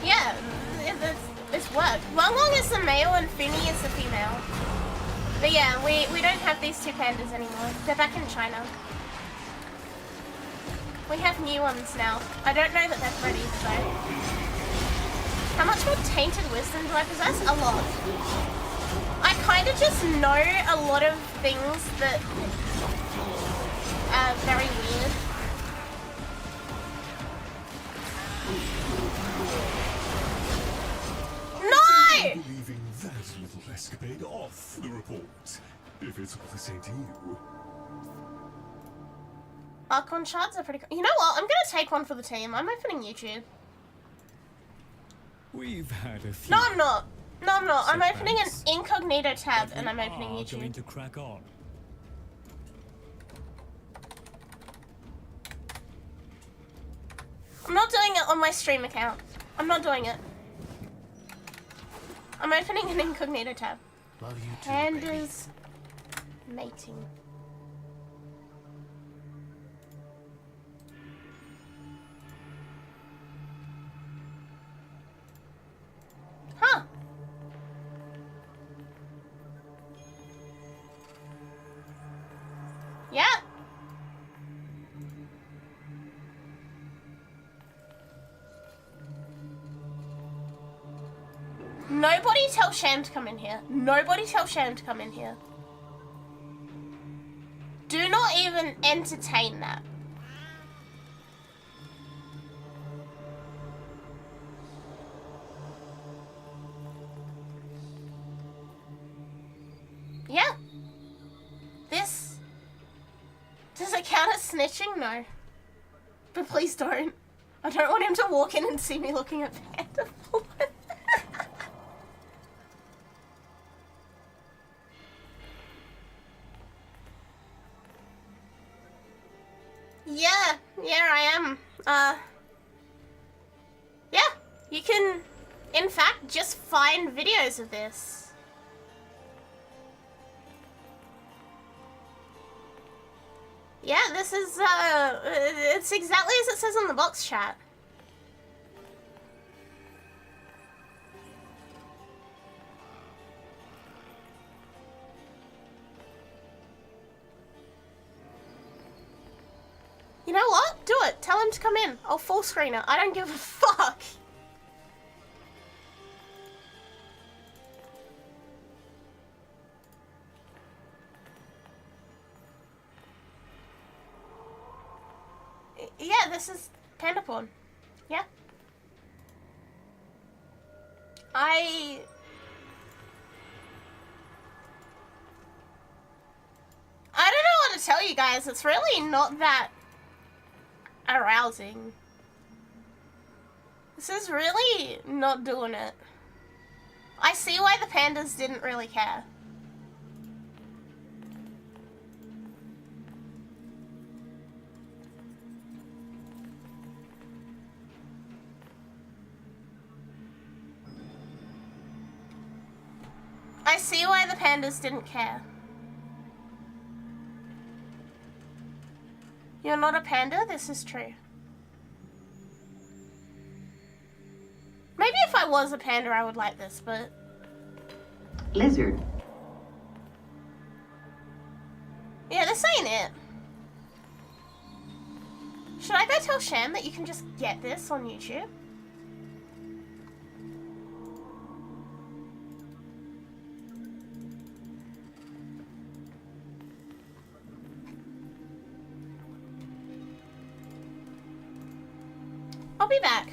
Yeah, it's worked. Wong Wong is the male and Funi is the female. But yeah, we don't have these two pandas anymore. They're back in China. We have new ones now. I don't know that they're ready, though. How much more tainted wisdom do I possess? A lot. I kind of just know a lot of things that are very weird. No! Leaving that little escapade off the report, if it's all the same to you. Archon shards are pretty cool. You know what? I'm gonna take one for the team. I'm opening YouTube. We've had a few. No, I'm not. No, I'm not. I'm opening an incognito tab and I'm opening YouTube. Going to crack on. I'm not doing it on my stream account. I'm not doing it. I'm opening an incognito tab. Love you too, Pandas mating. Huh. Yeah. Nobody tell Sham to come in here. Nobody tell Sham to come in here. Do not even entertain that. Yeah. This... Does it count as snitching? No. But please don't. I don't want him to walk in and see me looking at panda porn. Yeah, I am. Yeah, you can, in fact, just find videos of this. Yeah, this is, it's exactly as it says on the box chat. You know what? Do it. Tell him to come in. I'll full screen it. I don't give a fuck. Yeah, this is panda porn. Yeah. I don't know what to tell you guys. It's really not that arousing. This is really not doing it. I see why the pandas didn't really care. I see why the pandas didn't care. You're not a panda? This is true. Maybe if I was a panda I would like this, but... Lizard. Yeah, this ain't it. Should I go tell Shan that you can just get this on YouTube? I'll be back.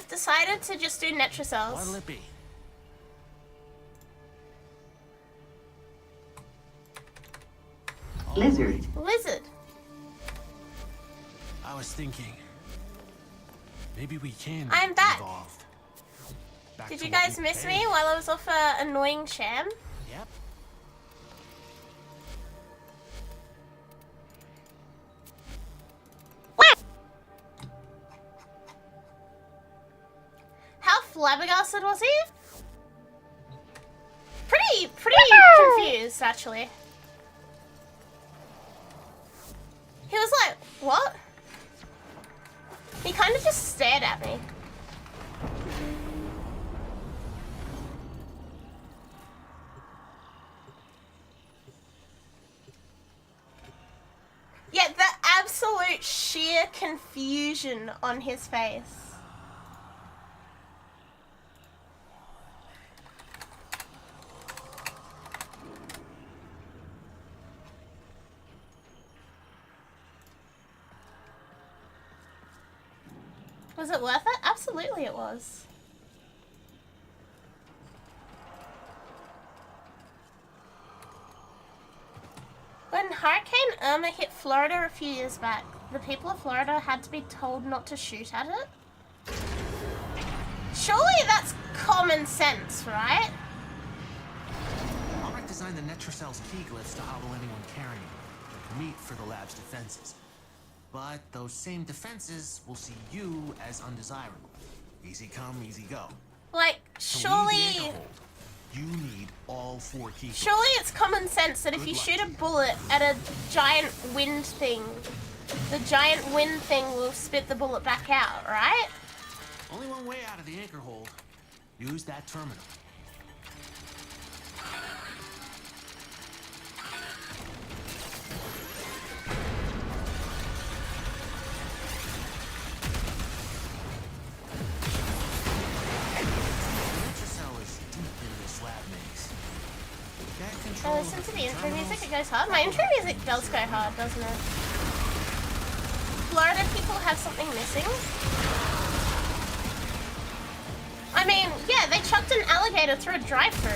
I've decided to just do Netrocells. What'll it be? Lizard. Lizard. I was thinking, maybe we can I'm back. evolve. Back Did to you what guys we miss paid. me while I was off a annoying sham? Yep. How flabbergasted was he? Pretty confused, actually. He was like, what? He kind of just stared at me. Yeah, the absolute sheer confusion on his face. Was it worth it? Absolutely it was. When Hurricane Irma hit Florida a few years back, the people of Florida had to be told not to shoot at it. Surely that's common sense, right? I'll redesign the Netrocell's key glyphs to hobble anyone carrying them. Meet for the lab's defenses. But those same defenses will see you as undesirable. Easy come, easy go. Like, surely... You need all 4 key glyphs. Surely it's common sense that if you shoot a bullet at a giant wind thing, the giant wind thing will spit the bullet back out, right? Only one way out of the anchor hold. Use that terminal. I listen to the intro music, it goes hard. My intro music does go hard, doesn't it? Florida people have something missing. I mean, yeah, they chucked an alligator through a drive-thru.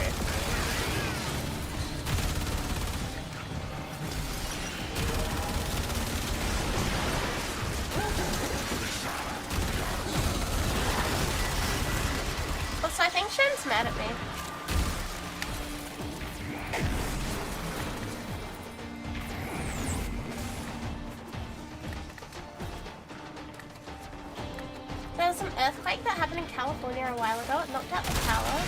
Also, I think Shen's mad at me. There was an earthquake that happened in California a while ago. It knocked out the power.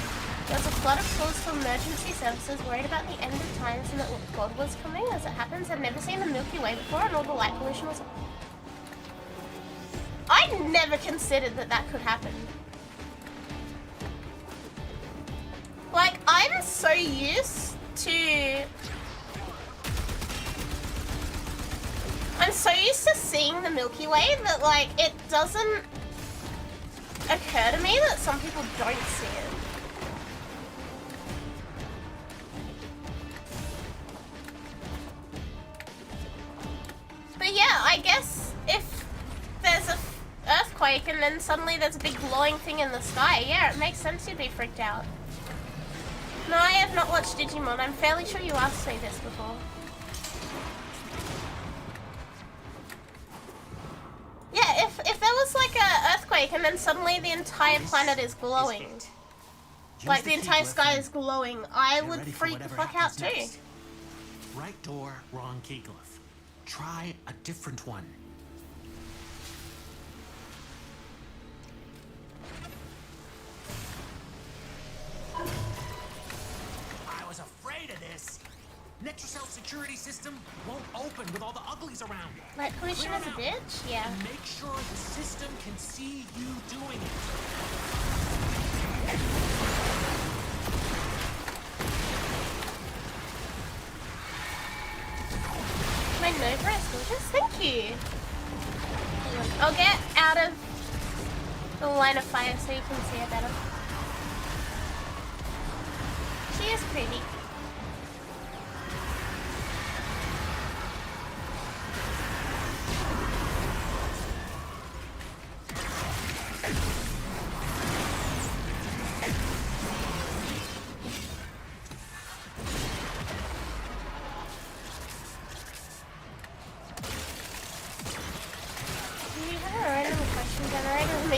There was a flood of calls to emergency services worried about the end of times and that God was coming. As it happens, I've never seen the Milky Way before and all the light pollution was... I never considered that that could happen. Like, I'm so used to... I'm so used to seeing the Milky Way that, like, it doesn't occur to me that some people don't see it. But yeah, I guess if there's a earthquake and then suddenly there's a big glowing thing in the sky, yeah, it makes sense you'd be freaked out. No, I have not watched Digimon. I'm fairly sure you asked me this before. Yeah, if there was like a earthquake and then suddenly the entire planet is glowing, like the entire sky is glowing, I would freak the fuck out too. Next. Right door, wrong key glyph. Try a different one. I was afraid of this. Netrocell's security system won't open with all the uglies around. Like pollution is a bitch? Yeah. And make sure the system can see you doing it. My Nova is gorgeous? Thank you. I'll get out of the line of fire so you can see her better. She is pretty.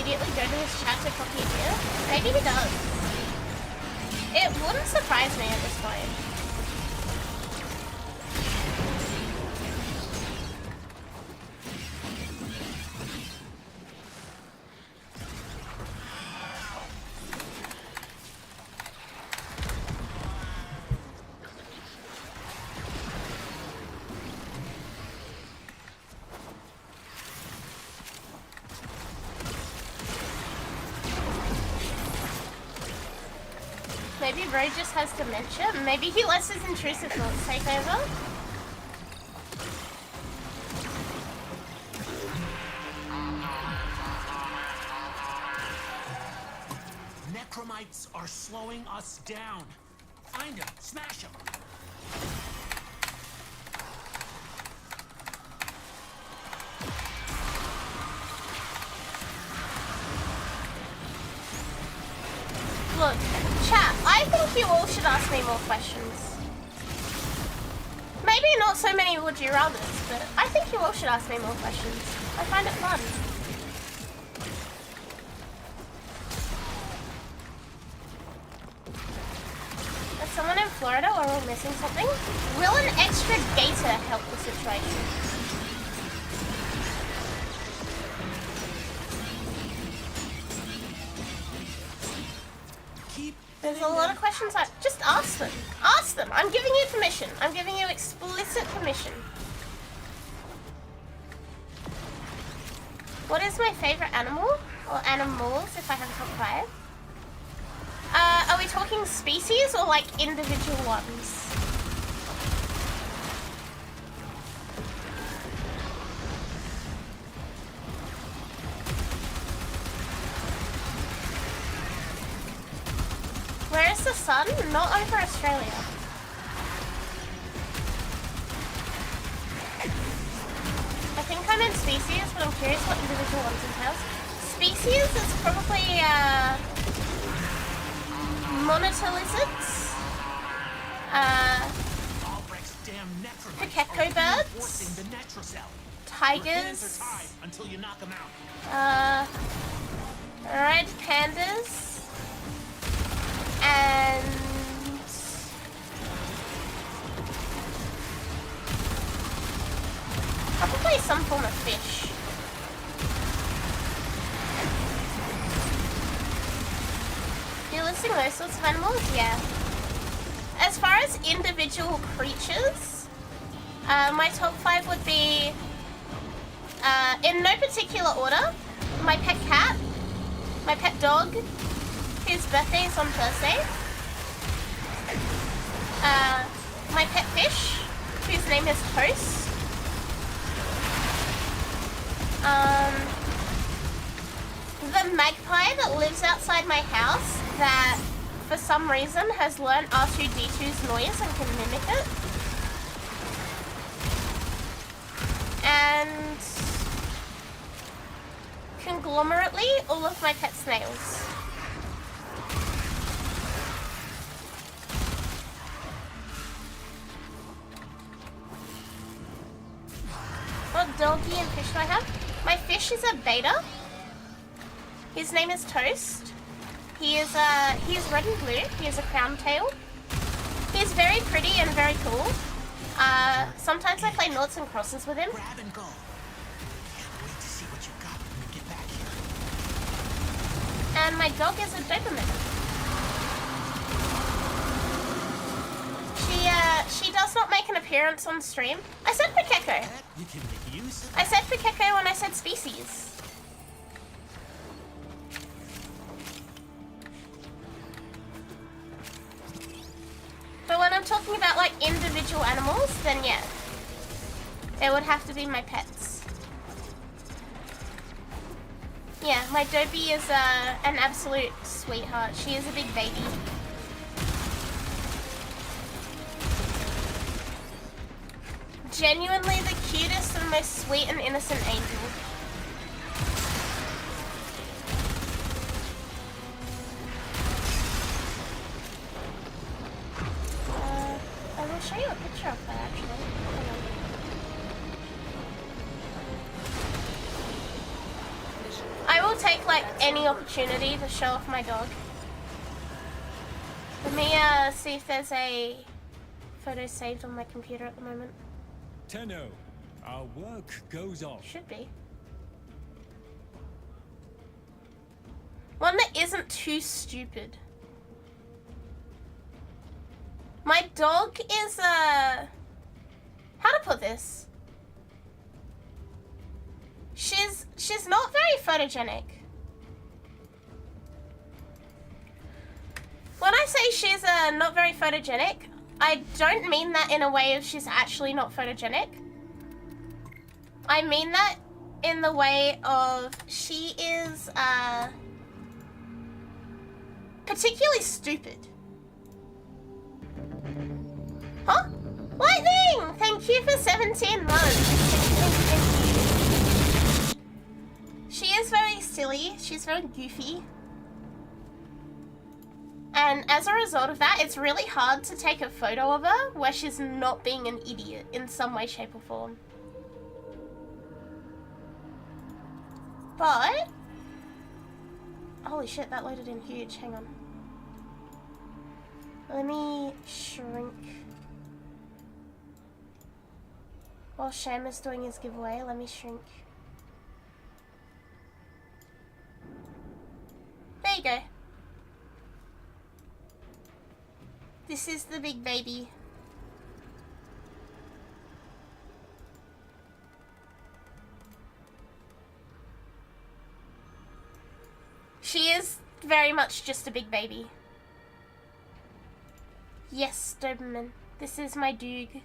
immediately go to his chat to copy it here? Maybe he does. It wouldn't surprise me at this point. Maybe Ro just has dementia. Maybe he lets his intrusive thoughts take over. Necromites are slowing us down. Find them, smash them. Look, chat, I think you all should ask me more questions. Maybe not so many would you rathers, but I think you all should ask me more questions. I find it fun. Is someone in Florida or all missing something? Will an extra gator help the situation? There's a lot of questions. Just ask them. Ask them. I'm giving you permission. I'm giving you explicit permission. What is my favorite animal? Or animals, if I have a top 5? Are we talking species or like individual ones? Where is the sun? Not over Australia. I think I meant species, but I'm curious what individual ones entails. Species is probably monitor lizards, Pekeko birds, tigers, red pandas, and probably some form of fish. You're listing those sorts of animals? Yeah. As far as individual creatures, my top 5 would be, in no particular order, my pet cat, my pet dog, whose birthday is on Thursday, my pet fish, whose name is Toast, the magpie that lives outside my house that for some reason has learned R2-D2's noise and can mimic it, and conglomerately all of my pet snails. What doggy and fish do I have? My fish is a beta. His name is Toast. He is red and blue. He has a crown tail. He's very pretty and very cool. Sometimes I play noughts and crosses with him. Grab and go. Can't wait to see what you got when we get back here. And my dog is a Doberman. She does not make an appearance on stream. I said Pekeko. You can make use of I said Pekeko when I said species. But when I'm talking about like individual animals, then yeah, it would have to be my pets. Yeah, my Dobie is an absolute sweetheart. She is a big baby. Genuinely the cutest and most sweet and innocent angel. I will show you a picture of her actually. I will take like any opportunity to show off my dog. Let me see if there's a photo saved on my computer at the moment. Tenno, our work goes on. Should be. One that isn't too stupid. My dog is how to put this? She's not very photogenic. When I say she's not very photogenic, I don't mean that in a way of she's actually not photogenic. I mean that in the way of she is particularly stupid. Huh? Lightning! Thank you for 17 months. She is very silly. She's very goofy. And as a result of that, it's really hard to take a photo of her where she's not being an idiot in some way, shape, or form. But... holy shit, that loaded in huge. Hang on. Let me shrink. While Sham is doing his giveaway, let me shrink. There you go. This is the big baby. She is very much just a big baby. Yes, Doberman. This is my Doog.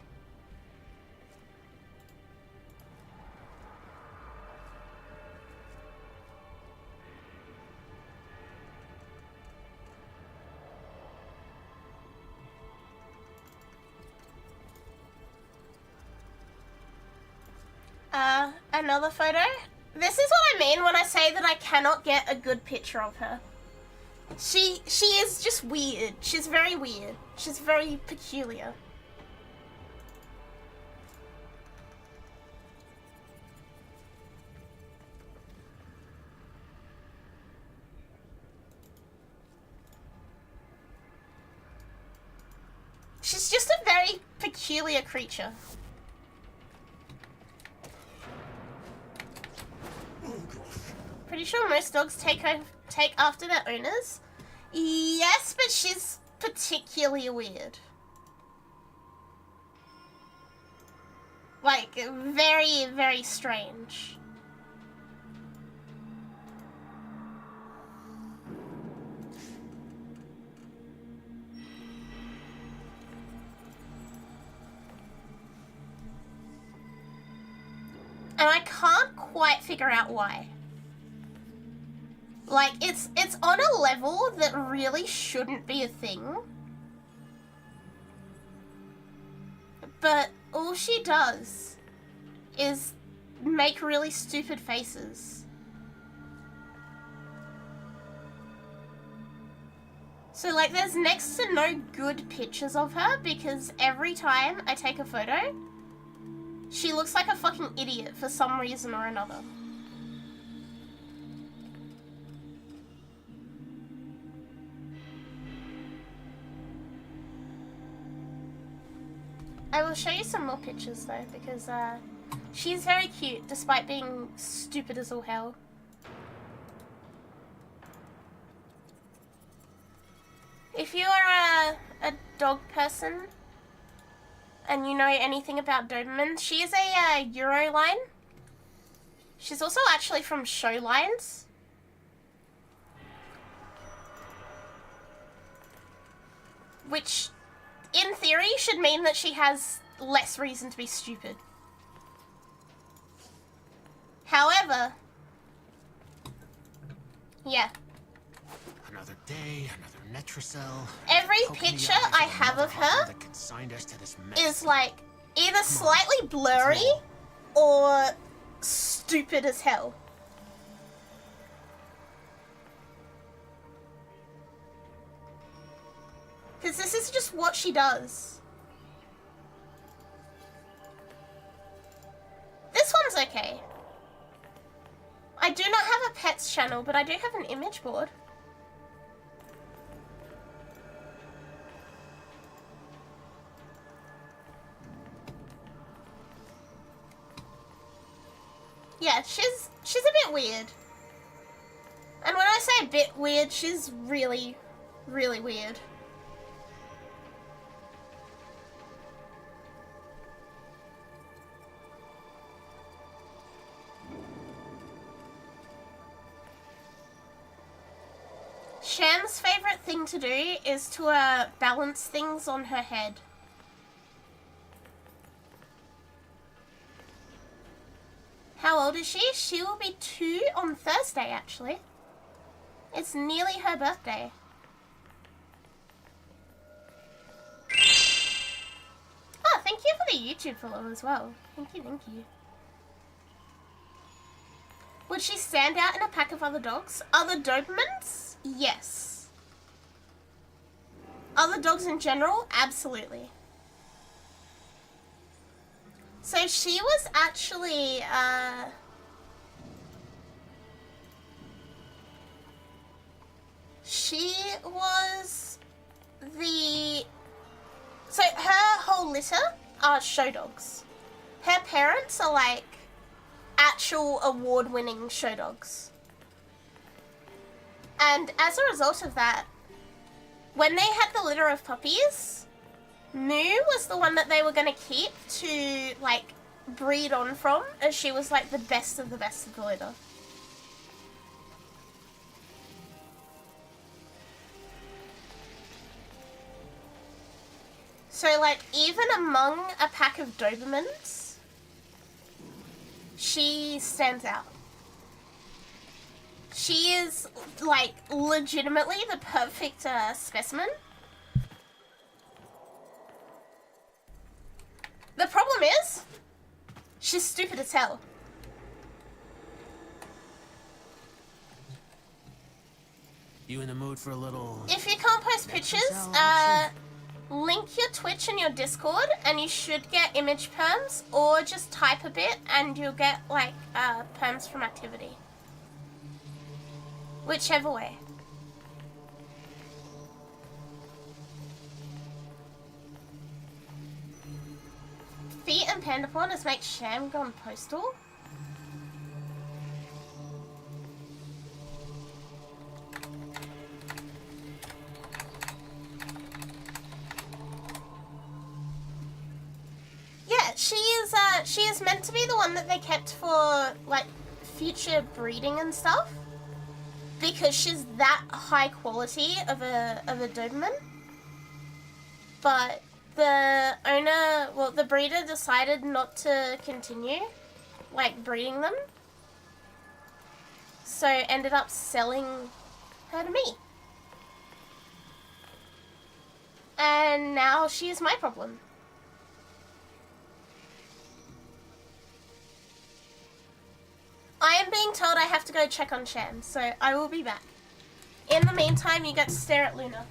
Another photo. This is what I mean when I say that I cannot get a good picture of her. She is just weird. She's very weird. She's very peculiar. She's just a very peculiar creature. Pretty sure most dogs take after their owners. Yes, but she's particularly weird. Like, very, very strange. And I can't quite figure out why. Like, it's on a level that really shouldn't be a thing. But all she does is make really stupid faces. So, like, there's next to no good pictures of her because every time I take a photo, she looks like a fucking idiot for some reason or another. I will show you some more pictures though, because she's very cute despite being stupid as all hell. If you are a dog person and you know anything about Doberman, she is a Euro line. She's also actually from show lines. Which, in theory, should mean that she has less reason to be stupid. However, yeah. Another day, another Netracell. Every picture I have of her is like either slightly blurry or stupid as hell. Because this is just what she does. This one's okay. I do not have a pets channel. channel, but I do have an image board. Yeah, she's a bit weird. And when I say a bit weird, she's really, really weird. Sham's favorite thing to do is to balance things on her head. How old is she? She will be 2 on Thursday, actually. It's nearly her birthday. Oh, thank you for the YouTube follow as well. Thank you, thank you. Would she stand out in a pack of other dogs? Other Dobermans? Yes. Other dogs in general? Absolutely. So she was actually, she was so her whole litter are show dogs. Her parents are like actual award-winning show dogs. And as a result of that, when they had the litter of puppies, Moo was the one that they were going to keep to, like, breed on from, as she was, like, the best of the litter. So, like, even among a pack of Dobermans, she stands out. She is, like, legitimately the perfect specimen. The problem is, she's stupid as hell. You in the mood for a little... If you can't post pictures, link your Twitch and your Discord and you should get image perms, or just type a bit and you'll get, like, perms from activity. Whichever way. Feet and panda porn has made Sham gone postal. Yeah, she is meant to be the one that they kept for, like, future breeding and stuff, because she's that high quality of a Doberman. But the owner, well, the breeder decided not to continue, like, breeding them. So ended up selling her to me. And now she is my problem. I am being told I have to go check on Sham, so I will be back. In the meantime, you get to stare at Luna.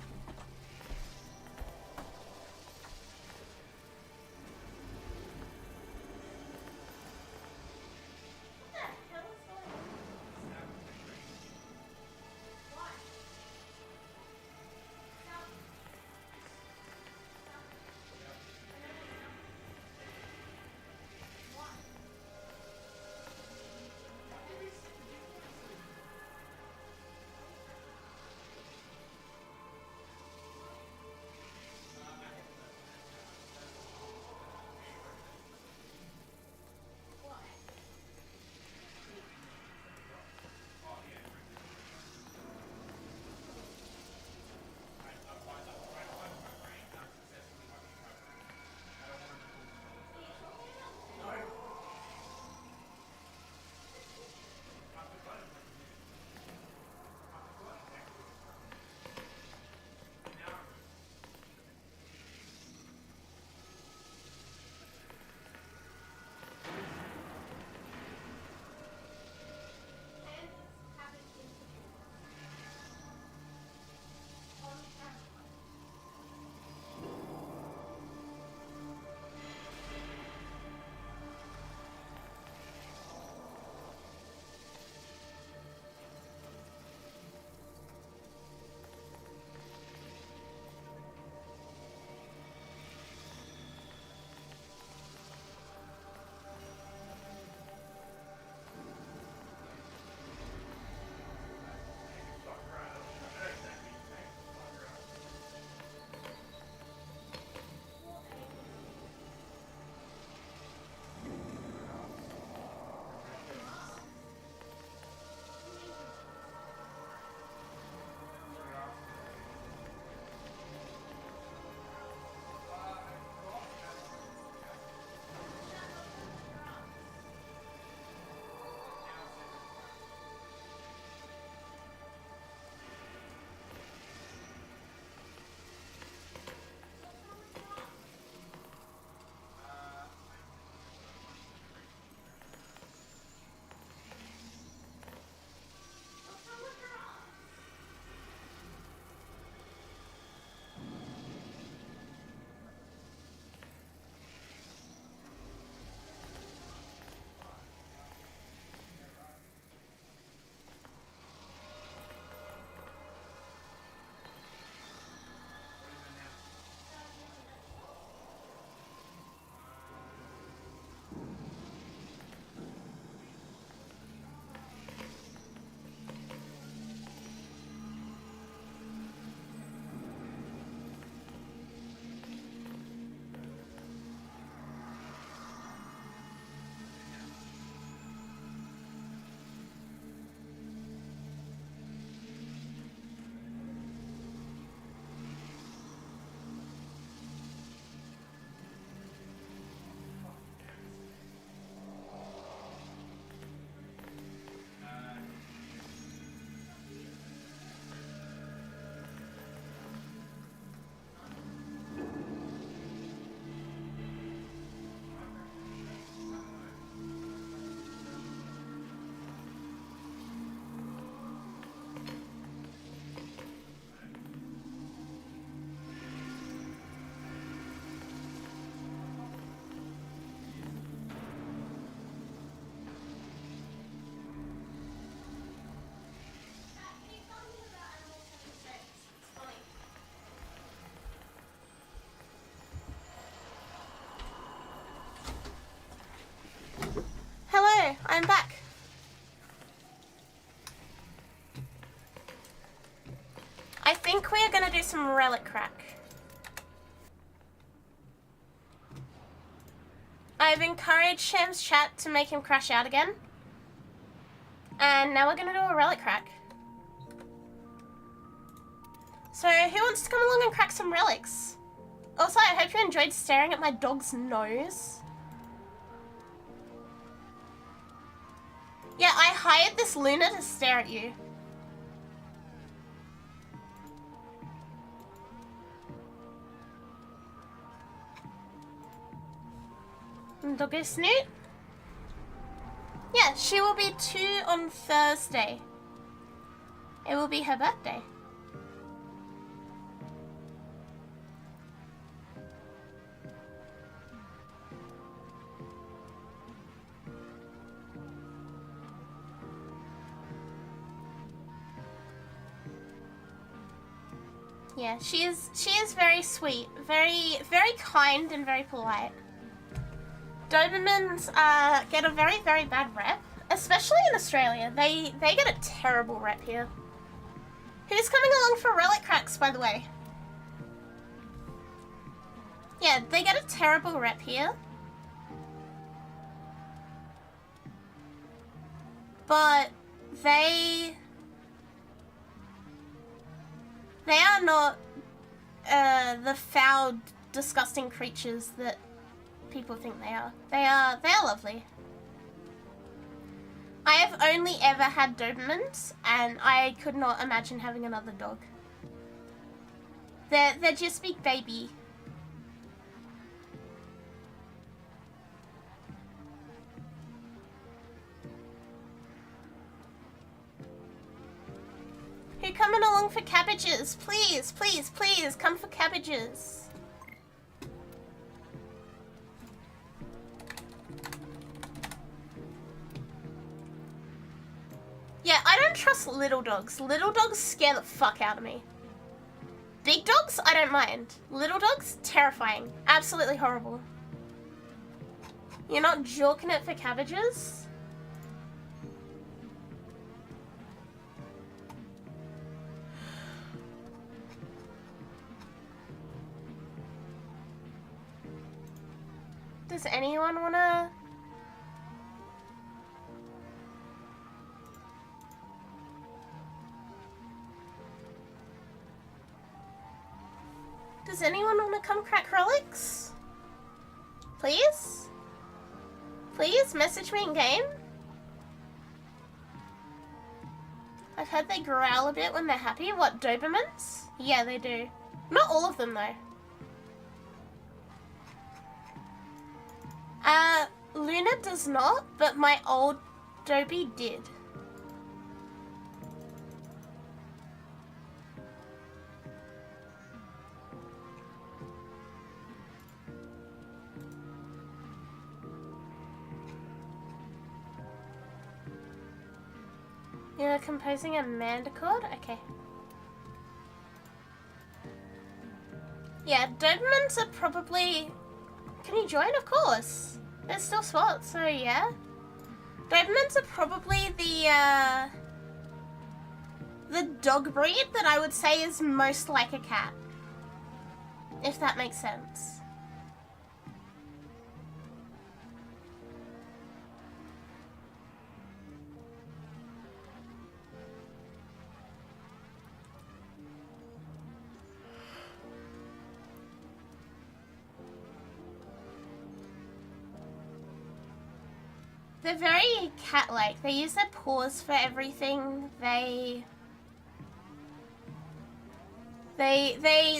I think we are gonna do some relic crack. I've encouraged Sham's chat to make him crash out again. And now we're gonna do a relic crack. So who wants to come along and crack some relics? Also, I hope you enjoyed staring at my dog's nose. Yeah, I hired this Luna to stare at you. Doggo Snoot? Yeah, she will be 2 on Thursday. It will be her birthday. Yeah, she is very sweet, very kind and very polite. Dobermans get a very bad rep, especially in Australia. They get a terrible rep here. Who's coming along for relic cracks, by the way? Yeah, they get a terrible rep here. But they are not the foul, disgusting creatures that people think they are. They are lovely. I have only ever had Dobermans, and I could not imagine having another dog. They're just big baby. Who coming along for cabbages? Please, please, please, come for cabbages. Yeah, I don't trust little dogs. Little dogs scare the fuck out of me. Big dogs, I don't mind. Little dogs, terrifying. Absolutely horrible. You're not jorking it for cabbages? Does anyone wanna... Does anyone want to come crack relics? Please? Please message me in game? I've heard they growl a bit when they're happy. What, Dobermans? Yeah, they do. Not all of them, though. Luna does not, but my old Dobie did. You're composing a Mandicord? Okay. Yeah, Dobermans are probably... Can you join? Of course. There's still spots, so yeah. Dobermans are probably the dog breed that I would say is most like a cat. If that makes sense. They're very cat-like. They use their paws for everything. They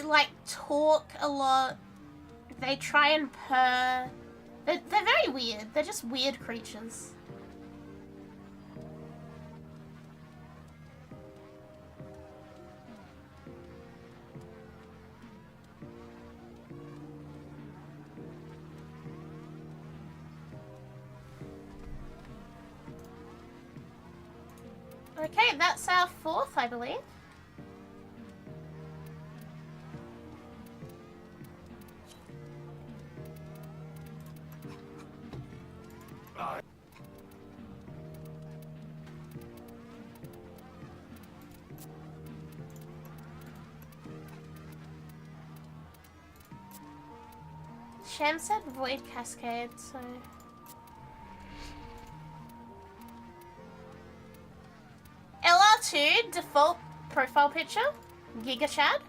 like talk a lot. They try and purr. They're very weird. They're just weird creatures. Okay, that's our 4th, I believe. Sham said void cascade, so... LR2 default profile picture, Giga Chad.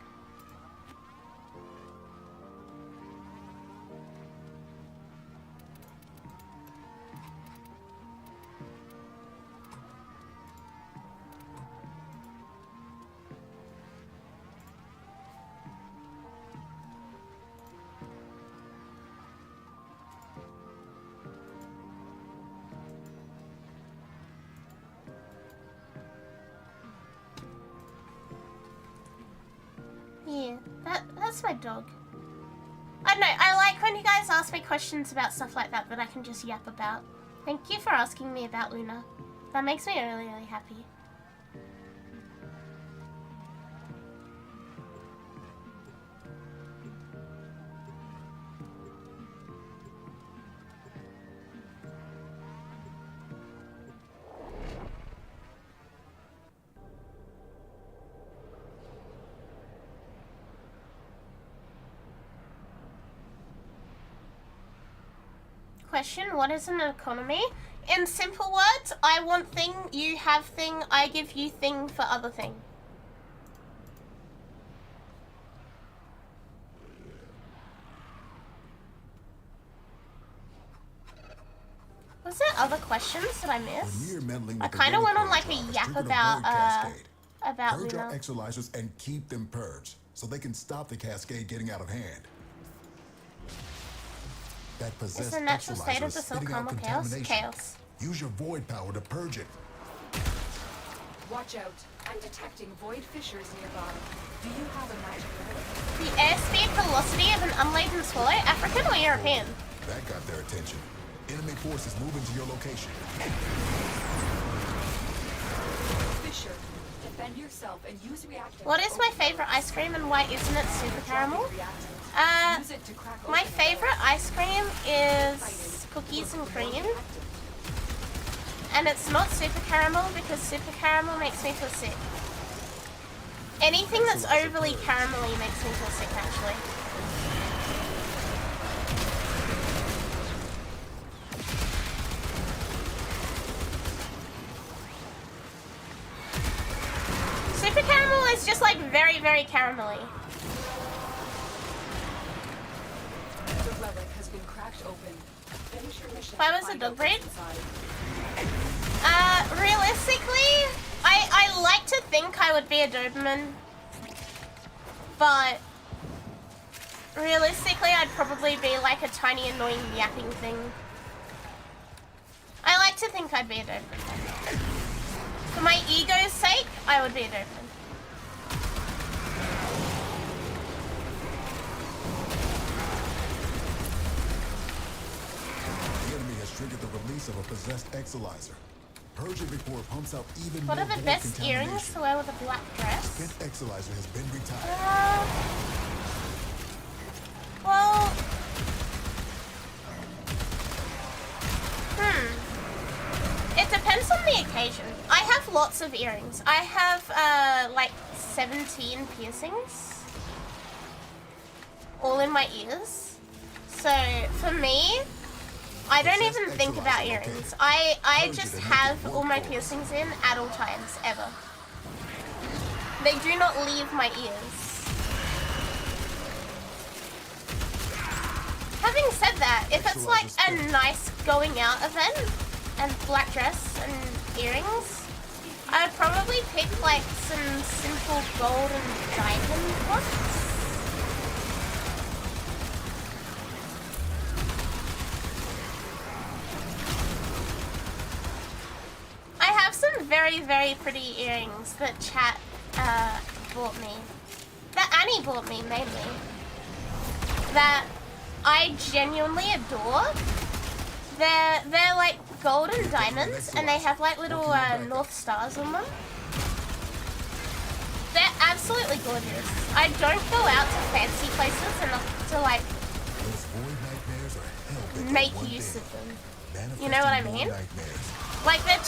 Yeah, that's my dog. I don't know, I like when you guys ask me questions about stuff like that I can just yap about. Thank you for asking me about Luna. That makes me really, really happy. Question, what is an economy? In simple words, I want thing, you have thing, I give you thing for other thing. Was there other questions that I missed? I kind of went on like a yap about Purge our Luna. exolizers and keep them purged, so they can stop the cascade getting out of hand. That It's possessed the natural state exolizer of the is spitting out Silkama chaos. contamination. Use your void power to purge it. Watch out. I'm detecting void fissures nearby. Do you have a magic bullet? The airspeed velocity of an unladen swallow, African or European? That got their attention. Enemy forces moving to your location. Fissure. Defend yourself and use reactant. What is my favorite ice cream and why isn't it super caramel? My favorite ice cream is cookies and cream. And it's not super caramel because super caramel makes me feel sick. Anything that's overly caramelly makes me feel sick, actually. Super caramel is just like very, very caramelly. The relic has been cracked open. Finish your mission. If I was a dog breed? Realistically, I like to think I would be a Doberman, but realistically I'd probably be like a tiny annoying yapping thing. I like to think I'd be a Doberman. For my ego's sake, I would be a Doberman. The enemy has triggered the release of a possessed exolizer. Purge it before it pumps out even What more are the void best earrings contamination. to wear with a black dress? Spent exolizer has been retired. Well... It depends on the occasion. I have lots of earrings. I have, like, 17 piercings. All in my ears. So, for me, I don't even think about earrings. I just have all my piercings in at all times, ever. They do not leave my ears. Having said that, if it's like a nice going out event and black dress and earrings, I would probably pick like some simple gold and diamond ones. I have some very, very pretty earrings that chat bought me. That Annie bought me, mainly. That I genuinely adore. They're like golden diamonds and they have like little North Stars on them. They're absolutely gorgeous. I don't go out to fancy places enough to like make use of them. You know what I mean? Like they're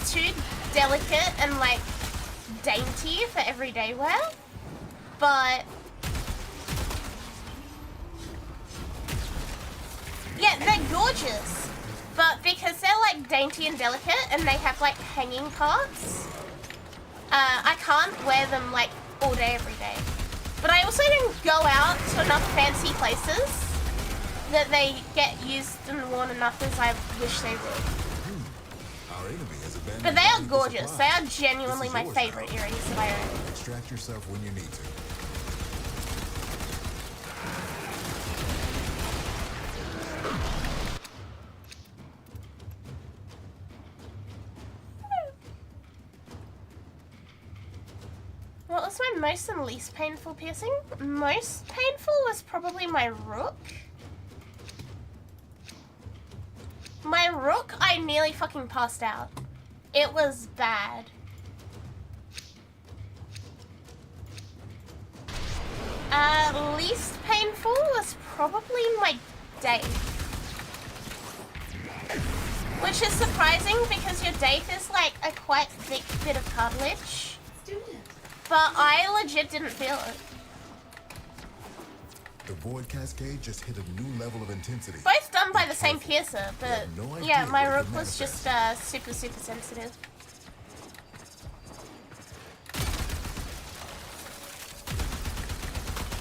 too delicate and like dainty for everyday wear, but Yeah, they're gorgeous, but because they're like dainty and delicate and they have like hanging parts, I can't wear them like all day every day. But I also don't go out to enough fancy places that they get used and worn enough as I wish they would. Our enemy has abandoned But they are valuable gorgeous. They supplies. are genuinely This is my yours favorite now. earrings that I own. Extract yourself when you need to. What was my most and least painful piercing? Most painful was probably my rook. My rook, I nearly fucking passed out. It was bad. Least painful was probably my date. Which is surprising because your date is like a quite thick bit of cartilage. But I legit didn't feel it. The Void Cascade just hit a new level of intensity. Both done by the same piercer, but no idea yeah, my what it rook could was just super sensitive.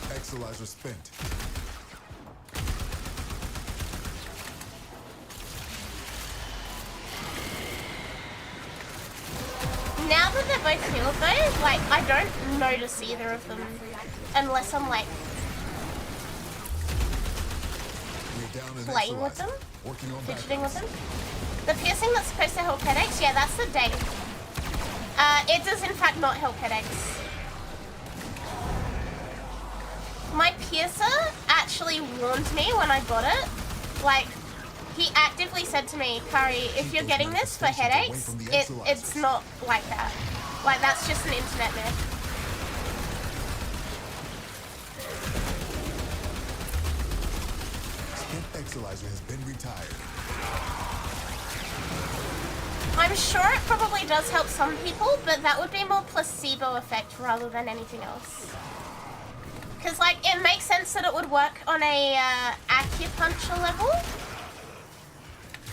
Exalizer spent. Now that they're both healed though, like, I don't notice either of them unless I'm like playing with them, fidgeting with them. The piercing that's supposed to help headaches, yeah, that's the date. It does in fact not help headaches. My piercer actually warned me when I got it. Like, he actively said to me, Kari, if you're getting this for headaches, it's not like that. Like, that's just an internet myth. Spent Exalizer has been retired. I'm sure it probably does help some people, but that would be more placebo effect rather than anything else. Because, like, it makes sense that it would work on a acupuncture level.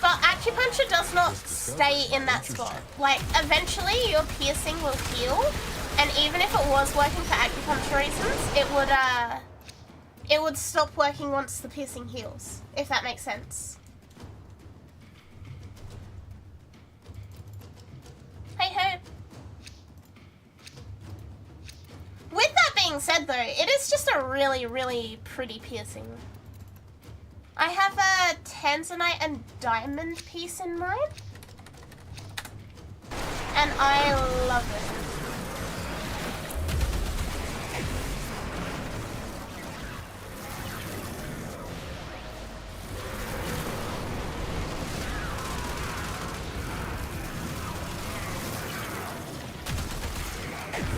But acupuncture does not stay in that spot. Like, eventually your piercing will heal, and even if it was working for acupuncture reasons, it would stop working once the piercing heals, if that makes sense. Hey ho. With that being said though, it is just a really, really pretty piercing. I have a tanzanite and diamond piece in mine. And I love it.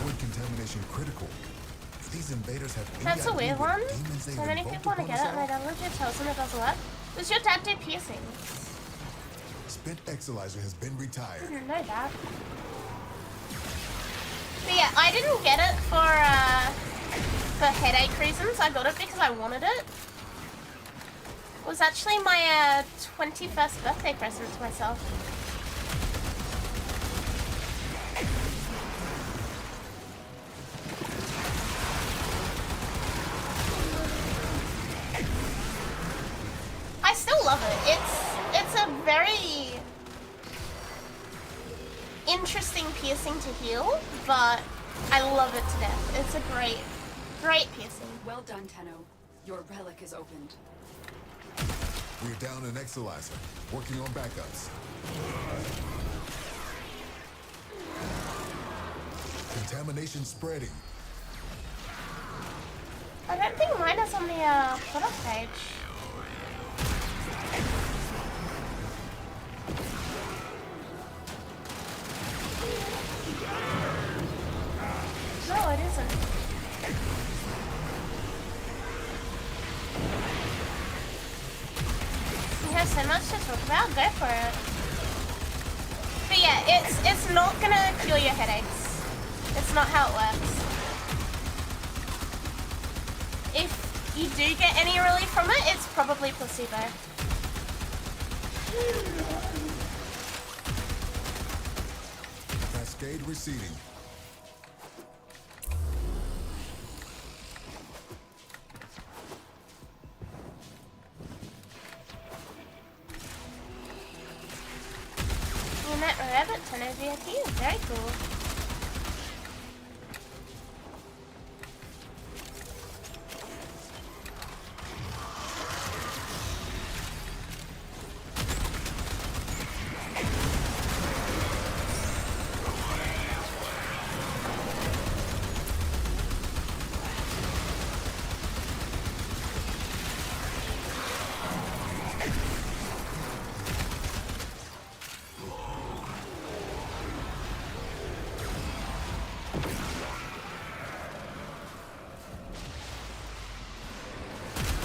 Void contamination critical. If these invaders have any That's a idea weird what one. demons they've So many invoked people want to upon get it us and my all, dad legit tells them it doesn't work. Does your dad do piercings? Spent Exalizer has been I retired. didn't know that. But yeah, I didn't get it for headache reasons. I got it because I wanted it. It was actually my 21st birthday present to myself. I still love it. It's a very interesting piercing to heal, but I love it to death. It's a great piercing. Well done, Tenno. Your relic is opened. We're down an Exalizer. Working on backups. Contamination spreading. I don't think mine is on the product page. No, it isn't. We have so much to talk about. Go for it. But yeah, it's not gonna cure your headaches. It's not how it works. If you do get any relief from it, it's probably placebo. Cascade receding. You met Rabbit Tunnel VIP. Very cool.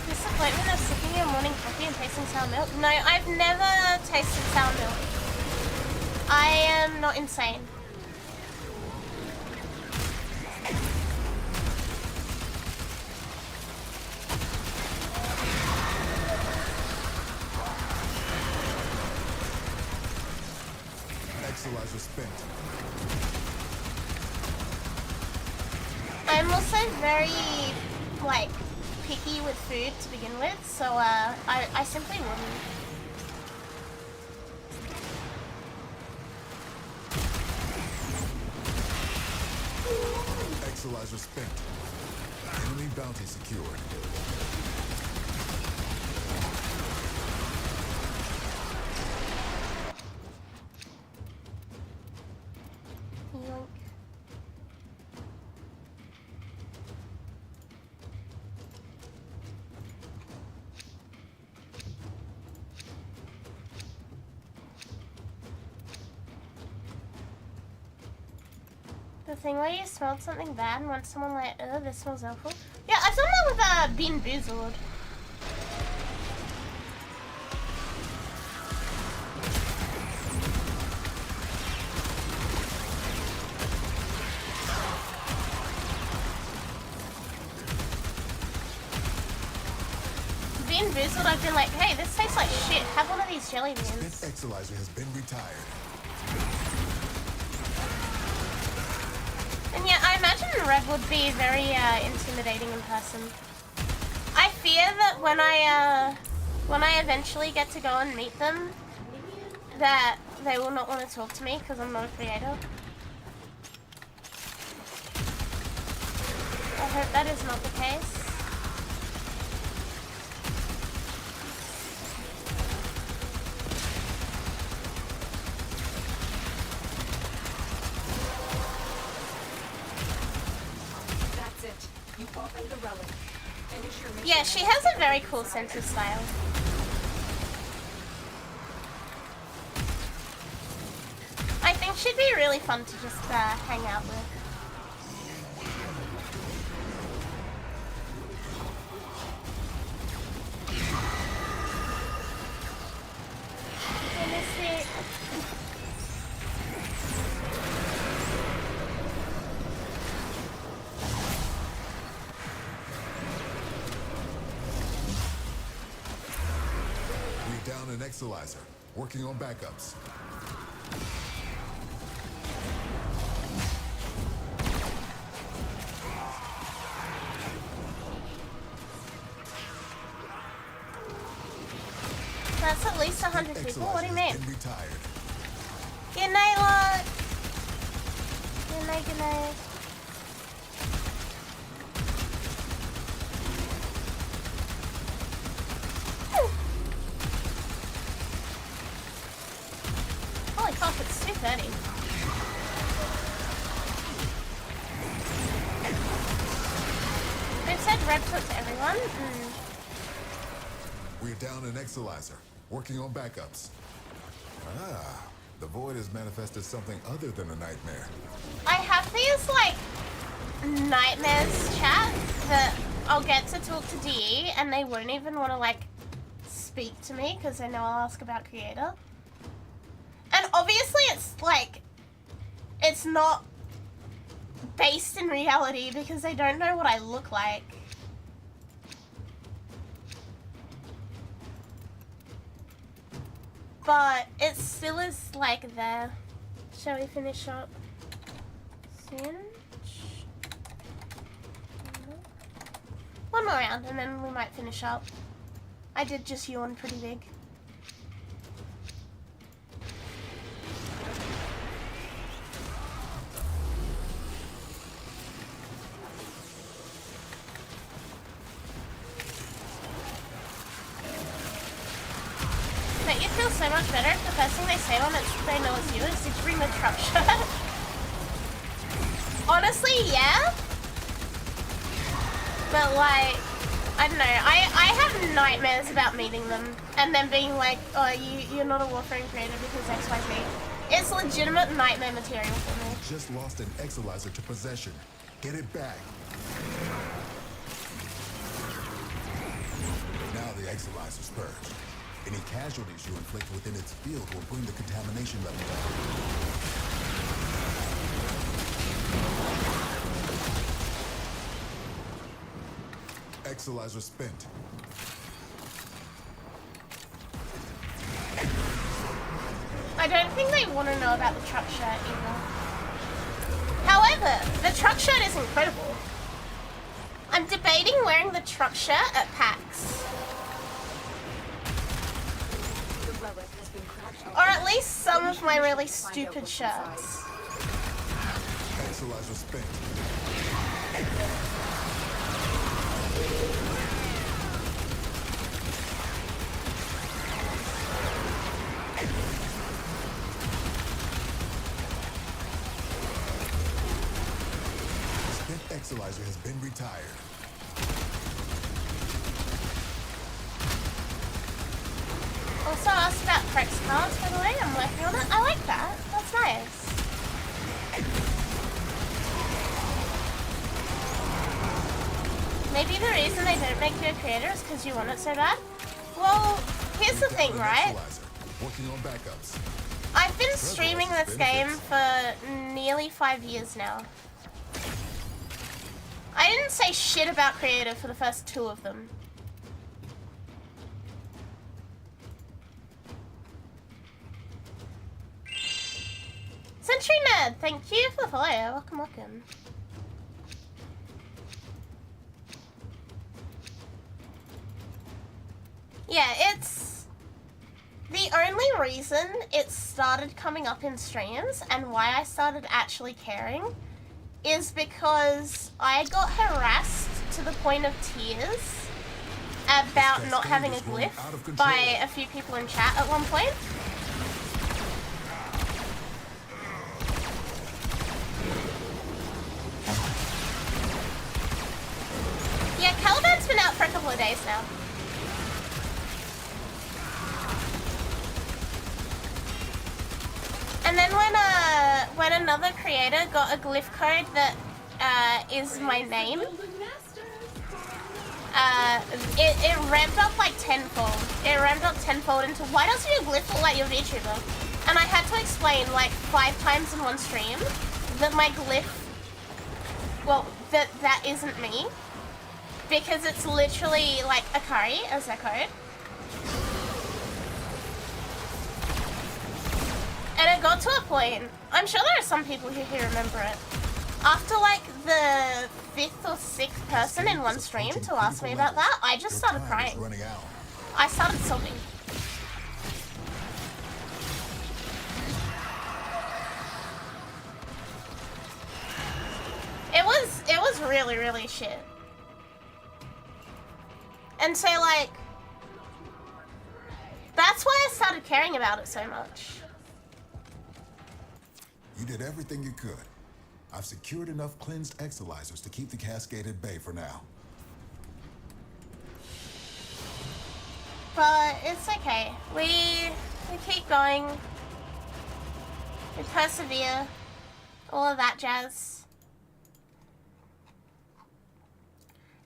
Disappointment of sipping your morning coffee and tasting sour milk? No, I've never tasted sour milk. I am not insane. Exilizer spent. I'm also very, like, picky with food to begin with, so I simply wouldn't. Exilizer spent. Enemy bounty secured. Yoink. The thing where you smelled something bad and want someone like, oh, this smells awful. Yeah, I've done that with Bean Boozled. Bean Boozled, I've been like, hey, this tastes like shit. Have one of these jelly beans. Spent Exilizer has been retired. And yeah, I imagine Red would be very intimidating in person. I fear that when I eventually get to go and meet them, that they will not want to talk to me because I'm not a creator. I hope that is not the case. Yeah, she has a very cool sense of style. I think she'd be really fun to just hang out with. Let me see. Down an Exilizer. Working on backups. That's at least 100 people. What do you mean? Retired. Good night, Lot. Good night, good night. Holy fuck, it's 2:30. They've said red foot to everyone. We're down an Exilizer. Working on backups. Ah, the void has manifested something other than a nightmare. I have these, like, nightmares chat that I'll get to talk to DE and they won't even want to, like, speak to me because they know I'll ask about creator. And obviously it's, like, it's not based in reality because they don't know what I look like. but it still is like there. Shall we finish up soon? One more round and then we might finish up. I did just yawn pretty big. But it feels so much better if the first thing they say when they know it's you is, did you bring the truck shirt? Honestly, yeah. But like, I don't know, I have nightmares about meeting them and then being like, oh, you're not a Warframe creator because XYZ. It's legitimate nightmare material for me. Just lost an Exalizer to possession. Get it back. Now the Exalizer's purged. Any casualties you inflict within its field will bring the contamination level down. Exalizer spent. I don't think they want to know about the truck shirt either. However, the truck shirt is incredible. I'm debating wearing the truck shirt at PAX. Or at least some of my really stupid shirts. Exalizer spent. Exalizer has been retired. Also asked about Prex cards, by the way. I'm working on it. I like that. That's nice. Maybe the reason they don't make you a creator is because you want it so bad. Well, here's the thing, right? Working on backups. I've been streaming this game for nearly 5 years now. I didn't say shit about creator for the first 2 of them. Century Nerd, thank you for the follow. Welcome, welcome. Yeah, it's the only reason it started coming up in streams and why I started actually caring is because I got harassed to the point of tears about not having a glyph by a few people in chat at one point. Yeah, Caliban's been out for a couple of days now. And then when another creator got a glyph code that is my name, it ramped up like tenfold. It ramped up tenfold into, why doesn't your glyph look like your VTuber? And I had to explain like 5 times in one stream that my glyph, well, that isn't me. Because it's literally like Akari as their code. And it got to a point, I'm sure there are some people who remember it. After like the 5th or 6th person in one stream to ask me about that, I just started crying. I started sobbing. It was really, really shit. And so like, that's why I started caring about it so much. You did everything you could. I've secured enough cleansed Exalizers to keep the cascade at bay for now. But it's okay. We keep going. We persevere. All of that jazz.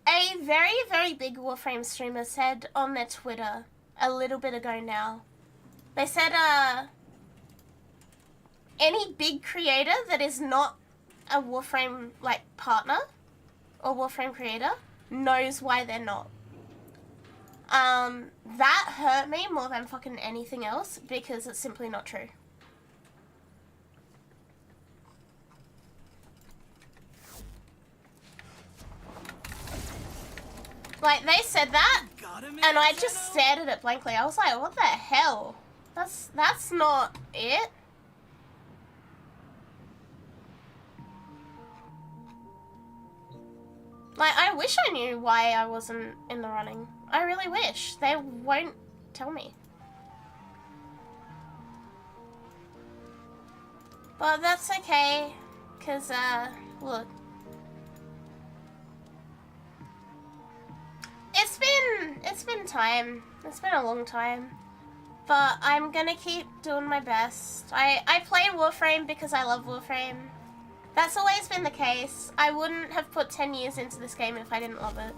A very, very big Warframe streamer said on their Twitter a little bit ago now. They said, any big creator that is not a Warframe, like, partner or Warframe creator knows why they're not. That hurt me more than fucking anything else because it's simply not true. Like, they said that, and I just stared at it blankly. I was like, what the hell? That's not it. Like, I wish I knew why I wasn't in the running. I really wish. They won't tell me. But that's okay, because, look. It's been time. It's been a long time. But I'm gonna keep doing my best. I play Warframe because I love Warframe. That's always been the case. I wouldn't have put 10 years into this game if I didn't love it.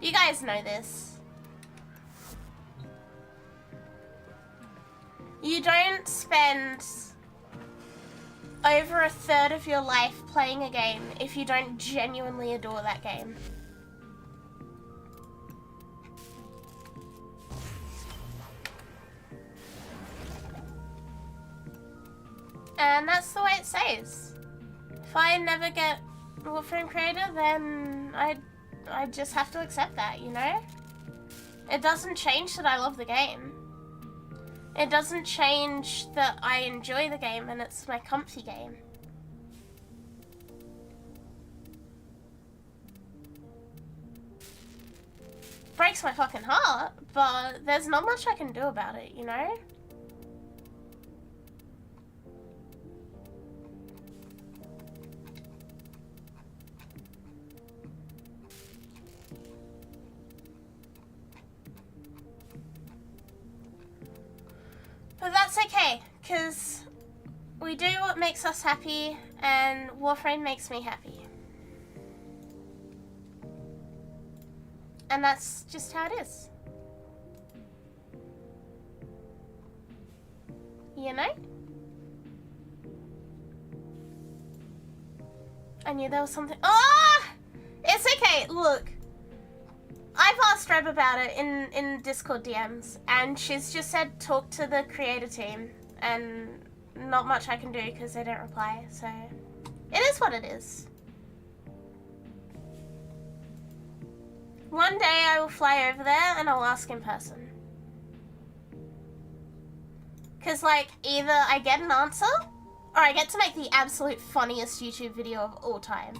You guys know this. You don't spend over a third of your life playing a game if you don't genuinely adore that game. And that's the way it stays. If I never get Warframe creator, then I just have to accept that, you know? It doesn't change that I love the game. It doesn't change that I enjoy the game and it's my comfy game. Breaks my fucking heart, but there's not much I can do about it, you know? But that's okay, because we do what makes us happy, and Warframe makes me happy. And that's just how it is. You know? I knew there was something. Ah! It's okay, look. I've asked Reb about it in Discord DMs, and she's just said talk to the creator team, and not much I can do because they don't reply, so it is what it is. One day I will fly over there and I'll ask in person. Because, like, either I get an answer, or I get to make the absolute funniest YouTube video of all time.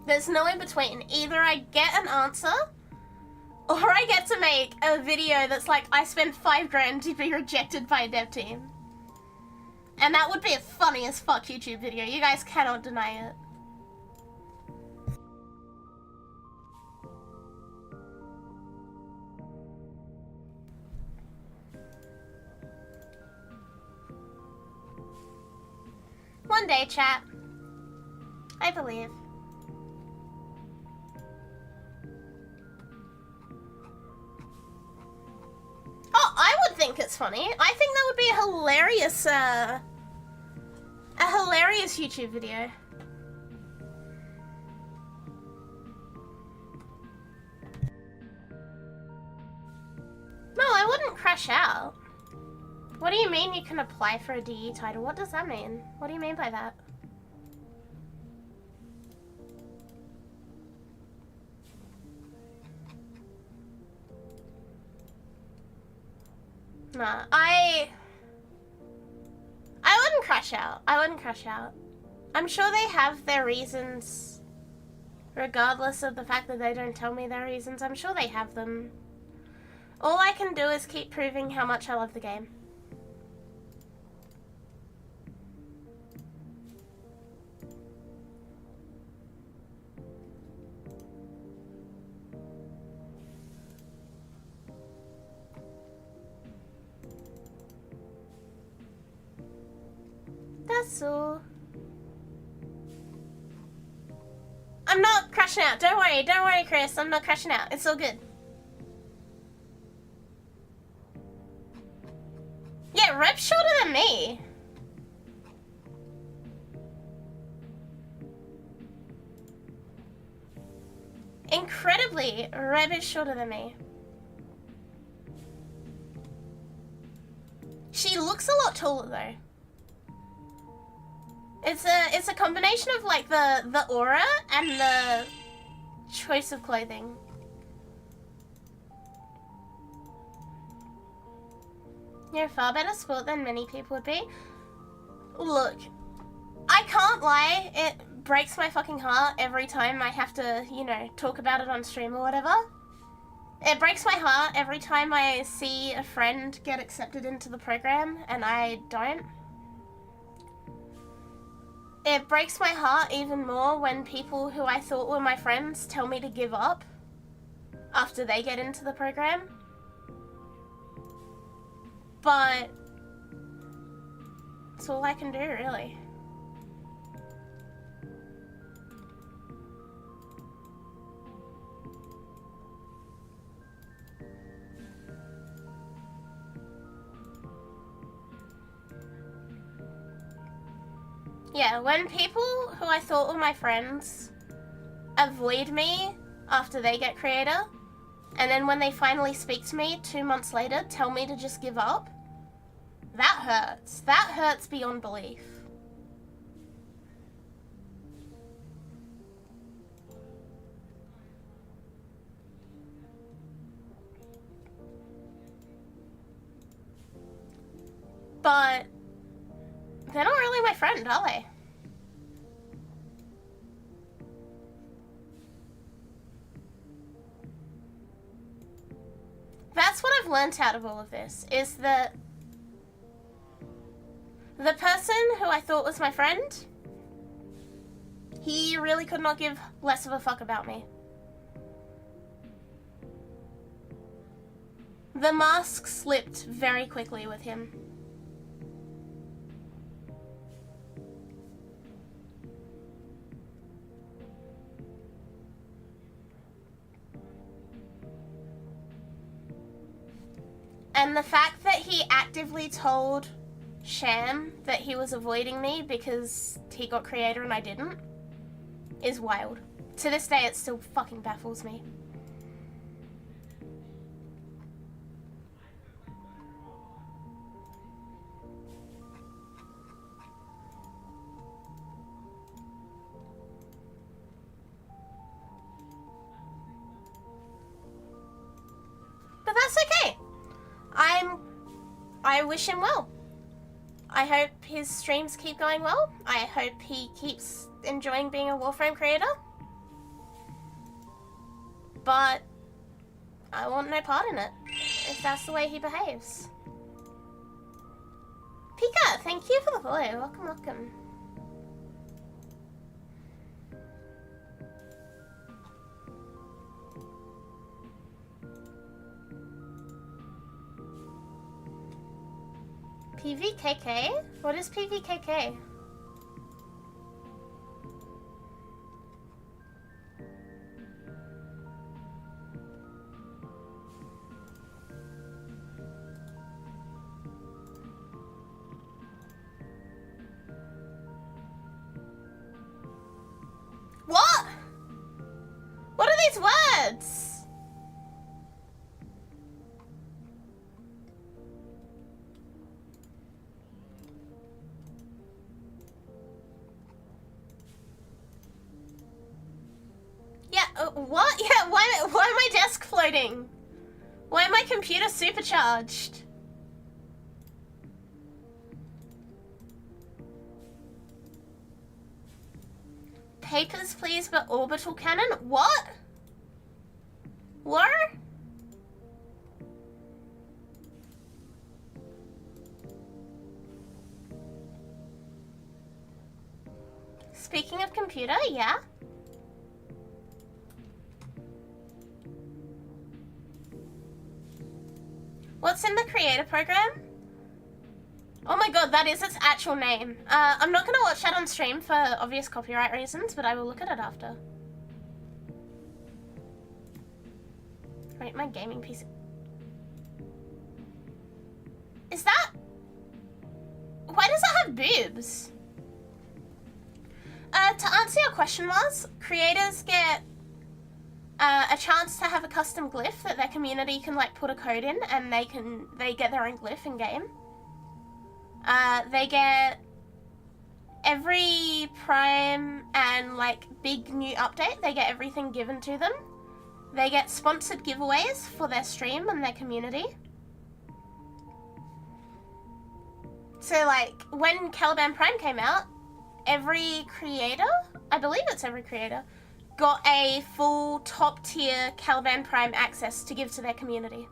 There's no in between. Either I get an answer, or I get to make a video that's like, I spent $5 to be rejected by a dev team. And that would be a funny as fuck YouTube video. You guys cannot deny it. One day, chat. I believe. Oh, I would think it's funny. I think that would be a hilarious YouTube video. No, I wouldn't crash out. What do you mean you can apply for a DE title? What does that mean? What do you mean by that? Nah, I wouldn't crash out. I wouldn't crash out. I'm sure they have their reasons, regardless of the fact that they don't tell me their reasons. I'm sure they have them. All I can do is keep proving how much I love the game. That's all. I'm not crashing out. Don't worry, Chris. I'm not crashing out. It's all good. Yeah, Rep's shorter than me. Really? A rare bit shorter than me. She looks a lot taller though. It's a combination of like the aura and the choice of clothing. You're a far better sport than many people would be. Look, I can't lie, it breaks my fucking heart every time I have to, you know, talk about it on stream or whatever. It breaks my heart every time I see a friend get accepted into the program and I don't. It breaks my heart even more when people who I thought were my friends tell me to give up after they get into the program. But it's all I can do, really. Yeah, when people who I thought were my friends avoid me after they get creator, and then when they finally speak to me 2 months later, tell me to just give up, that hurts. That hurts beyond belief. But they're not really my friend, are they? That's what I've learnt out of all of this, is that the person who I thought was my friend, he really could not give less of a fuck about me. The mask slipped very quickly with him. And the fact that he actively told Sham that he was avoiding me because he got creator and I didn't is wild. To this day, it still fucking baffles me. But that's okay. I wish him well. I hope his streams keep going well. I hope he keeps enjoying being a Warframe creator. But I want no part in it, if that's the way he behaves. Pika, thank you for the follow. Welcome, welcome. PVKK? What is PVKK? What? What are these words? What? Yeah, why am I desk floating? Why am my computer supercharged? Papers, please, but orbital cannon? What? What? Speaking of computer, yeah? What's in the creator program? Oh my god, that is its actual name. I'm not gonna watch that on stream for obvious copyright reasons, but I will look at it after. Wait, my gaming PC. Is that... Why does it have boobs? To answer your question, Mars, creators get a chance to have a custom glyph that their community can like put a code in, and they get their own glyph in game. They get every Prime and like big new update, they get everything given to them. They get sponsored giveaways for their stream and their community. So like when Caliban Prime came out, every creator, I believe it's every creator, got a full top tier Caliban Prime access to give to their community.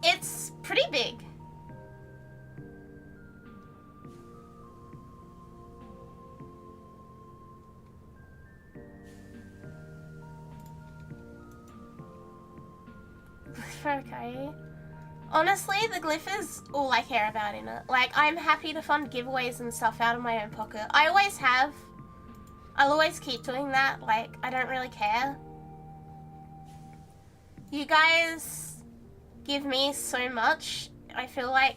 It's pretty big. Okay. Honestly, the glyph is all I care about in it. Like, I'm happy to fund giveaways and stuff out of my own pocket. I always have. I'll always keep doing that. Like, I don't really care. You guys give me so much. I feel like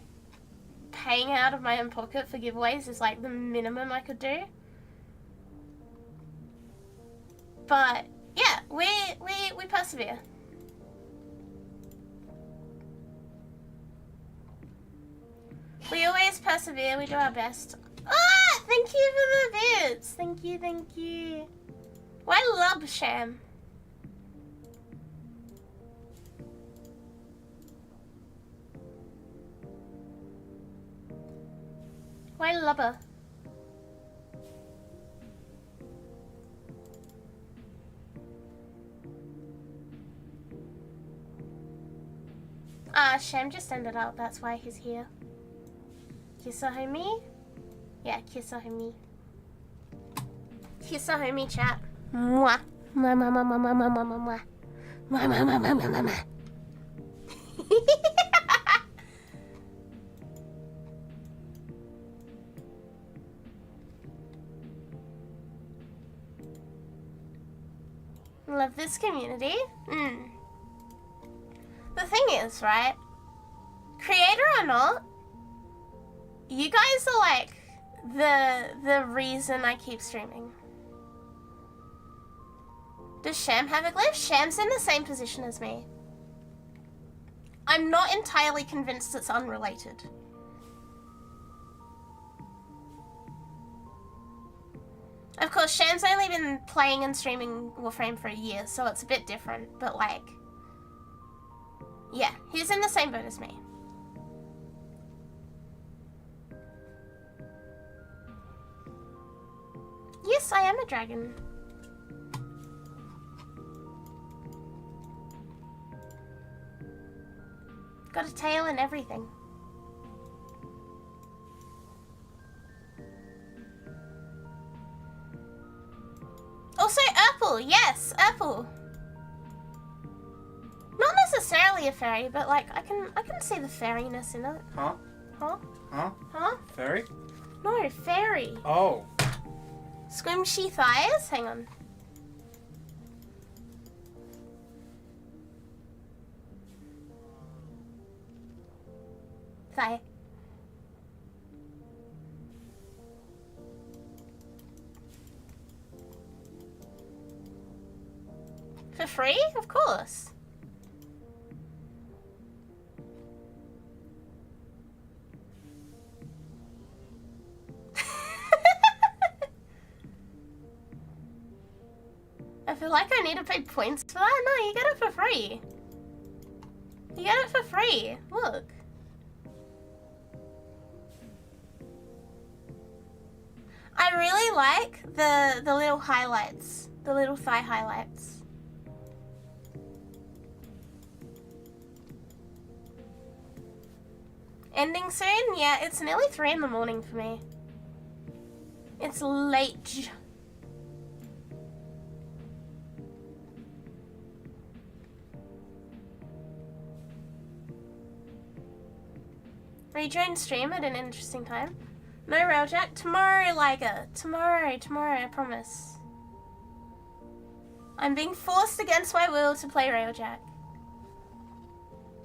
paying out of my own pocket for giveaways is like the minimum I could do. But yeah, we persevere. We always persevere, we do our best. Ah! Thank you for the bits! Thank you, thank you. Well, I love Sham. Well, lubber. Ah, Sham just ended up, that's why he's here. Kiss a homie? Yeah, kiss a homie. Kiss a homie, chat. Mwah. Mwah, mwah, mwah, mwah, mwah, mwah, mwah, mwah. Mwah, mwah, mwah, mwah, mwah, mwah, mwah. Love this community. The thing is, right? Creator or not, you guys are like the reason I keep streaming. Does Sham have a glyph? Sham's in the same position as me. I'm not entirely convinced it's unrelated. Of course, Sham's only been playing and streaming Warframe for a year, so it's a bit different, but like, yeah, he's in the same boat as me. Yes, I am a dragon. Got a tail and everything. Also, Urple, yes, Urple. Not necessarily a fairy, but like I can see the fairiness in it. Huh? Huh? Huh? Huh? Fairy? No, fairy. Oh. Squishy thighs? Hang on. Thigh. For free? Of course. I feel like I need to pay points for that. No, you get it for free. You get it for free. Look. I really like the little highlights. The little thigh highlights. Ending soon? Yeah, it's nearly 3 in the morning for me. It's late. Rejoin stream at an interesting time. No Railjack. Tomorrow, Liger. Tomorrow, I promise. I'm being forced against my will to play Railjack.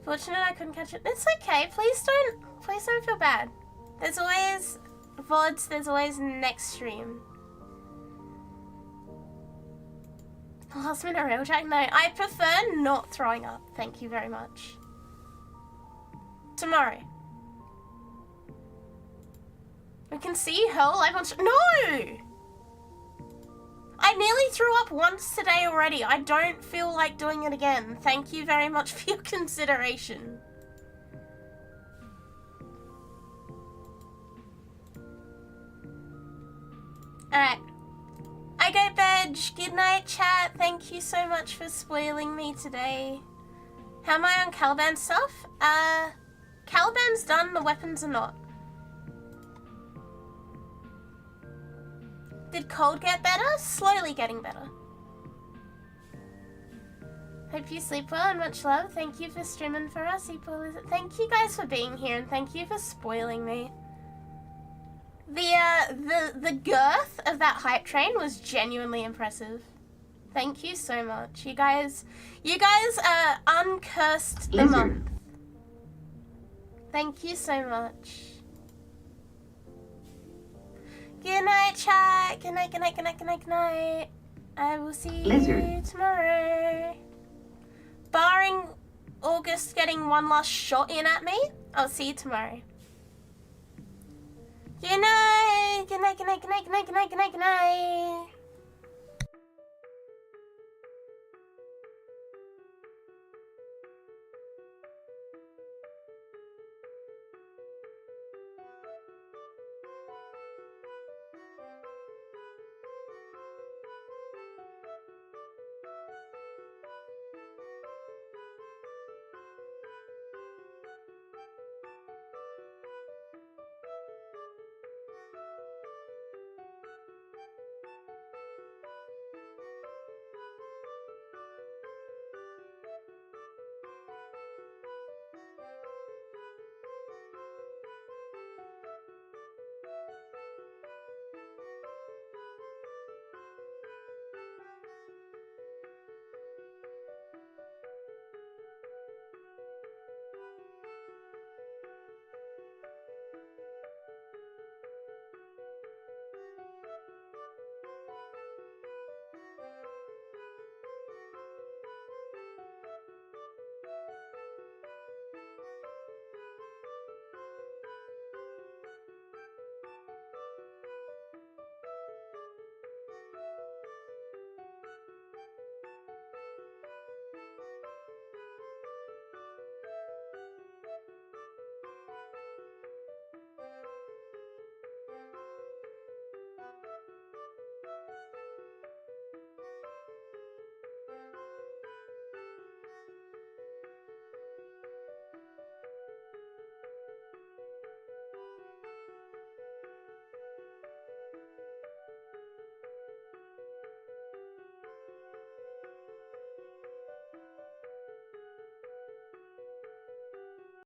Fortunate I couldn't catch it. It's okay. Please don't feel bad. There's always VODs, there's always next stream. Last minute rail jack? No, I prefer not throwing up. Thank you very much. Tomorrow. We can see you hurl live on No! I nearly threw up once today already. I don't feel like doing it again. Thank you very much for your consideration. Alright. I go bed. Good night, chat. Thank you so much for spoiling me today. How am I on Caliban stuff? Caliban's done, the weapons are not. Did cold get better? Slowly getting better. Hope you sleep well and much love. Thank you for streaming for us, Thank you guys for being here and thank you for spoiling me. The girth of that hype train was genuinely impressive. Thank you so much. You guys uncursed the month. Thank you so much. Good night, chat. Good night, good night, good night, good night, good night. I will see you tomorrow. Barring August getting one last shot in at me, I'll see you tomorrow. Good night. Good night, good night, good night, good night, good night, good night, good night.